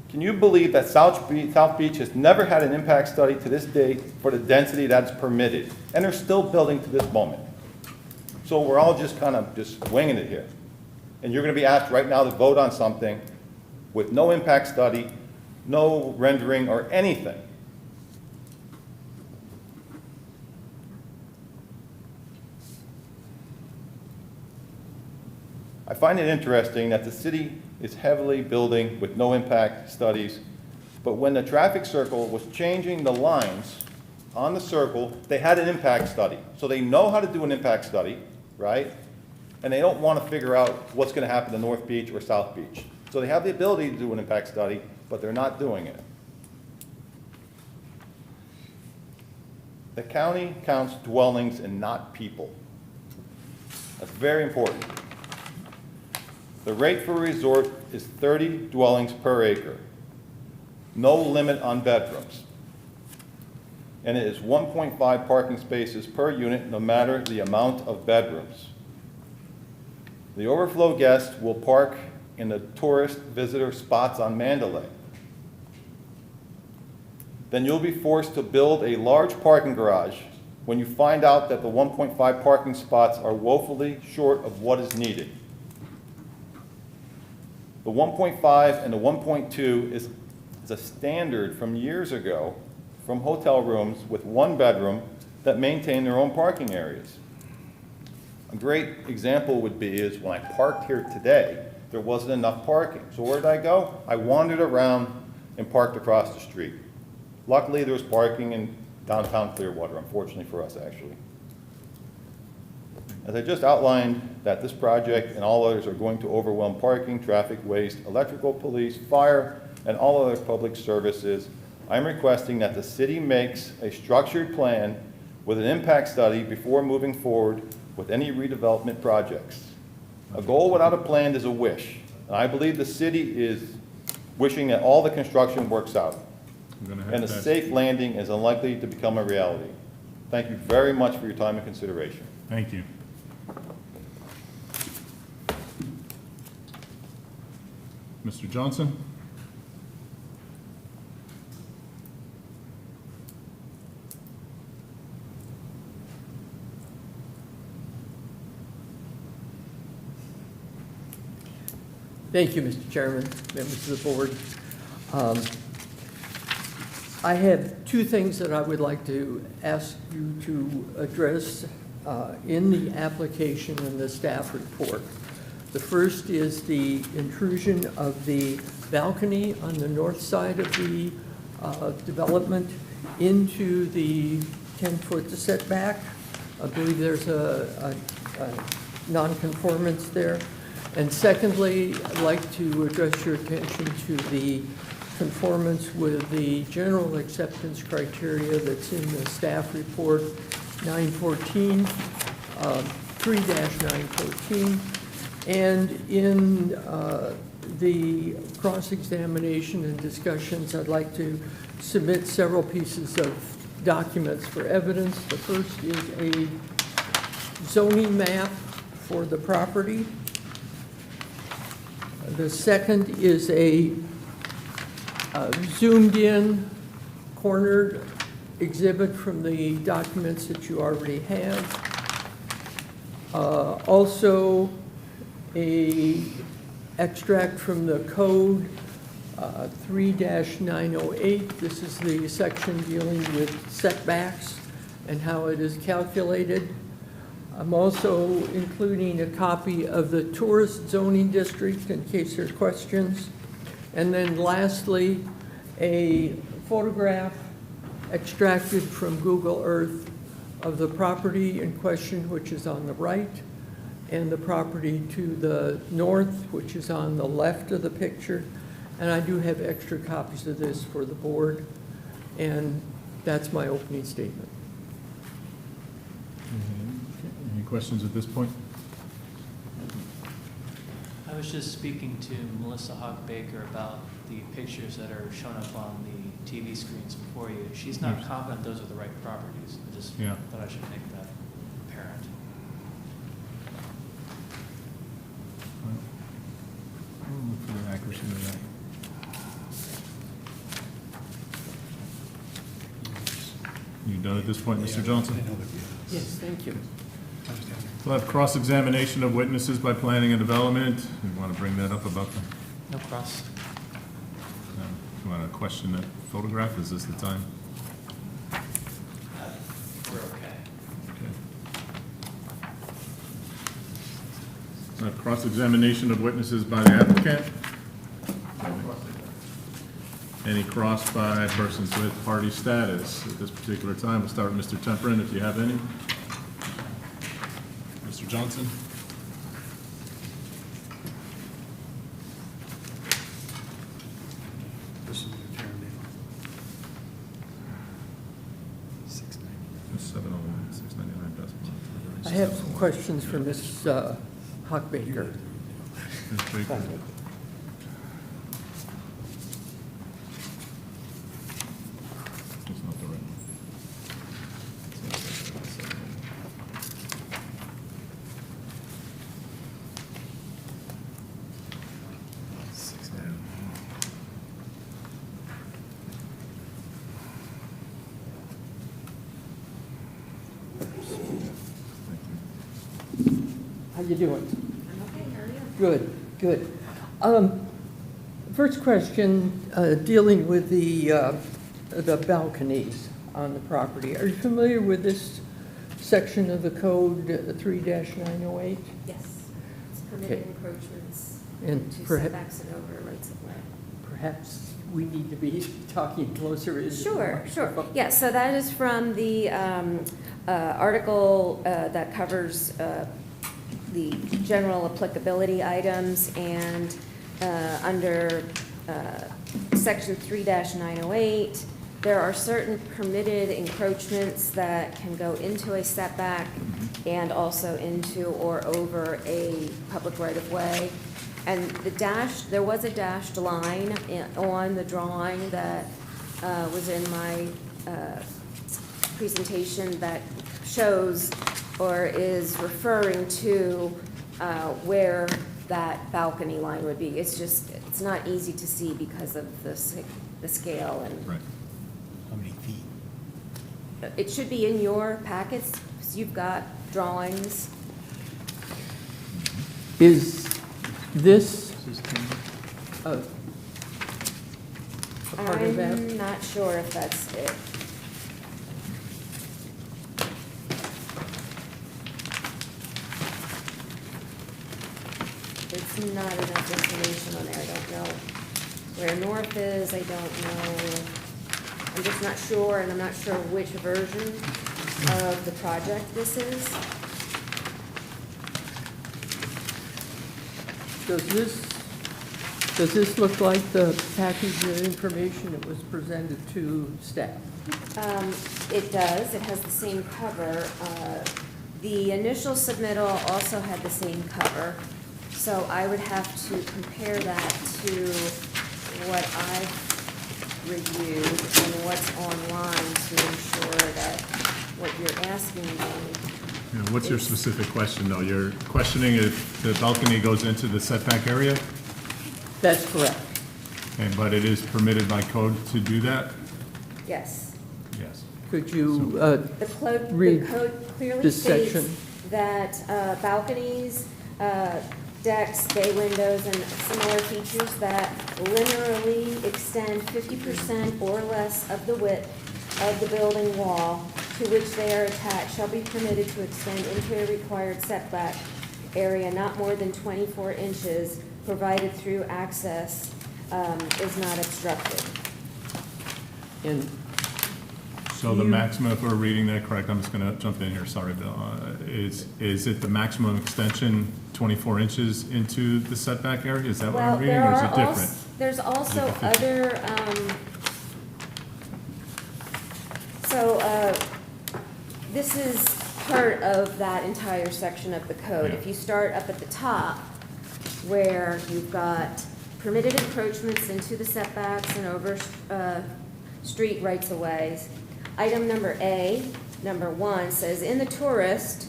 Can you believe that South Beach has never had an impact study to this day for the density that's permitted? And they're still building to this moment. So we're all just kind of just winging it here. And you're going to be asked right now to vote on something with no impact study no rendering or anything. I find it interesting that the city is heavily building with no impact studies, but when the traffic circle was changing the lines on the circle, they had an impact study. So they know how to do an impact study, right? And they don't want to figure out what's going to happen to North Beach or South Beach. So they have the ability to do an impact study, but they're not doing it. The county counts dwellings and not people. That's very important. The rate for a resort is 30 dwellings per acre. No limit on bedrooms. And it is 1.5 parking spaces per unit, no matter the amount of bedrooms. The overflow guests will park in the tourist visitor spots on Mandalay. Then you'll be forced to build a large parking garage when you find out that the 1.5 parking spots are woefully short of what is needed. The 1.5 and the 1.2 is a standard from years ago from hotel rooms with one bedroom that maintain their own parking areas. A great example would be is when I parked here today, there wasn't enough parking. So where did I go? I wandered around and parked across the street. Luckily, there was parking in downtown Clearwater, unfortunately for us, actually. As I just outlined, that this project and all others are going to overwhelm parking, traffic, waste, electrical, police, fire, and all other public services, I'm requesting that the city makes a structured plan with an impact study before moving forward with any redevelopment projects. A goal without a plan is a wish, and I believe the city is wishing that all the construction works out, and a safe landing is unlikely to become a reality. Thank you very much for your time and consideration. Thank you. Mr. Johnson? Thank you, Mr. Chairman, members of the board. I have two things that I would like to ask you to address in the application and the staff report. The first is the intrusion of the balcony on the north side of the development into the 10-foot setback. I believe there's a non-conformance there. And secondly, I'd like to address your attention to the conformance with the general acceptance criteria that's in the staff report 914, 3-914. And in the cross-examination and discussions, I'd like to submit several pieces of documents for evidence. The first is a zoning map for the property. The second is a zoomed-in, cornered exhibit from the documents that you already have. Also, a extract from the code 3-908. This is the section dealing with setbacks and how it is calculated. I'm also including a copy of the tourist zoning district in case there are questions. And then lastly, a photograph extracted from Google Earth of the property in question, which is on the right, and the property to the north, which is on the left of the picture. And I do have extra copies of this for the board. And that's my opening statement. Any questions at this point? I was just speaking to Melissa Hawk Baker about the pictures that are shown up on the TV screens before you. She's not confident those are the right properties. I just thought I should make that apparent. I'll look for the accuracy of that. You done at this point, Mr. Johnson? Yes, thank you. We'll have cross-examination of witnesses by planning and development. You want to bring that up about the, No cross. you want to question that photograph? Is this the time? We're okay. Okay. Cross-examination of witnesses by the applicant? Any cross by persons with party status at this particular time? We'll start with Mr. Temperin, if you have any. Mr. Johnson? I have some questions for Ms. Hockbaker. How you doing? I'm okay, how are you? Good, good. First question, dealing with the balconies on the property. Are you familiar with this section of the code 3-908? Yes, it's Okay. permitted encroachments And to perhaps, setbacks and over rights of way. perhaps we need to be talking closer into the Sure, sure. microphone. Yeah, so that is from the article that covers the general applicability items, and under section 3-908, there are certain permitted encroachments that can go into a setback and also into or over a public right-of-way. And there was a dashed line on the drawing that was in my presentation that shows or is referring to where that balcony line would be. It's not easy to see because of the scale and. Right. How many feet? It should be in your packets, because you've got drawings. Is this a part of that? I'm not sure if that's it. There's not enough information on there, I don't know where north is, I don't know. I'm just not sure, and I'm not sure which version of the project this is. Does this look like the package of information that was presented to staff? It does, it has the same cover. The initial submittal also had the same cover, so I would have to compare that to what I've reviewed and what's online to ensure that what you're asking me. What's your specific question, though? You're questioning if the balcony goes into the setback area? That's correct. Okay, but it is permitted by code to do that? Yes. Yes. Could you The code read clearly this states section? that balconies, decks, bay windows, and similar features that linearly extend 50% or less of the width of the building wall to which they are attached shall be permitted to extend into a required setback area not more than 24 inches, provided through access is not obstructed. And So the maximum, if we're reading that correct, I'm just going to jump in here, sorry, Bill. Is it the maximum extension 24 inches into the setback area? Is that what I'm reading, or is it different? There's also Is it different? other, this is part of that entire section of the code. Yeah. If you start up at the top, where you've got permitted encroachments into the setbacks and over street rights-of-ways, item number A, number 1, says, in the tourist,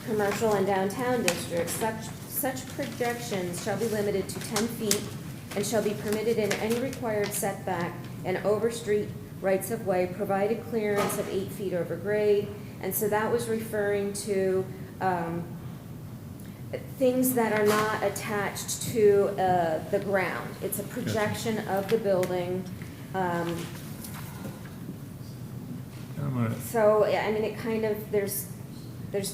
commercial, and downtown districts, such projections shall be limited to 10 feet and shall be permitted in any required setback and over street rights-of-way, provided clearance of 8 feet over grade. And so that was referring to things that are not attached to the ground. It's a projection of the building. I'm gonna- So, yeah, I mean, it kind of, there's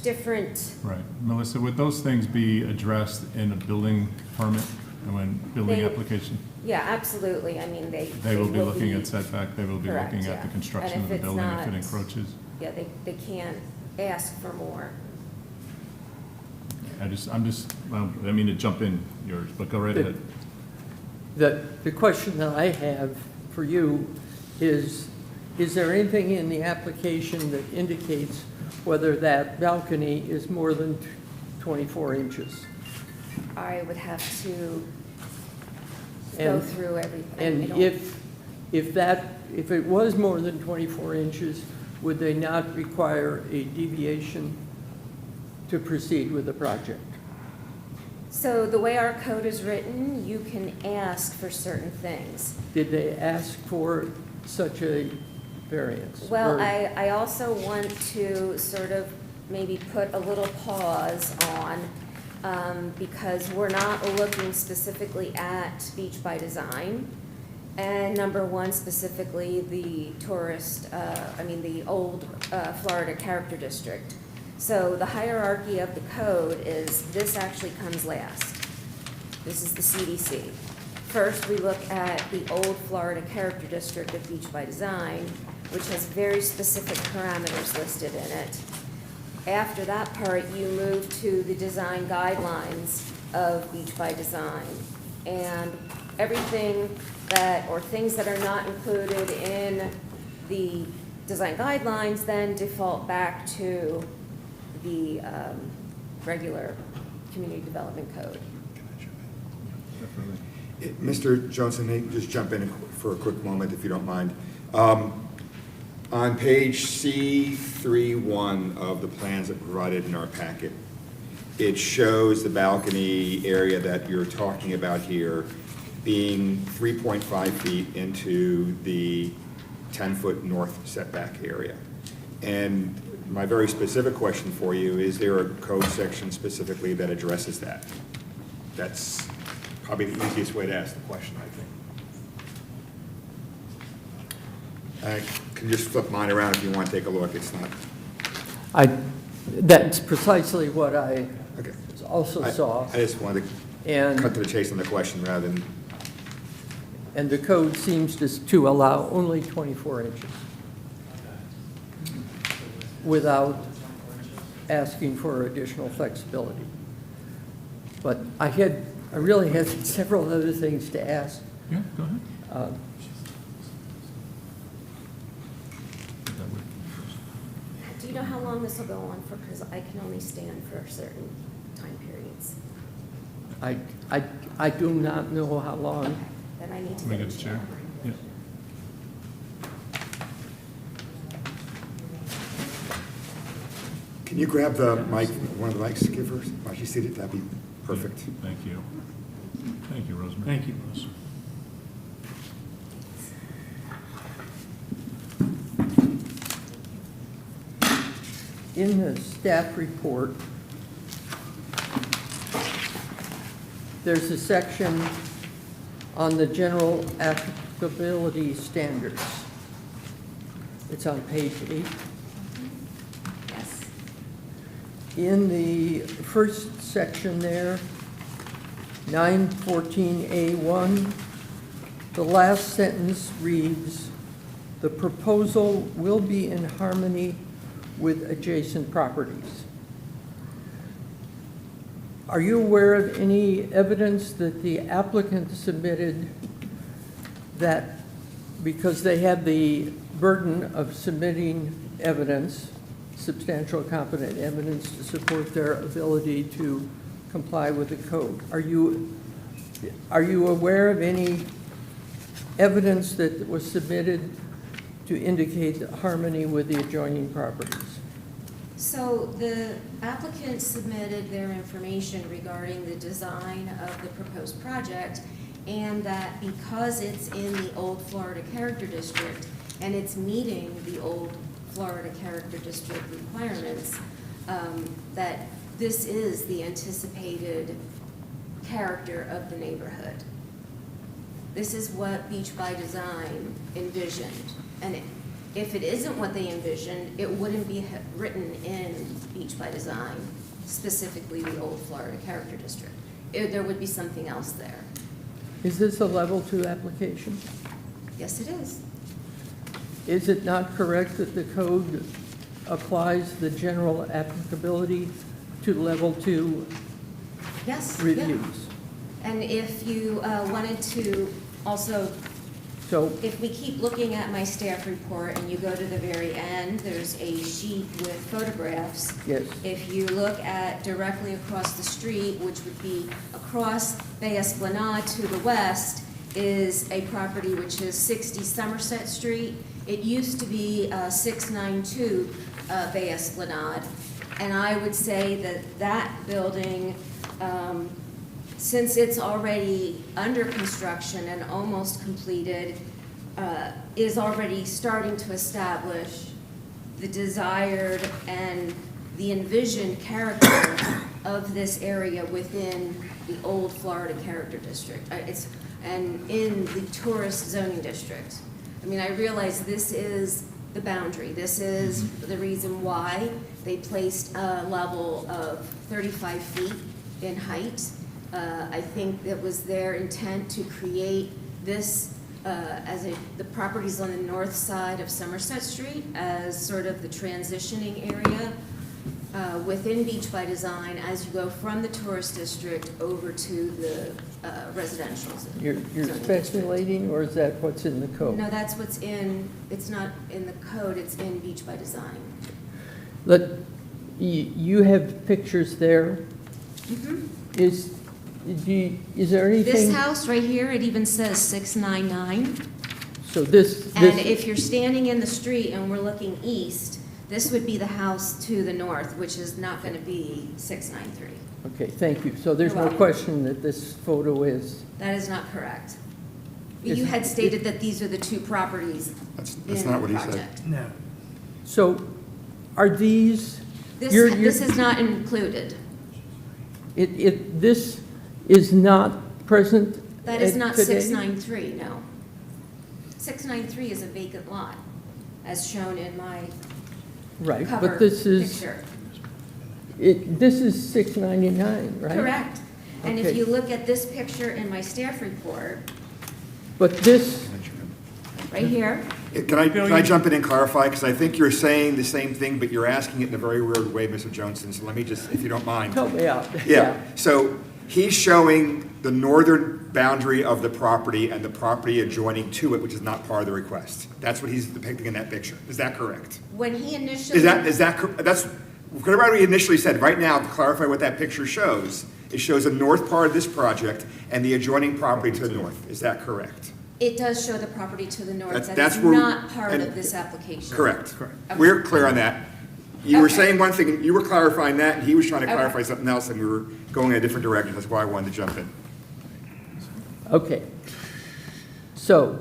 different, Right. Melissa, would those things be addressed in a building permit and when building They- application? yeah, absolutely. I mean, They will be looking at setback, they will be Correct, looking at yeah. the construction And of the if it's building if it not- encroaches. Yeah, they can't ask for more. Well, I mean to jump in yours, but go right ahead. The question that I have for you is there anything in the application that indicates whether that balcony is more than 24 inches? I would have to go And- through everything. I And don't- if it was more than 24 inches, would they not require a deviation to proceed with the project? So the way our code is written, you can ask for certain things. Did they ask for such a variance? Well, Or- I also want to sort of maybe put a little pause on, because we're not looking specifically at Beach by Design. And number one, specifically the the old Florida Character District. So the hierarchy of the code is, this actually comes last. This is the CDC. First, we look at the old Florida Character District of Beach by Design, which has very specific parameters listed in it. After that part, you move to the design guidelines of Beach by Design. And everything or things that are not included in the design guidelines then default back to the regular community development code. Mr. Johnson, may I just jump in for a quick moment, if you don't mind? On page C31 of the plans that provided in our packet, it shows the balcony area that you're talking about here being 3.5 feet into the 10-foot north setback area. And my very specific question for you, is there a code section specifically that addresses that? That's probably the easiest way to ask the question, I think. I can just flip mine around if you want to take a look. It's not. That's precisely what I Okay. also saw. I just wanted to cut to the chase on the question rather than. And the code seems to allow only 24 inches without asking for additional flexibility. But I really had several other things to ask. Yeah, go ahead. Do you know how long this will go on for? Because I can only stand for certain time periods. I do not know how long. Then I need to Let me get get a the chair. chair. Yeah. Can you grab the mic, one of the mics, give her, while she's seated? That'd be perfect. Thank you. Thank you, Rosemary. Thank you, Melissa. In the staff report, there's a section on the general applicability standards. It's on page 8. Yes. In the first section there, 914A1, the last sentence reads, "The proposal will be in harmony with adjacent properties." Are you aware of any evidence that the applicant submitted that, because they had the burden of submitting evidence, substantial competent evidence to support their ability to comply with the code? Are you aware of any evidence that was submitted to indicate harmony with the adjoining properties? So the applicant submitted their information regarding the design of the proposed project, and that because it's in the old Florida Character District and it's meeting the old Florida Character District requirements, that this is the anticipated character of the neighborhood. This is what Beach by Design envisioned. And if it isn't what they envisioned, it wouldn't be written in Beach by Design, specifically the Old Florida Character District. There would be something else there. Is this a level 2 application? Yes, it is. Is it not correct that the code applies the general applicability to level 2 Yes. yeah. reviews? And if you wanted to also, So, if we keep looking at my staff report and you go to the very end, there's a sheet with photographs. yes, If you look at directly across the street, which would be across Bay Esplanade to the west, is a property which is 60 Somerset Street. It used to be 692 Bay Esplanade. And I would say that that building, since it's already under construction and almost completed, is already starting to establish the desired and the envisioned character of this area within the Old Florida Character District. And in the tourist zoning district. I mean, I realize this is the boundary. This is the reason why they placed a level of 35 feet in height. I think it was their intent to create this the properties on the north side of Somerset Street as sort of the transitioning area within Beach by Design as you go from the tourist district over to the residential zone. you're speculating, or is that what's in the code? No, that's what's in, it's not in the code, it's in Beach by Design. You have pictures there. Is there anything? This house right here, it even says 699. So this. And if you're standing in the street and we're looking east, this would be the house to the north, which is not going to be 693. Okay, thank you. So there's You're no welcome. question that this photo is. That is not correct. You had stated that these are the two properties That's in not the what he said. project. No. So are these? This is not included. This is not present. That is not today? 693, no. 693 is a vacant lot, as shown in my Right, cover but this is. picture. This is 699, right? Correct. And if Okay. you look at this picture in my staff report, But this, right here, Can I jump in and clarify? Because I think you're saying the same thing, but you're asking it in a very weird way, Mr. Johnson. So let me just, if you don't mind. help me out. Yeah, so he's showing the northern boundary of the property and the property adjoining to it, which is not part of the request. That's what he's depicting in that picture. Is that correct? when he initially. That's what we initially said. Right now, to clarify what that picture shows, it shows the north part of this project and the adjoining property to the north. Is that correct? It does show the property to the north. That That's is where- not part and- of this application. Correct. Okay. We're clear on that. You were Okay. saying one thing, and you were clarifying that, and he was trying to Okay. clarify something else, and we were going in a different direction. That's why I wanted to jump in. Okay. So,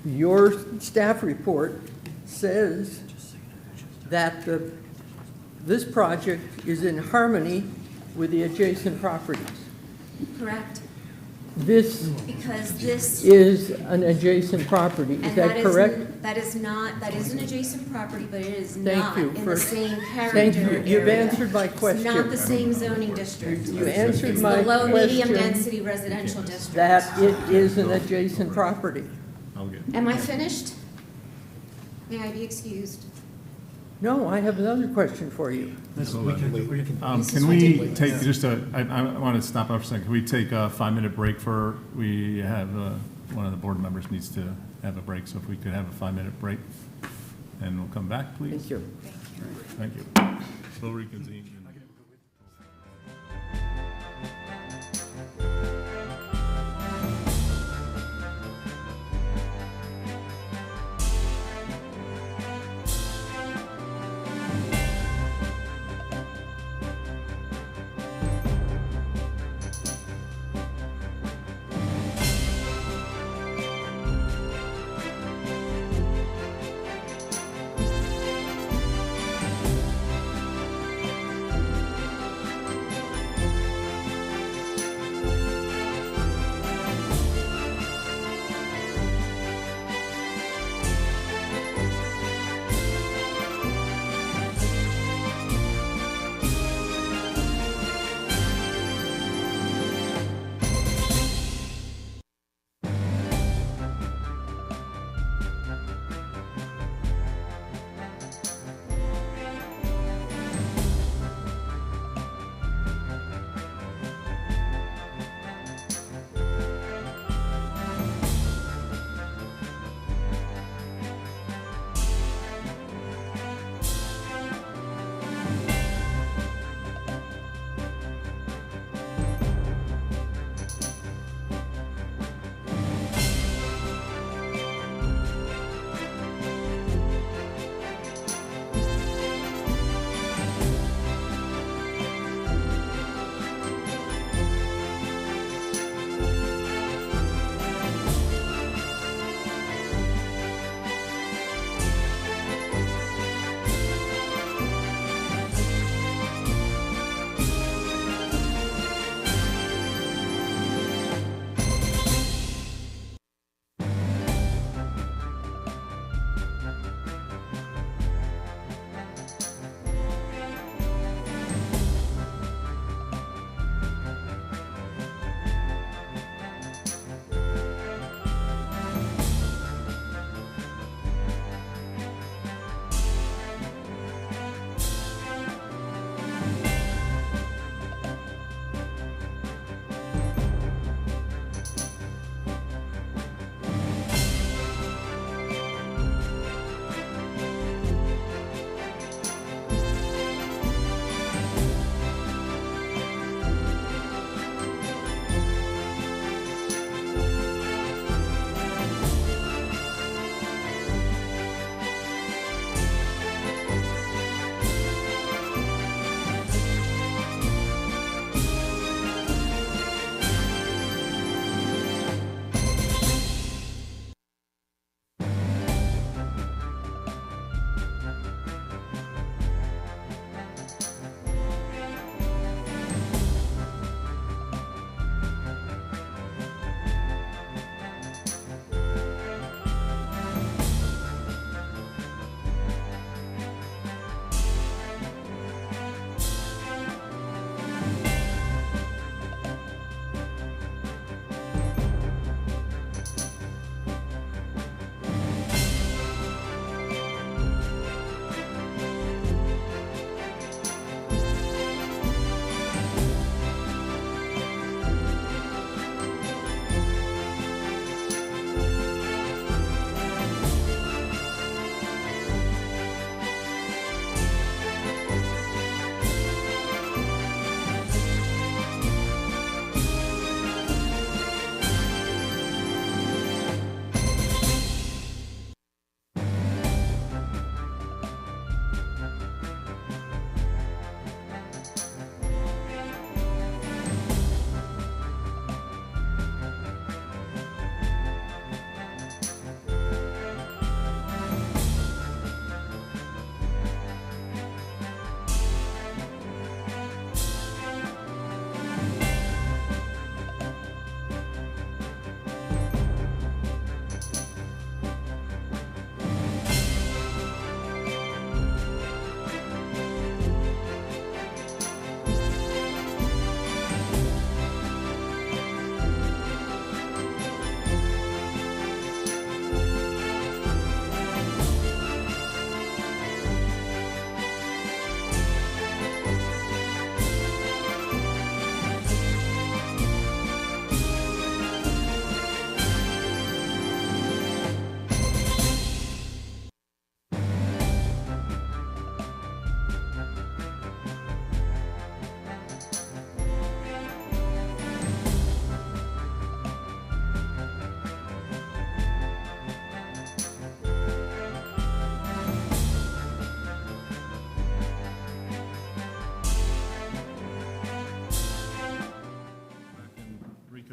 your staff report says that this project is in harmony with the adjacent properties. Correct. This Because this. is an adjacent property, is And that correct? That is an adjacent property, but it is Thank not you in for- the same character Thank you. You've area. answered my It's question. not the same zoning district. You answered It's my the low, medium question density residential district. that it is an adjacent property. Am I finished? May I be excused? No, I have another question for you. Can we take just I want to stop off for a second. Can we take a 5-minute break we have, one of the board members needs to have a break, so if we could have a 5-minute break, and we'll come back, please. Thank you. Thank you. We'll reconvene.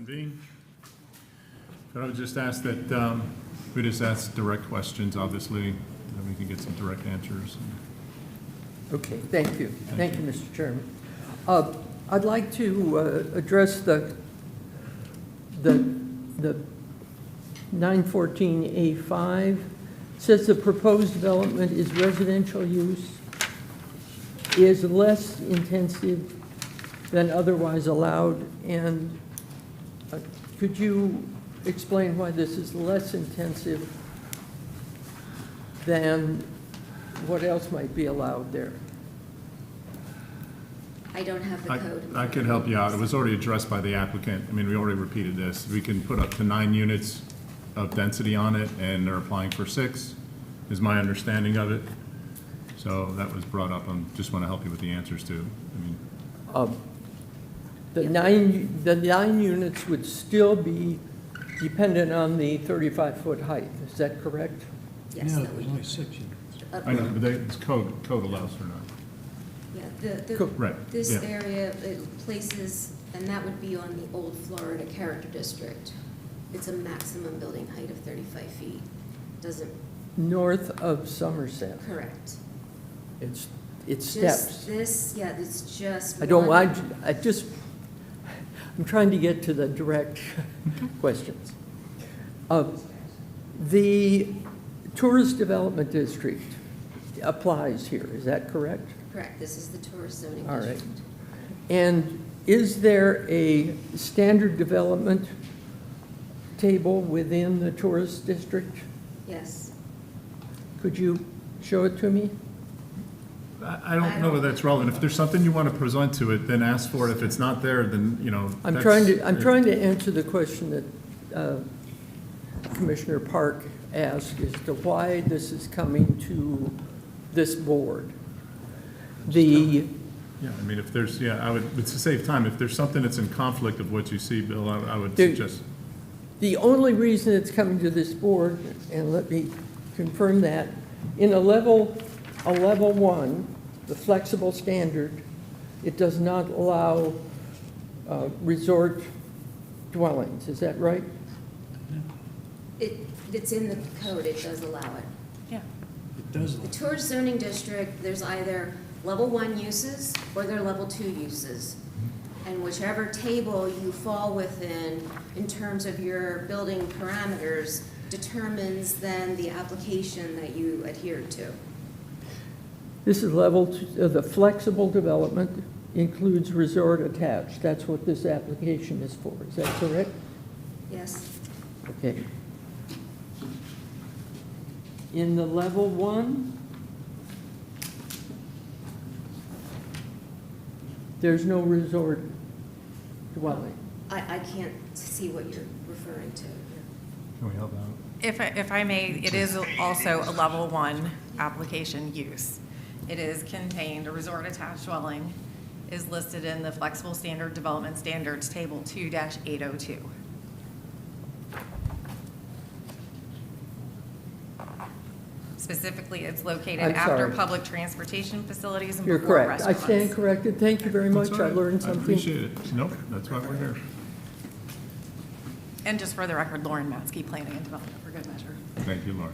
convene. But I would just ask that, we just ask direct questions, obviously, and we can get some direct answers. Okay, thank you. Thank you, Mr. Chairman. I'd like to address the 914A5. Says the proposed development is residential use, is less intensive than otherwise allowed, and could you explain why this is less intensive than what else might be allowed there? I don't have the code. I could help you out. It was already addressed by the applicant. I mean, we already repeated this. We can put up to 9 units of density on it, and they're applying for 6, is my understanding of it. So that was brought up. I just want to help you with the answers too. I mean, The nine units would still be dependent on the 35-foot height, is that correct? Yes, No, that there's would- only 6 units. I know, but it's code allows for 9. Yeah, Right, this yeah. area, it places, and that would be on the Old Florida Character District. It's a maximum building height of 35 feet. Doesn't, North of Somerset. correct. It's Just steps. this, yeah, it's just. I don't, one- I'm trying to get to the direct questions. The Tourist Development District applies here, is that correct? Correct, this is the tourist zoning All right. district. And is there a standard development table within the tourist district? Yes. Could you show it to me? I don't know whether that's relevant. If there's something you want to present to it, then ask for it. If it's not there, then, you know. I'm that's- trying to answer the question that Commissioner Park asked as to why this is coming to this board. Yeah, I mean, if there's, I would, it's to save time. If there's something that's in conflict of what you see, Bill, I would There- suggest. The only reason it's coming to this board, and let me confirm that, in a level 1, the flexible standard, it does not allow resort dwellings, is that right? It's in the code, it does allow it. Yeah. It does. The tourist zoning district, there's either level 1 uses or they're level 2 uses. And whichever table you fall within in terms of your building parameters determines then the application that you adhere to. This is level 2, the flexible development includes resort attached. That's what this application is for, is that correct? Yes? Okay. In the level 1, there's no resort dwelling. I can't see what you're referring to. Can we help out? If I may, it is also a level 1 application use. It is contained, a resort attached dwelling is listed in the Flexible Standard Development Standards Table 2-802. Specifically, it's located I'm after sorry. public transportation facilities and You're before correct. I restaurants. stand corrected. Thank you very much. That's all I right. learned something. I appreciate it. Nope, that's why we're here. And just for the record, Lauren Matzke, Planning and Development for good measure. Thank you, Laura.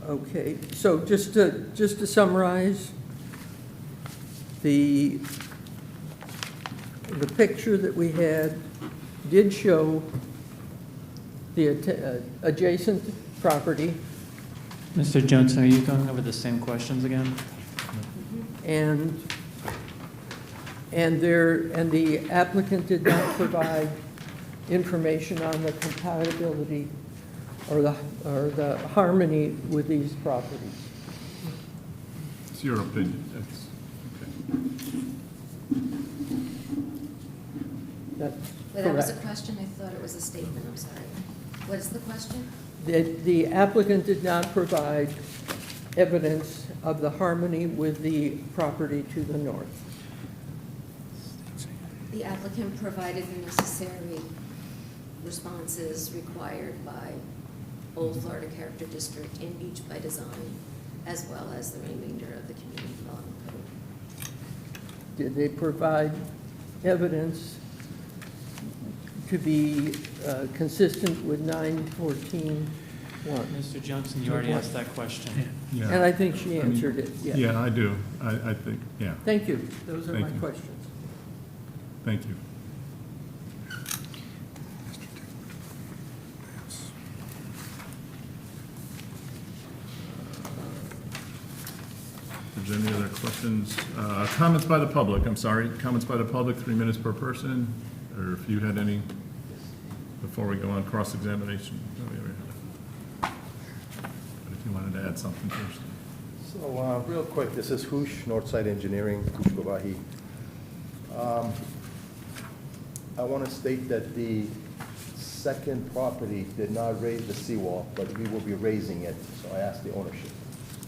Okay, so just to summarize, the picture that we had did show the adjacent property, Mr. Johnson, are you going over the same questions again? and the applicant did not provide information on the compatibility or the harmony with these properties. It's your opinion. That's, That's But that was a correct. question, I thought it was a statement, I'm sorry. What is the question? The applicant did not provide evidence of the harmony with the property to the north. The applicant provided the necessary responses required by Old Florida Character District and Beach by Design, as well as the remainder of the Community Development Code. Did they provide evidence to be consistent with 914-1. Mr. Johnson, you already asked that question. Yeah. And I think she I mean, answered it, yes. Yeah, I do. I think, yeah. Thank you. Those are Thank my you. questions. Thank you. If there's any other questions, comments by the public, I'm sorry, comments by the public, 3 minutes per person, or if you had any, before we go on cross-examination. But if you wanted to add something first. So, real quick, this is Hoosh, Northside Engineering, Hoosh Govahi. I want to state that the second property did not raise the seawall, but we will be raising it, so I asked the ownership.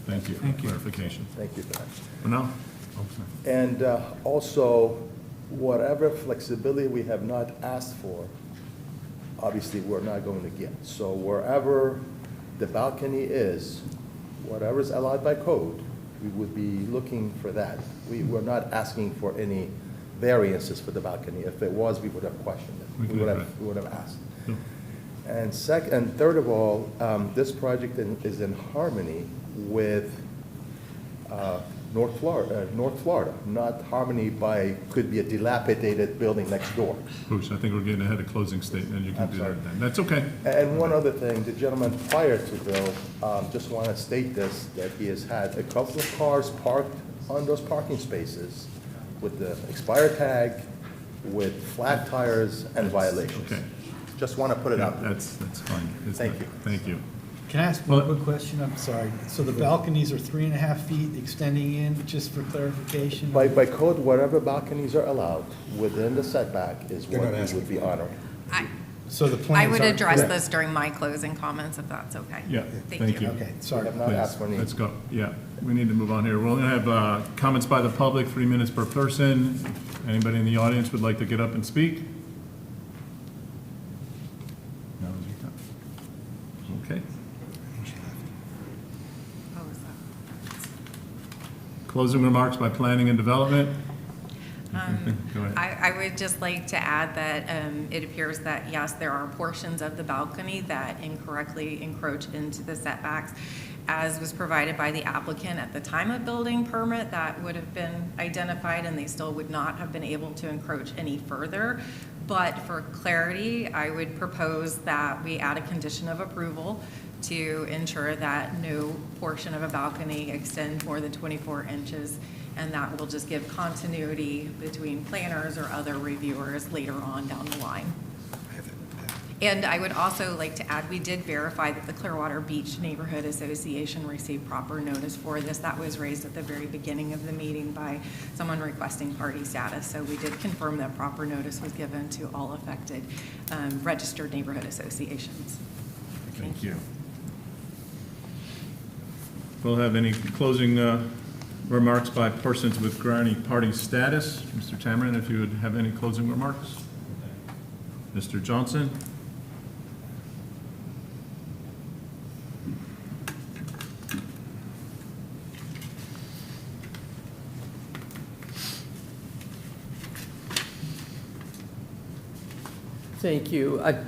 Thank you for clarification. Thank you for that. No? And also, whatever flexibility we have not asked for, obviously, we're not going to get. So wherever the balcony is, whatever's allowed by code, we would be looking for that. We're not asking for any variances for the balcony. If it was, we would have questioned it. We would have asked. And third of all, this project is in harmony with North Florida, not harmony by, could be a dilapidated building next door. Hoosh, I think we're getting ahead of closing statement. You can I'm do sorry. that then. That's okay. And one other thing, the gentleman prior to Bill, just want to state this, that he has had a couple of cars parked on those parking spaces with the expired tag, with flat tires and violations. Okay. Just want to put it out there. That's fine. Thank you. Thank you. Can I ask one quick question? I'm sorry. So the balconies are 3.5 feet extending in, just for clarification? By code, whatever balconies are allowed within the setback is what we would be honoring. So the I plans would are address correct. this during my closing comments, if that's okay. Yeah, thank you. Okay, sorry. Have not asked for any. Let's go. Yeah, we need to move on here. We're going to have comments by the public, 3 minutes per person. Anybody in the audience would like to get up and speak? No, okay. Closing remarks by planning and development? Go ahead. I would just like to add that it appears that, yes, there are portions of the balcony that incorrectly encroach into the setbacks, as was provided by the applicant at the time of building permit. That would have been identified, and they still would not have been able to encroach any further. But for clarity, I would propose that we add a condition of approval to ensure that no portion of a balcony extends more than 24 inches, and that will just give continuity between planners or other reviewers later on down the line. And I would also like to add, we did verify that the Clearwater Beach Neighborhood Association received proper notice for this. That was raised at the very beginning of the meeting by someone requesting party status. So we did confirm that proper notice was given to all affected registered neighborhood associations. Thank you. We'll have any closing remarks by persons with granting party status. Mr. Tamarin, if you would have any closing remarks. Mr. Johnson? Thank you. I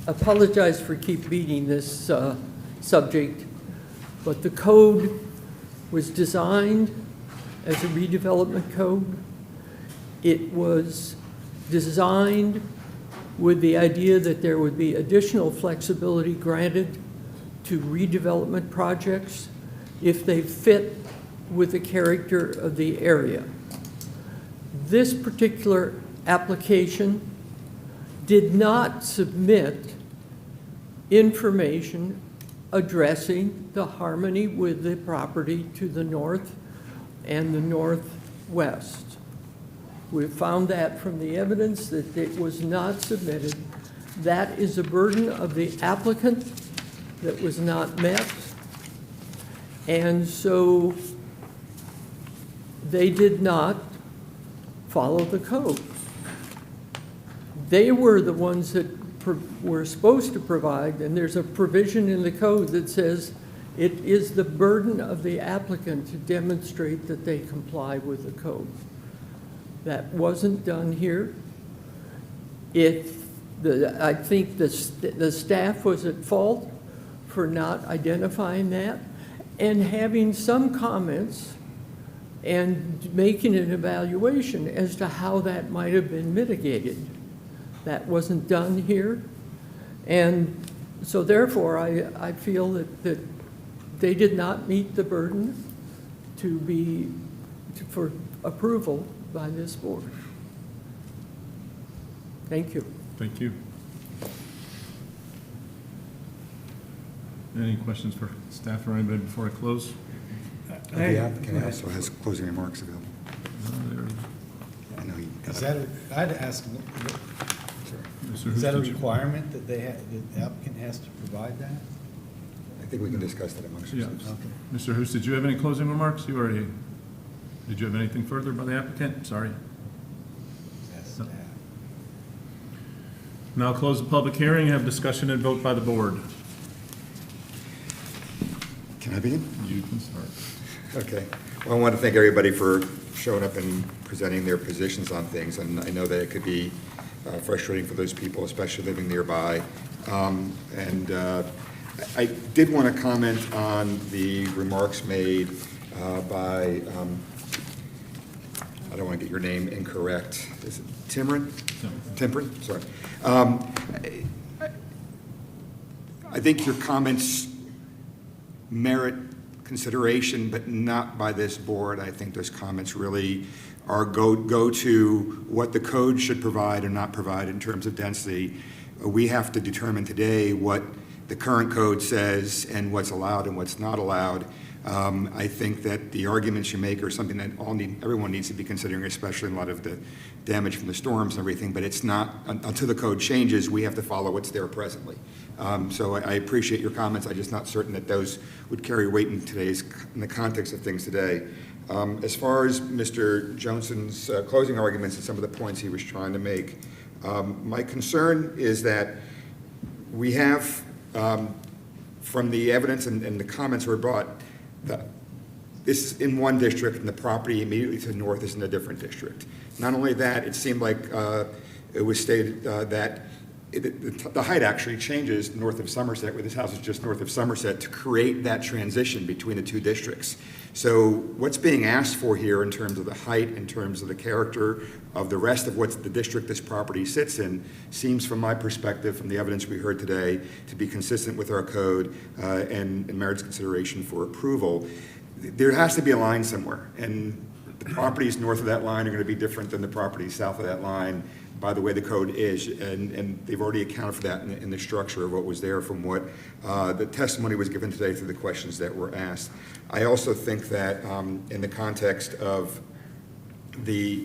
apologize for keep beating this subject, but the code was designed as a redevelopment code. It was designed with the idea that there would be additional flexibility granted to redevelopment projects if they fit with the character of the area. This particular application did not submit information addressing the harmony with the property to the north and the northwest. We found that from the evidence that it was not submitted. That is a burden of the applicant that was not met. And so they did not follow the code. They were the ones that were supposed to provide, and there's a provision in the code that says it is the burden of the applicant to demonstrate that they comply with the code. That wasn't done here. I think the staff was at fault for not identifying that and having some comments and making an evaluation as to how that might have been mitigated. That wasn't done here. And so therefore, I feel that they did not meet the burden for approval by this board. Thank you. Thank you. Any questions for staff or anybody before I close? The applicant also has closing remarks available. I know he. Is that, I'd ask, is that a requirement that the applicant has to provide that? I think we can discuss that amongst Yeah. ourselves. Mr. Hoos, did you have any closing remarks? Did you have anything further by the applicant? Sorry. Yes. No. Now I'll close the public hearing, have discussion and vote by the board. Can I begin? You can start. Okay. Well, I want to thank everybody for showing up and presenting their positions on things, and I know that it could be frustrating for those people, especially living nearby. I did want to comment on the remarks made by, I don't want to get your name incorrect. Is it Timrin? Timrin, sorry. I think your comments merit consideration, but not by this board. I think those comments really are go to what the code should provide or not provide in terms of density. We have to determine today what the current code says and what's allowed and what's not allowed. I think that the arguments you make are something that everyone needs to be considering, especially in light of the damage from the storms and everything, but it's not, until the code changes, we have to follow what's there presently. So I appreciate your comments. I'm just not certain that those would carry weight in the context of things today. As far as Mr. Johnson's closing arguments and some of the points he was trying to make, my concern is that we have, from the evidence and the comments were brought, this is in one district and the property immediately to the north is in a different district. Not only that, it seemed like it was stated that the height actually changes north of Somerset, where this house is just north of Somerset, to create that transition between the two districts. So what's being asked for here in terms of the height, in terms of the character of the rest of what's the district this property sits in, seems from my perspective, from the evidence we heard today, to be consistent with our code and merits consideration for approval. There has to be a line somewhere, and the properties north of that line are going to be different than the properties south of that line by the way the code is, and they've already accounted for that in the structure of what was there from what the testimony was given today through the questions that were asked. I also think that in the context of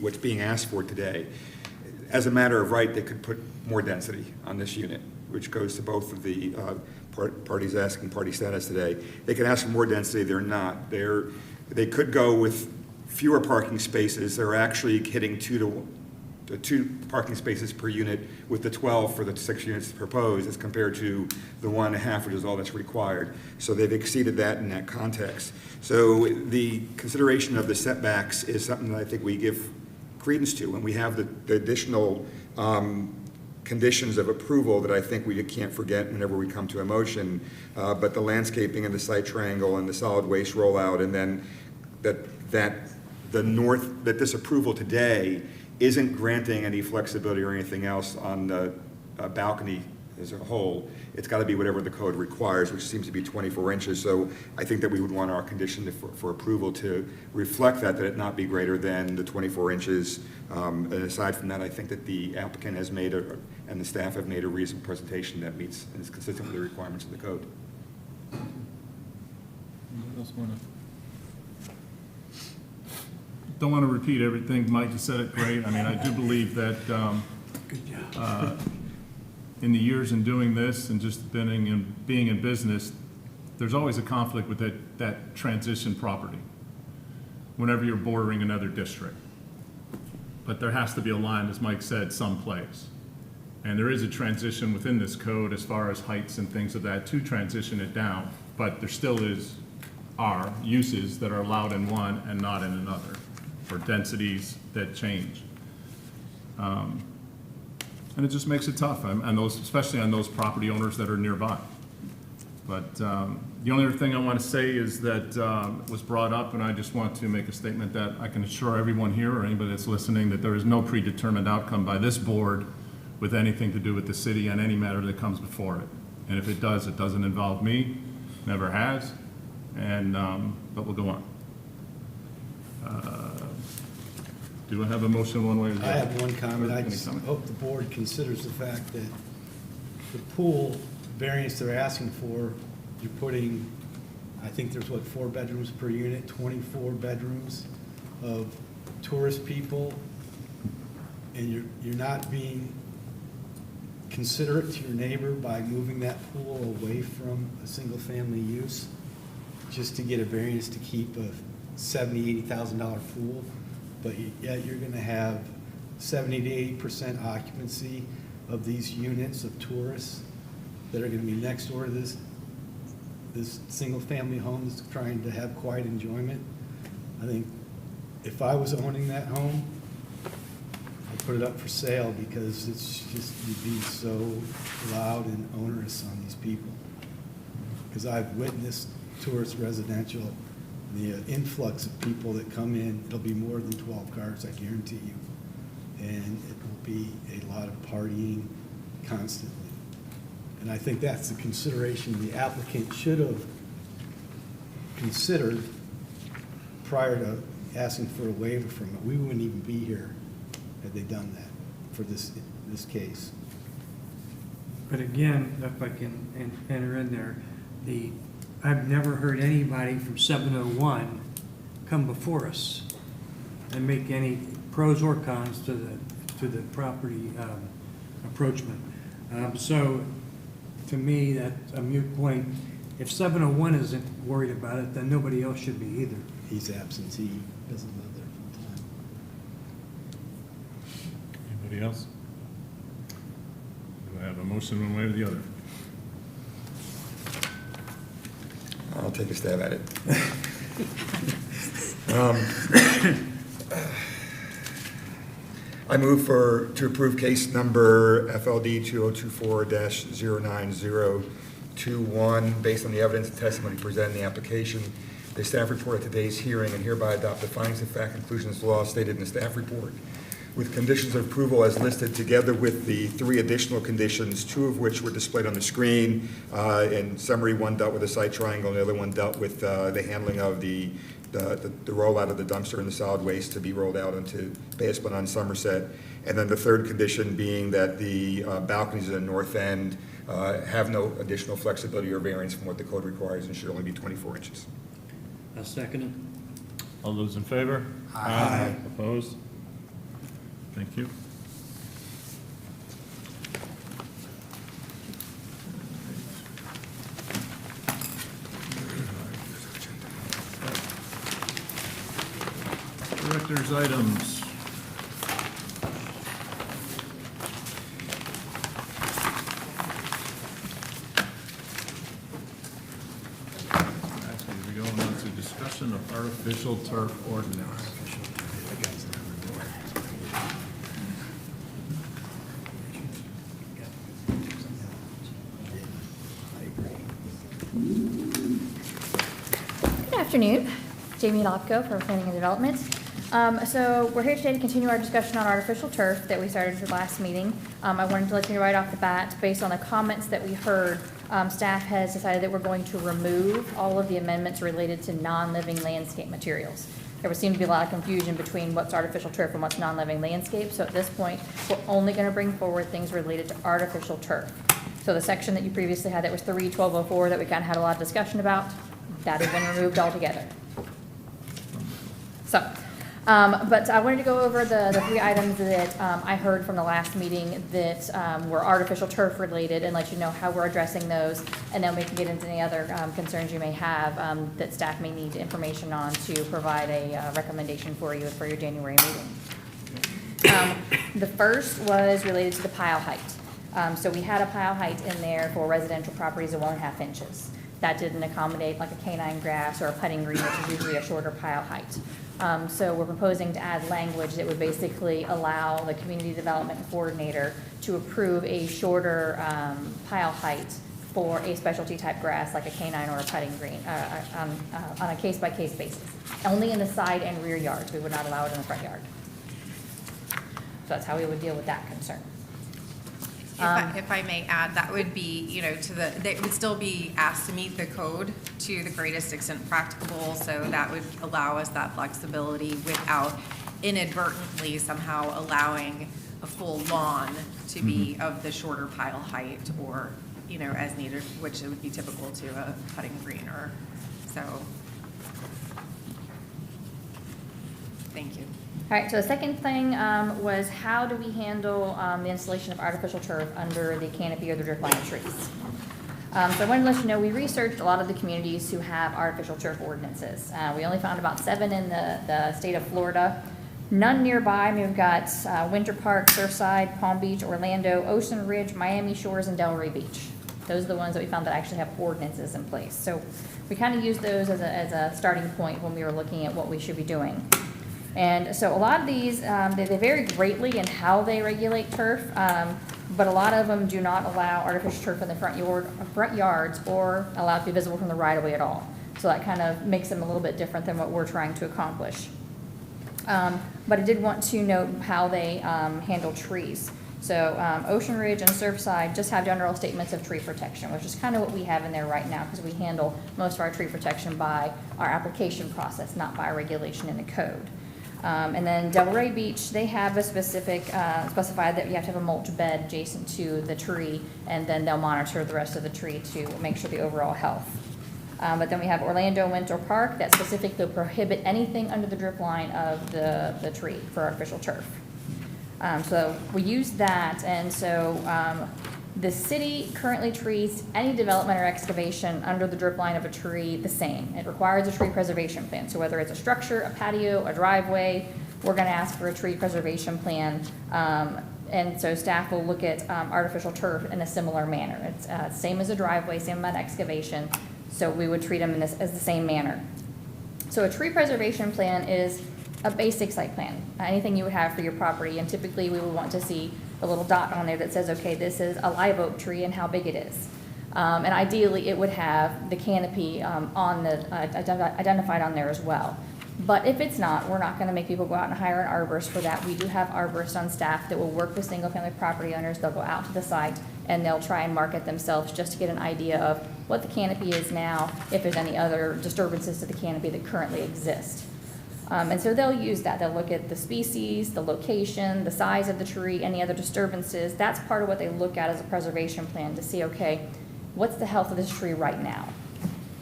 what's being asked for today, as a matter of right, they could put more density on this unit, which goes to both of the parties asking party status today. They can ask for more density, they're not. They could go with fewer parking spaces. They're actually hitting two parking spaces per unit with the 12 for the 6 units proposed as compared to the 1.5, which is all that's required. So they've exceeded that in that context. So the consideration of the setbacks is something that I think we give credence to, and we have the additional conditions of approval that I think we can't forget whenever we come to a motion, but the landscaping and the site triangle and the solid waste rollout, and then that this approval today isn't granting any flexibility or anything else on the balcony as a whole. It's got to be whatever the code requires, which seems to be 24 inches. So I think that we would want our condition for approval to reflect that it not be greater than the 24 inches. And aside from that, I think that the applicant has made and the staff have made a reasonable presentation that meets and is consistent with the requirements of the code. Anyone else want to? Don't want to repeat everything. Mike, you said it great. I mean, I do believe that in the years in doing this and just being in business, there's always a conflict with that transition property whenever you're bordering another district. But there has to be a line, as Mike said, someplace. And there is a transition within this code as far as heights and things of that to transition it down. But there still are uses that are allowed in one and not in another. or densities that change. And it just makes it tough on those, especially on those property owners that are nearby. But the only other thing I want to say is that was brought up, and I just want to make a statement that I can assure everyone here or anybody that's listening that there is no predetermined outcome by this board with anything to do with the city on any matter that comes before it. And if it does, it doesn't involve me, never has, and but we'll go on. Do I have a motion one way or the other? I have one comment. I Any just comment? hope the board considers the fact that the pool variance they're asking for, you're putting, I think there's what, 4 bedrooms per unit, 24 bedrooms of tourist people, and you're not being considerate to your neighbor by moving that pool away from a single-family use, just to get a variance to keep a $70,000, $80,000 pool, but yet you're gonna have 70 to 80% occupancy of these units of tourists that are gonna be next door to this single-family home that's trying to have quiet enjoyment. I think if I was owning that home, I'd put it up for sale because it's just, you'd be so loud and onerous on these people. Because I've witnessed tourist residential, the influx of people that come in, it'll be more than 12 cars, I guarantee you. And it will be a lot of partying constantly. And I think that's the consideration the applicant should have considered prior to asking for a waiver from it. We wouldn't even be here had they done that for this case. But again, if I can enter in there, I've never heard anybody from 701 come before us and make any pros or cons to the property approachment. So to me, that's a moot point. If 701 isn't worried about it, then nobody else should be either. He's absentee, doesn't live there full time. Anybody else? Do I have a motion one way or the other? I'll take a stab at it. I move to approve case number FLD 2024-09021, based on the evidence and testimony presented in the application, the staff report at today's hearing, and hereby adopt the findings of fact, conclusions of law stated in the staff report, with conditions of approval as listed, together with the 3 additional conditions, 2 of which were displayed on the screen. In summary, one dealt with the site triangle, and the other one dealt with the handling of the rollout of the dumpster and the solid waste to be rolled out into Bay Esplanade and Somerset. And then the third condition being that the balconies at the north end have no additional flexibility or variance from what the code requires and should only be 24 inches. I'll second it. All those in favor? Aye. Opposed? Thank you. Director's items. Actually, we're going on to discussion of artificial turf ordinance. Good afternoon. Jamie Lopko for Planning and Development. So we're here today to continue our discussion on artificial turf that we started at the last meeting. I wanted to let you know right off the bat, based on the comments that we heard, staff has decided that we're going to remove all of the amendments related to non-living landscape materials. There would seem to be a lot of confusion between what's artificial turf and what's non-living landscape. So at this point, we're only going to bring forward things related to artificial turf. So the section that you previously had that was 3.1204 that we kind of had a lot of discussion about, that has been removed altogether. So, but I wanted to go over the 3 items that I heard from the last meeting that were artificial turf related and let you know how we're addressing those. And then we can get into any other concerns you may have that staff may need information on to provide a recommendation for you for your January meeting. The first was related to the pile height. So we had a pile height in there for residential properties of 1.5 inches. That didn't accommodate like a canine grass or a putting green, which is usually a shorter pile height. So we're proposing to add language that would basically allow the community development coordinator to approve a shorter pile height for a specialty type grass like a canine or a putting green on a case-by-case basis. Only in the side and rear yards. We would not allow it in the front yard. So that's how we would deal with that concern. If I may add, that would be, you know, they would still be asked to meet the code to the greatest extent practicable, so that would allow us that flexibility without inadvertently somehow allowing a full lawn to be of the shorter pile height or, you know, as needed, which would be typical to a putting green or so. Thank you. All right, so the second thing was how do we handle the installation of artificial turf under the canopy or the drip line of trees? So I wanted to let you know, we researched a lot of the communities who have artificial turf ordinances. We only found about 7 in the state of Florida. None nearby. I mean, we've got Winter Park, Surfside, Palm Beach, Orlando, Ocean Ridge, Miami Shores, and Delray Beach. Those are the ones that we found that actually have ordinances in place. So we kind of used those as a starting point when we were looking at what we should be doing. And so a lot of these, they vary greatly in how they regulate turf, but a lot of them do not allow artificial turf in the front yards or allow it to be visible from the right-of-way at all. So that kind of makes them a little bit different than what we're trying to accomplish. But I did want to note how they handle trees. So Ocean Ridge and Surfside just have general statements of tree protection, which is kind of what we have in there right now because we handle most of our tree protection by our application process, not by regulation in the code. And then Delray Beach, they have a specific, specified that you have to have a mulch bed adjacent to the tree, and then they'll monitor the rest of the tree to make sure the overall health. But then we have Orlando and Winter Park that specifically prohibit anything under the drip line of the tree for artificial turf. So we use that, and so the city currently treats any development or excavation under the drip line of a tree the same. It requires a tree preservation plan. So whether it's a structure, a patio, a driveway, we're going to ask for a tree preservation plan. And so staff will look at artificial turf in a similar manner. It's same as a driveway, same amount of excavation. So we would treat them in as the same manner. So a tree preservation plan is a basic site plan, anything you would have for your property. And typically we would want to see a little dot on there that says, okay, this is a live oak tree and how big it is. And ideally it would have the canopy identified on there as well. But if it's not, we're not going to make people go out and hire an arborist for that. We do have arborists on staff that will work with single-family property owners. They'll go out to the site and they'll try and mark it themselves just to get an idea of what the canopy is now, if there's any other disturbances to the canopy that currently exist. And so they'll use that. They'll look at the species, the location, the size of the tree, any other disturbances. That's part of what they look at as a preservation plan to see, okay, what's the health of this tree right now?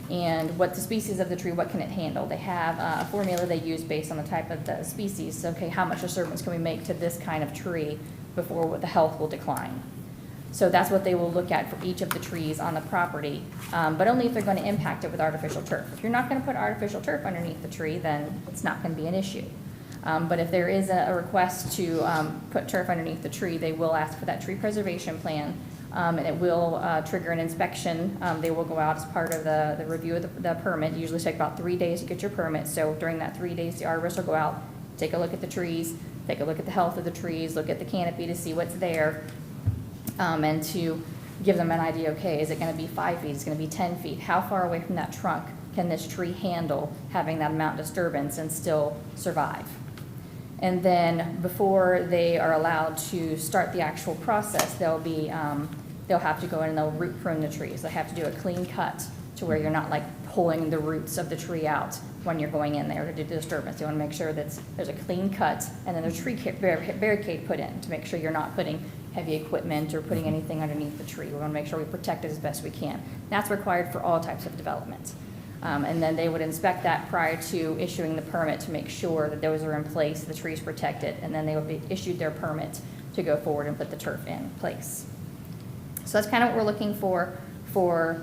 And what the species of the tree, what can it handle? They have a formula they use based on the type of the species. So, okay, how much disturbance can we make to this kind of tree before the health will decline? So that's what they will look at for each of the trees on the property, but only if they're going to impact it with artificial turf. If you're not going to put artificial turf underneath the tree, then it's not going to be an issue. But if there is a request to put turf underneath the tree, they will ask for that tree preservation plan, and it will trigger an inspection. They will go out as part of the review of the permit. It usually takes about 3 days to get your permit. So during that 3 days, the arborist will go out, take a look at the trees, take a look at the health of the trees, look at the canopy to see what's there, and to give them an idea, okay, is it going to be 5 feet? Is it going to be 10 feet? How far away from that trunk can this tree handle having that amount of disturbance and still survive? And then before they are allowed to start the actual process, they'll have to go in and they'll root prune the trees. They have to do a clean cut to where you're not like pulling the roots of the tree out when you're going in there to do the disturbance. You want to make sure that there's a clean cut and then there's a tree barricade put in to make sure you're not putting heavy equipment or putting anything underneath the tree. We want to make sure we protect it as best we can. That's required for all types of development. And then they would inspect that prior to issuing the permit to make sure that those are in place, the tree's protected, and then they would be issued their permit to go forward and put the turf in place. So that's kind of what we're looking for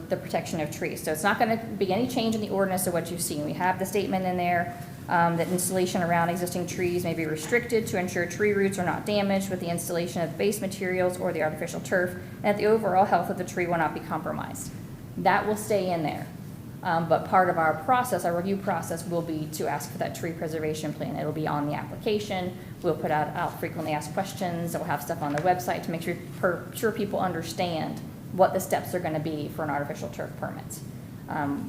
the protection of trees. So it's not going to be any change in the ordinance of what you've seen. We have the statement in there that installation around existing trees may be restricted to ensure tree roots are not damaged with the installation of base materials or the artificial turf, and that the overall health of the tree will not be compromised. That will stay in there. But part of our process, our review process, will be to ask for that tree preservation plan. It'll be on the application. We'll put out frequently asked questions. We'll have stuff on the website to make sure people understand what the steps are going to be for an artificial turf permit.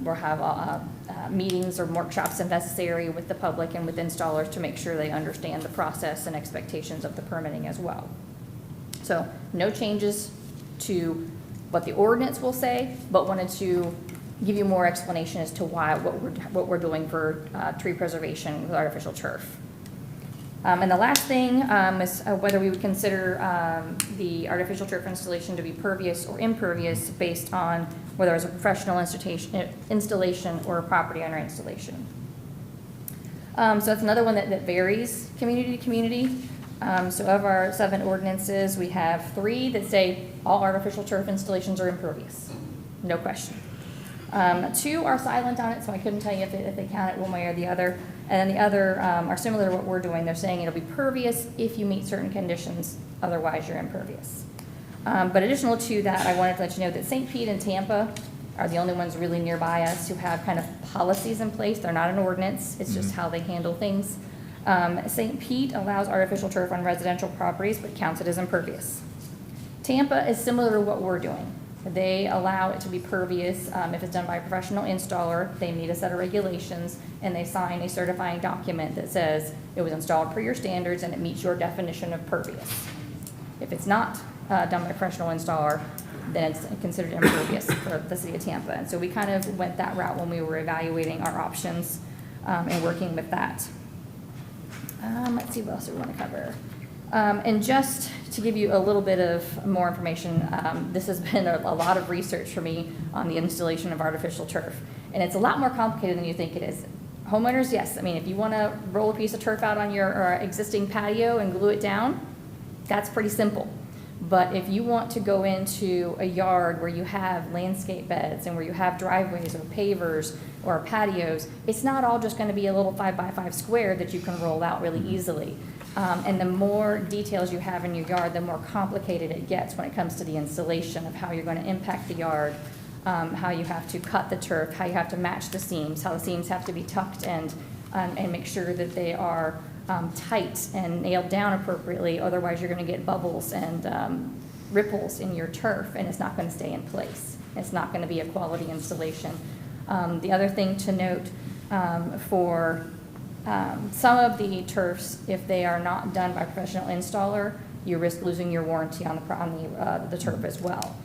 We'll have meetings or workshops if necessary with the public and with installers to make sure they understand the process and expectations of the permitting as well. So no changes to what the ordinance will say, but wanted to give you more explanation as to what we're doing for tree preservation with artificial turf. And the last thing is whether we would consider the artificial turf installation to be pervious or impervious based on whether it's a professional installation or a property owner installation. So that's another one that varies community to community. So of our 7 ordinances, we have 3 that say all artificial turf installations are impervious, no question. 2 are silent on it, so I couldn't tell you if they count it one way or the other. And then the other are similar to what we're doing. They're saying it'll be pervious if you meet certain conditions, otherwise you're impervious. But additional to that, I wanted to let you know that St. Pete and Tampa are the only ones really nearby us who have kind of policies in place. They're not an ordinance, it's just how they handle things. St. Pete allows artificial turf on residential properties, but counts it as impervious. Tampa is similar to what we're doing. They allow it to be pervious if it's done by a professional installer. They meet a set of regulations, and they sign a certifying document that says it was installed per your standards and it meets your definition of pervious. If it's not done by a professional installer, then it's considered impervious for the city of Tampa. And so we kind of went that route when we were evaluating our options and working with that. Let's see what else we want to cover. And just to give you a little bit of more information, this has been a lot of research for me on the installation of artificial turf. And it's a lot more complicated than you think it is. Homeowners, yes, I mean, if you want to roll a piece of turf out on your existing patio and glue it down, that's pretty simple. But if you want to go into a yard where you have landscape beds and where you have driveways or pavers or patios, it's not all just going to be a little 5x5 square that you can roll out really easily. And the more details you have in your yard, the more complicated it gets when it comes to the installation of how you're going to impact the yard, how you have to cut the turf, how you have to match the seams, how the seams have to be tucked and make sure that they are tight and nailed down appropriately. Otherwise, you're going to get bubbles and ripples in your turf, and it's not going to stay in place. It's not going to be a quality installation. The other thing to note for some of the turfs, if they are not done by a professional installer, you risk losing your warranty on the turf as well.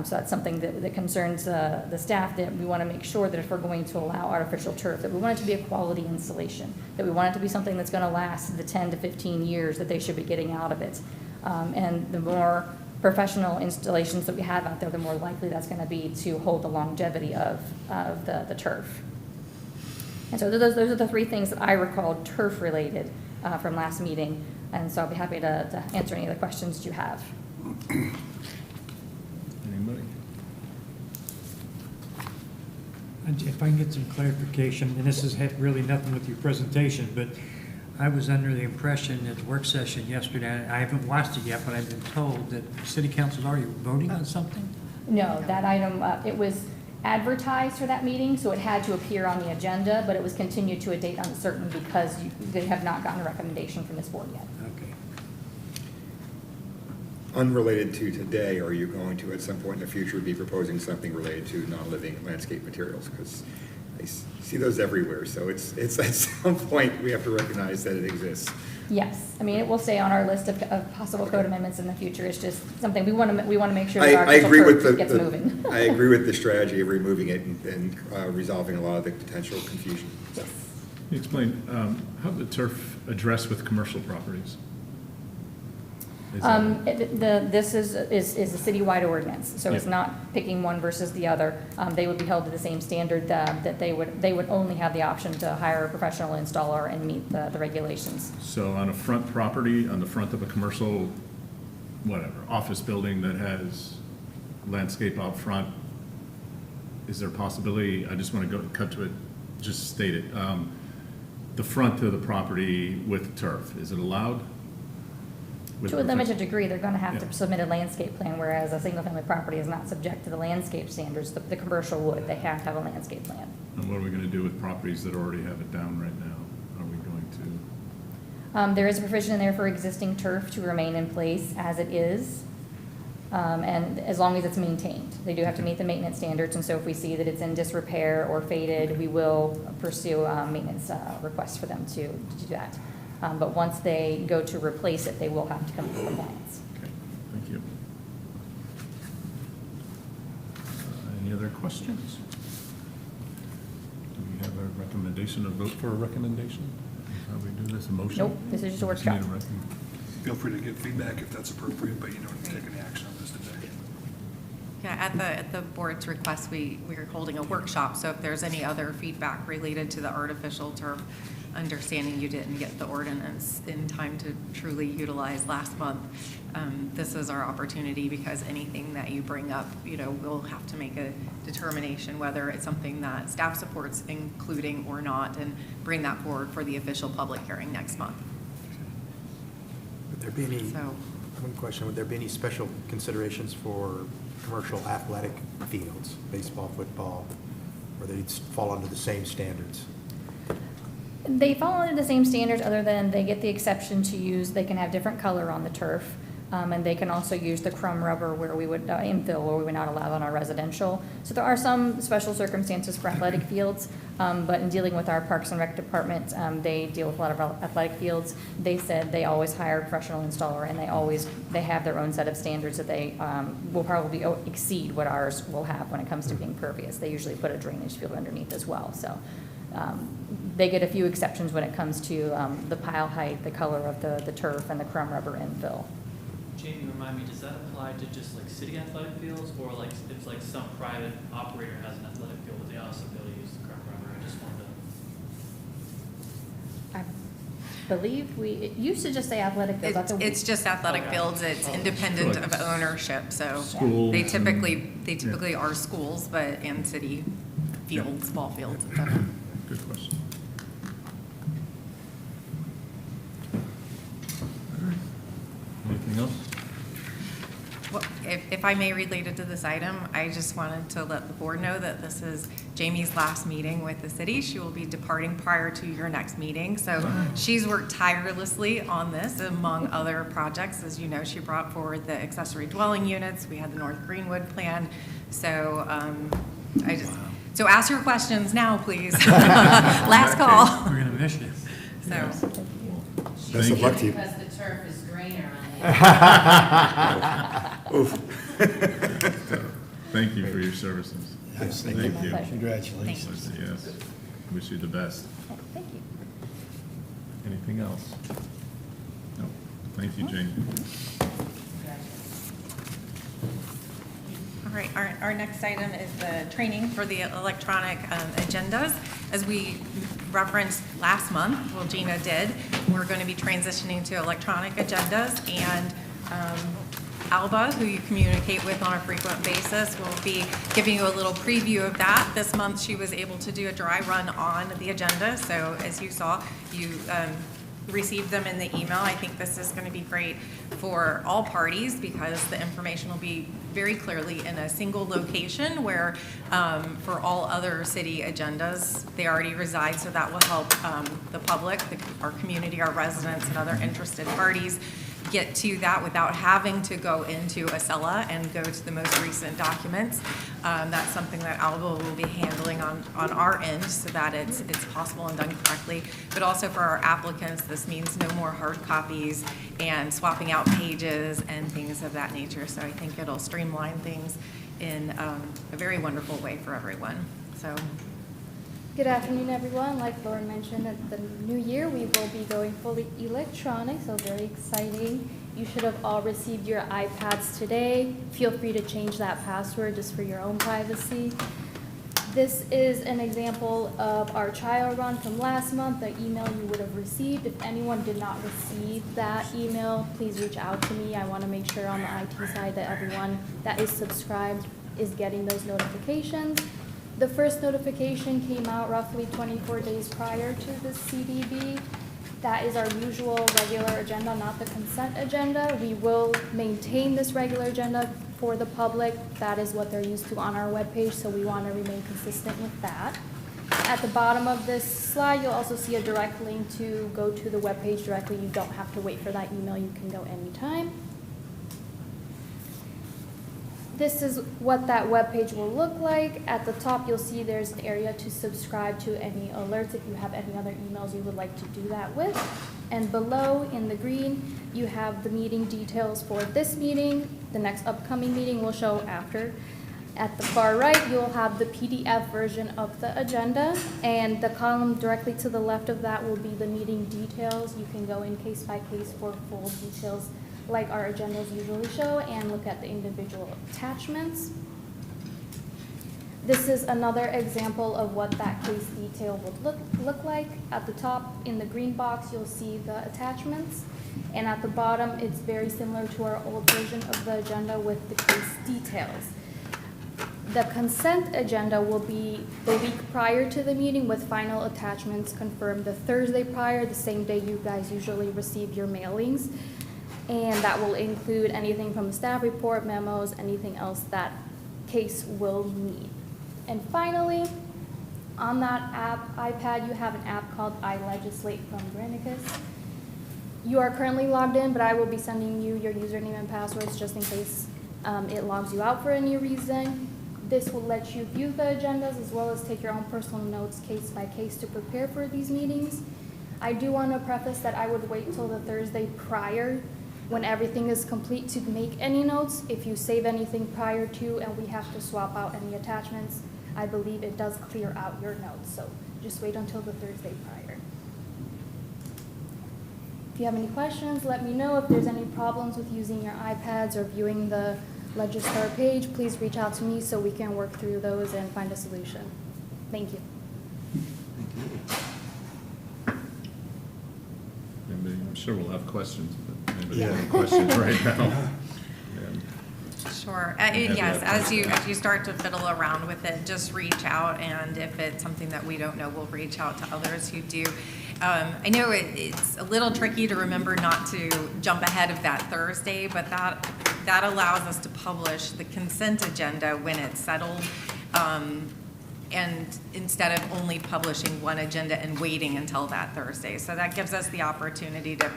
So that's something that concerns the staff, that we want to make sure that if we're going to allow artificial turf, that we want it to be a quality installation, that we want it to be something that's going to last the 10 to 15 years that they should be getting out of it. And the more professional installations that we have out there, the more likely that's going to be to hold the longevity of the turf. And so those are the 3 things that I recalled turf-related from last meeting. And so I'll be happy to answer any of the questions that you have. Anybody? If I can get some clarification, and this has had really nothing with your presentation, but I was under the impression at the work session yesterday, I haven't watched it yet, but I've been told that city council is already voting on something? No, that item, it was advertised for that meeting, so it had to appear on the agenda, but it was continued to a date uncertain because they have not gotten a recommendation from this board yet. Okay. Unrelated to today, are you going to, at some point in the future, be proposing something related to non-living landscape materials? Because I see those everywhere, so it's at some point we have to recognize that it exists. Yes, I mean, it will stay on our list of possible code amendments in the future. It's just something we want to make sure that our turf gets moving. I agree with the strategy of removing it and resolving a lot of the potential confusion. Yes. Can you explain how the turf address with commercial properties? This is a citywide ordinance, so it's Yeah. not picking one versus the other. They would be held to the same standard that they would only have the option to hire a professional installer and meet the regulations. So on a front property, on the front of a commercial, whatever, office building that has landscape out front, is there a possibility, I just want to cut to it, just state it, the front of the property with turf, is it allowed? with To a limited professional- degree, they're gonna have Yeah. to submit a landscape plan, whereas a single-family property is not subject to the landscape standards. The commercial would, they have to have a landscape plan. And what are we gonna do with properties that already have it down right now? Are we going to? There is a provision in there for existing turf to remain in place as it is, and as long as it's maintained. They do have to meet the maintenance standards, and so if we see that it's in disrepair or faded, we will pursue maintenance requests for them to do that. But once they go to replace it, they will have to come to compliance. Okay, thank you. Any other questions? Do we have a recommendation, a vote for a recommendation? How we do this, a motion? Nope, this is just a Just workshop. need a recommend- Feel free to give feedback if that's appropriate, but you don't take any action on this today. Yeah, at the board's request, we're holding a workshop, so if there's any other feedback related to the artificial turf, understanding you didn't get the ordinance in time to truly utilize last month, this is our opportunity, because anything that you bring up, we'll have to make a determination whether it's something that staff supports including or not, and bring that forward for the official public hearing next month. Would there be any, So- one question, would there be any special considerations for commercial athletic fields, baseball, football, or they fall under the same standards? They fall under the same standards, other than they get the exception to use, they can have different color on the turf. And they can also use the crumb rubber where we would, infill, where we would not allow on our residential. So there are some special circumstances for athletic fields, but in dealing with our Parks and Rec department, they deal with a lot of athletic fields. They said they always hire a professional installer, and they have their own set of standards that they will probably exceed what ours will have when it comes to being pervious. They usually put a drainage field underneath as well, so. They get a few exceptions when it comes to the pile height, the color of the turf, and the crumb rubber infill. Jamie, remind me, does that apply to just like city athletic fields, or like if like some private operator has an athletic field, would they also be able to use the crumb rubber? I just wanted to. I believe it used to just say athletic fields. That's a- It's just athletic fields, it's independent of ownership, so Schools they and- typically are schools, but, and city fields, ball fields, et cetera. Good question. All right. Anything else? Well, if I may, related to this item, I just wanted to let the board know that this is Jamie's last meeting with the city. She will be departing prior to your next meeting. So she's worked tirelessly on this, among other projects. As you know, she brought forward the accessory dwelling units. We had the North Greenwood plan. So so ask your questions now, please. Last call. We're gonna miss you. So. Best of luck to you. Because the turf is greener Thank you for your services. Yes, thank you. Congratulations. Yes. Wish you the best. Thank you. Anything else? No. Thank you, Jane. All right, our next item is the training for the electronic agendas. As we referenced last month, well, Gina did, we're going to be transitioning to electronic agendas, and Alba, who you communicate with on a frequent basis, will be giving you a little preview of that. This month, she was able to do a dry run on the agenda, so as you saw, you received them in the email. I think this is going to be great for all parties, because the information will be very clearly in a single location, where for all other city agendas, they already reside, so that will help the public, our community, our residents, and other interested parties get to that without having to go into Acela and go to the most recent documents. That's something that Alba will be handling on our end, so that it's possible and done correctly. But also for our applicants, this means no more hard copies and swapping out pages and things of that nature. So I think it'll streamline things in a very wonderful way for everyone. So. Good afternoon, everyone. Like Lauren mentioned, at the new year, we will be going fully electronic, so very exciting. You should have all received your iPads today. Feel free to change that password just for your own privacy. This is an example of our trial run from last month, the email you would have received. If anyone did not receive that email, please reach out to me. I want to make sure on the IT side that everyone that is subscribed is getting those notifications. The first notification came out roughly 24 days prior to the CDB. That is our usual regular agenda, not the consent agenda. We will maintain this regular agenda for the public. That is what they're used to on our webpage, so we want to remain consistent with that. At the bottom of this slide, you'll also see a direct link to go to the webpage directly. You don't have to wait for that email. You can go anytime. This is what that webpage will look like. At the top, you'll see there's an area to subscribe to any alerts if you have any other emails you would like to do that with. And below in the green, you have the meeting details for this meeting. The next upcoming meeting will show after. At the far right, you'll have the PDF version of the agenda, and the column directly to the left of that will be the meeting details. You can go in case by case for full details like our agendas usually show and look at the individual attachments. This is another example of what that case detail would look like. At the top in the green box, you'll see the attachments, and at the bottom, it's very similar to our old version of the agenda with the case details. The consent agenda will be the week prior to the meeting with final attachments confirmed the Thursday prior, the same day you guys usually receive your mailings. And that will include anything from the staff report, memos, anything else that case will need. And finally, on that app, iPad, you have an app called iLegislate from Granicus. You are currently logged in, but I will be sending you your username and passwords just in case it logs you out for any reason. This will let you view the agendas as well as take your own personal notes case by case to prepare for these meetings. I do want to preface that I would wait till the Thursday prior when everything is complete to make any notes. If you save anything prior to and we have to swap out any attachments, I believe it does clear out your notes. So just wait until the Thursday prior. If you have any questions, let me know. If there's any problems with using your iPads or viewing the Legistar page, please reach out to me so we can work through those and find a solution. Thank you. I'm sure we'll have questions, but anybody have any questions right now? Sure. Yeah, Yes, yeah. as you start to fiddle around with it, just reach out, and if it's something that we don't know, we'll reach out to others who do. I know it's a little tricky to remember not to jump ahead of that Thursday, but that allows us to publish the consent agenda when it's settled, and instead of only publishing one agenda and waiting until that Thursday. So that gives us the opportunity to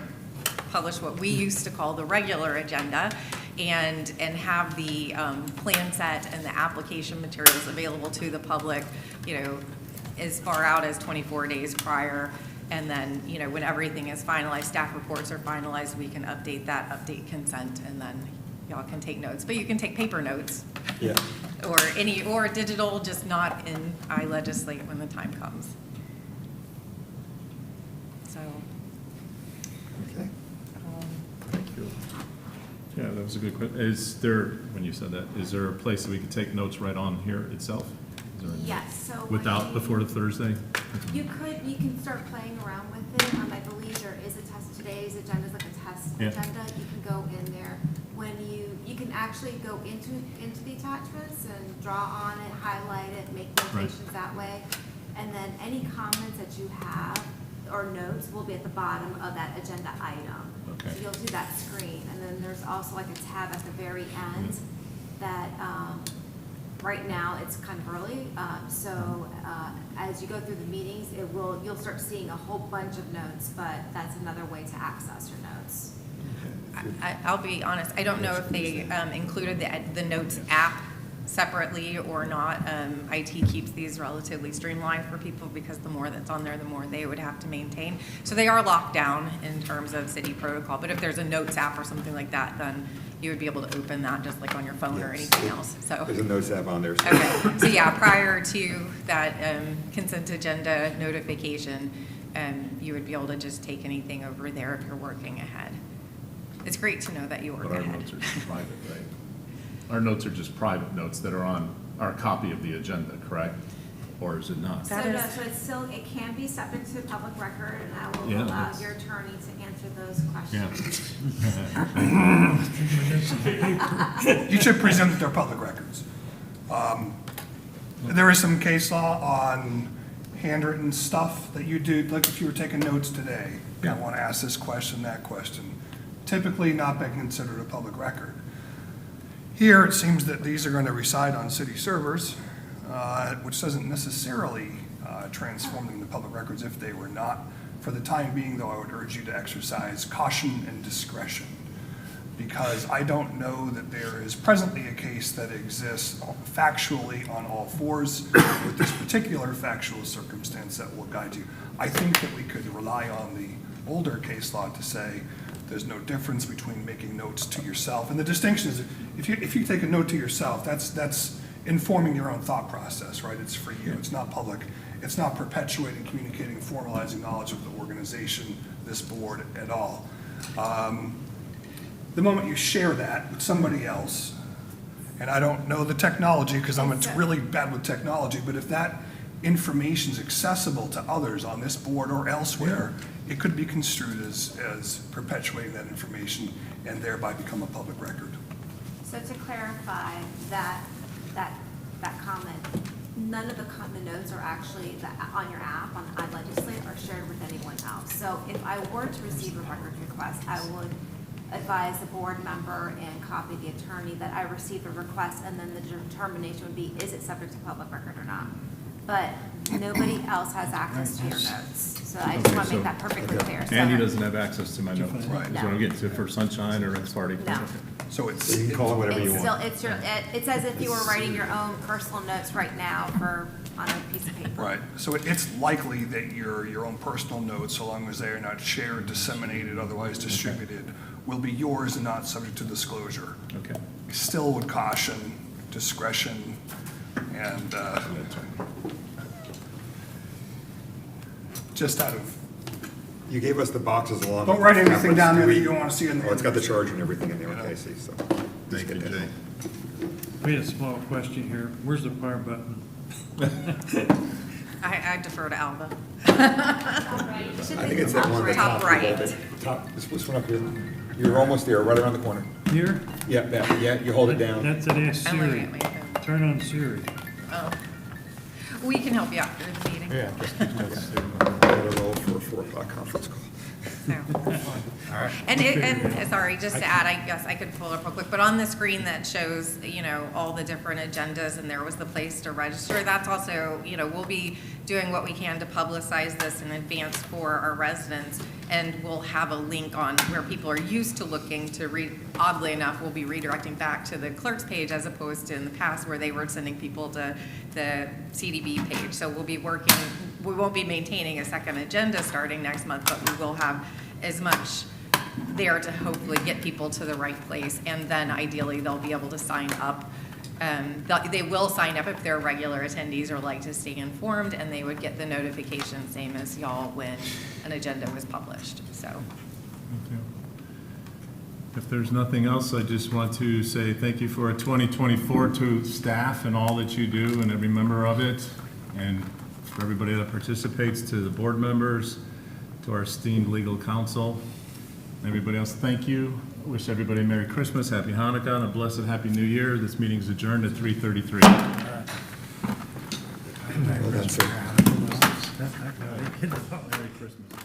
publish what we used to call the regular agenda, and have the plan set and the application materials available to the public, as far out as 24 days prior. And then, when everything is finalized, staff reports are finalized, we can update consent, and then y'all can take notes. But you can take paper notes. Yeah. Or digital, just not in iLegislate when the time comes. So. Okay. Thank you. Yeah, that was a good question. Is there, when you said that, is there a place that we could take notes right on here itself? Is there a- Yes, so. Before the Thursday? You can start playing around with it. I believe there is a test, today's agenda is like a test Yeah. agenda. You can go in there. When you can actually go into the attachments and draw on it, highlight it, make notations that way. And then any comments that you have or notes will be at the bottom of that agenda item. Okay. So you'll see that screen. And then there's also like a tab at the very end that, right now, it's kind of early, so as you go through the meetings, you'll start seeing a whole bunch of notes, but that's another way to access your notes. I'll be honest, I don't know if they included the Notes app separately or not. IT keeps these relatively streamlined for people because the more that's on there, the more they would have to maintain. So they are locked down in terms of city protocol, but if there's a Notes app or something like that, then you would be able to open that just like on your phone or anything else, so. There's a notes app on there. Okay, so yeah, prior to that consent agenda notification, you would be able to just take anything over there if you're working ahead. It's great to know that you work But our ahead. notes are just private, right? Our notes are just private notes that are on our copy of the agenda, correct? Or is it not? So it can be subject to public record, and I will Yeah, allow that's- your attorney to answer those questions. You should presume that they're public records. There is some case law on handwritten stuff that you do, like if you were taking notes today, I want to ask this question, that question, typically not been considered a public record. Here, it seems that these are going to reside on city servers, which doesn't necessarily transform them into public records if they were not. For the time being, though, I would urge you to exercise caution and discretion, because I don't know that there is presently a case that exists factually on all fours with this particular factual circumstance that will guide you. I think that we could rely on the older case law to say there's no difference between making notes to yourself. And the distinction is, if you take a note to yourself, that's informing your own thought process, right? It's for you, it's not public. It's not perpetuating, communicating, formalizing knowledge of the organization, this board at all. The moment you share that with somebody else, and I don't know the technology because I'm really bad with technology, but if that information is accessible to others on this board or elsewhere, it could be construed as perpetuating that information and thereby become a public record. So to clarify that comment, none of the notes are actually on your app, on the iLegislate, are shared with anyone else. So if I were to receive a records request, I would advise the board member and copy the attorney that I received a request, and then the determination would be, is it subject to public record or not? But nobody else has access to your notes. So I just want to make that perfectly clear. So Andy doesn't have access to my notes. Right. Is what I'm getting to for Sunshine or X Party. No. So it's, You can call it whatever you It's want. still, it's as if you were writing your own personal notes right now on a piece of paper. right. So it's likely that your own personal notes, so long as they are not shared, disseminated, otherwise distributed, will be yours and not subject to disclosure. Okay. Still would caution, discretion, and just out of, You gave us the boxes along. don't with write the anything tablets. down there Do that we- you don't want to see in the. Oh, it's got the charge and everything in there, okay, I see, so. Thank you, Jay. We had a small question here. Where's the power button? I defer to Alva. I think it's that one at the top. Top right. Top, this one up here. You're almost there, right around the corner. Here? Yeah, yeah, you hold it down. That's an Ask I'm looking Siri. at my phone. Turn on Siri. Oh. We can help you after the meeting. Yeah, just keep notes. Got a roll for a 4 o'clock conference call. So. And sorry, just to add, I guess I could pull up real quick, but on the screen that shows, all the different agendas, and there was the place to register, that's also, we'll be doing what we can to publicize this in advance for our residents, and we'll have a link on where people are used to looking to read. Oddly enough, we'll be redirecting back to the clerk's page as opposed to in the past where they were sending people to the CDB page. So we'll be working, we won't be maintaining a second agenda starting next month, but we will have as much there to hopefully get people to the right place, and then ideally they'll be able to sign up. They will sign up if they're regular attendees or like to stay informed, and they would get the notification same as y'all when an agenda was published, so. Okay. If there's nothing else, I just want to say thank you for 2024 to staff and all that you do and every member of it, and for everybody that participates, to the board members, to our esteemed legal counsel. Everybody else, thank you. Wish everybody a Merry Christmas, Happy Hanukkah, and a blessed Happy New Year. This meeting is adjourned at 3:33. Well done, sir. Merry Christmas.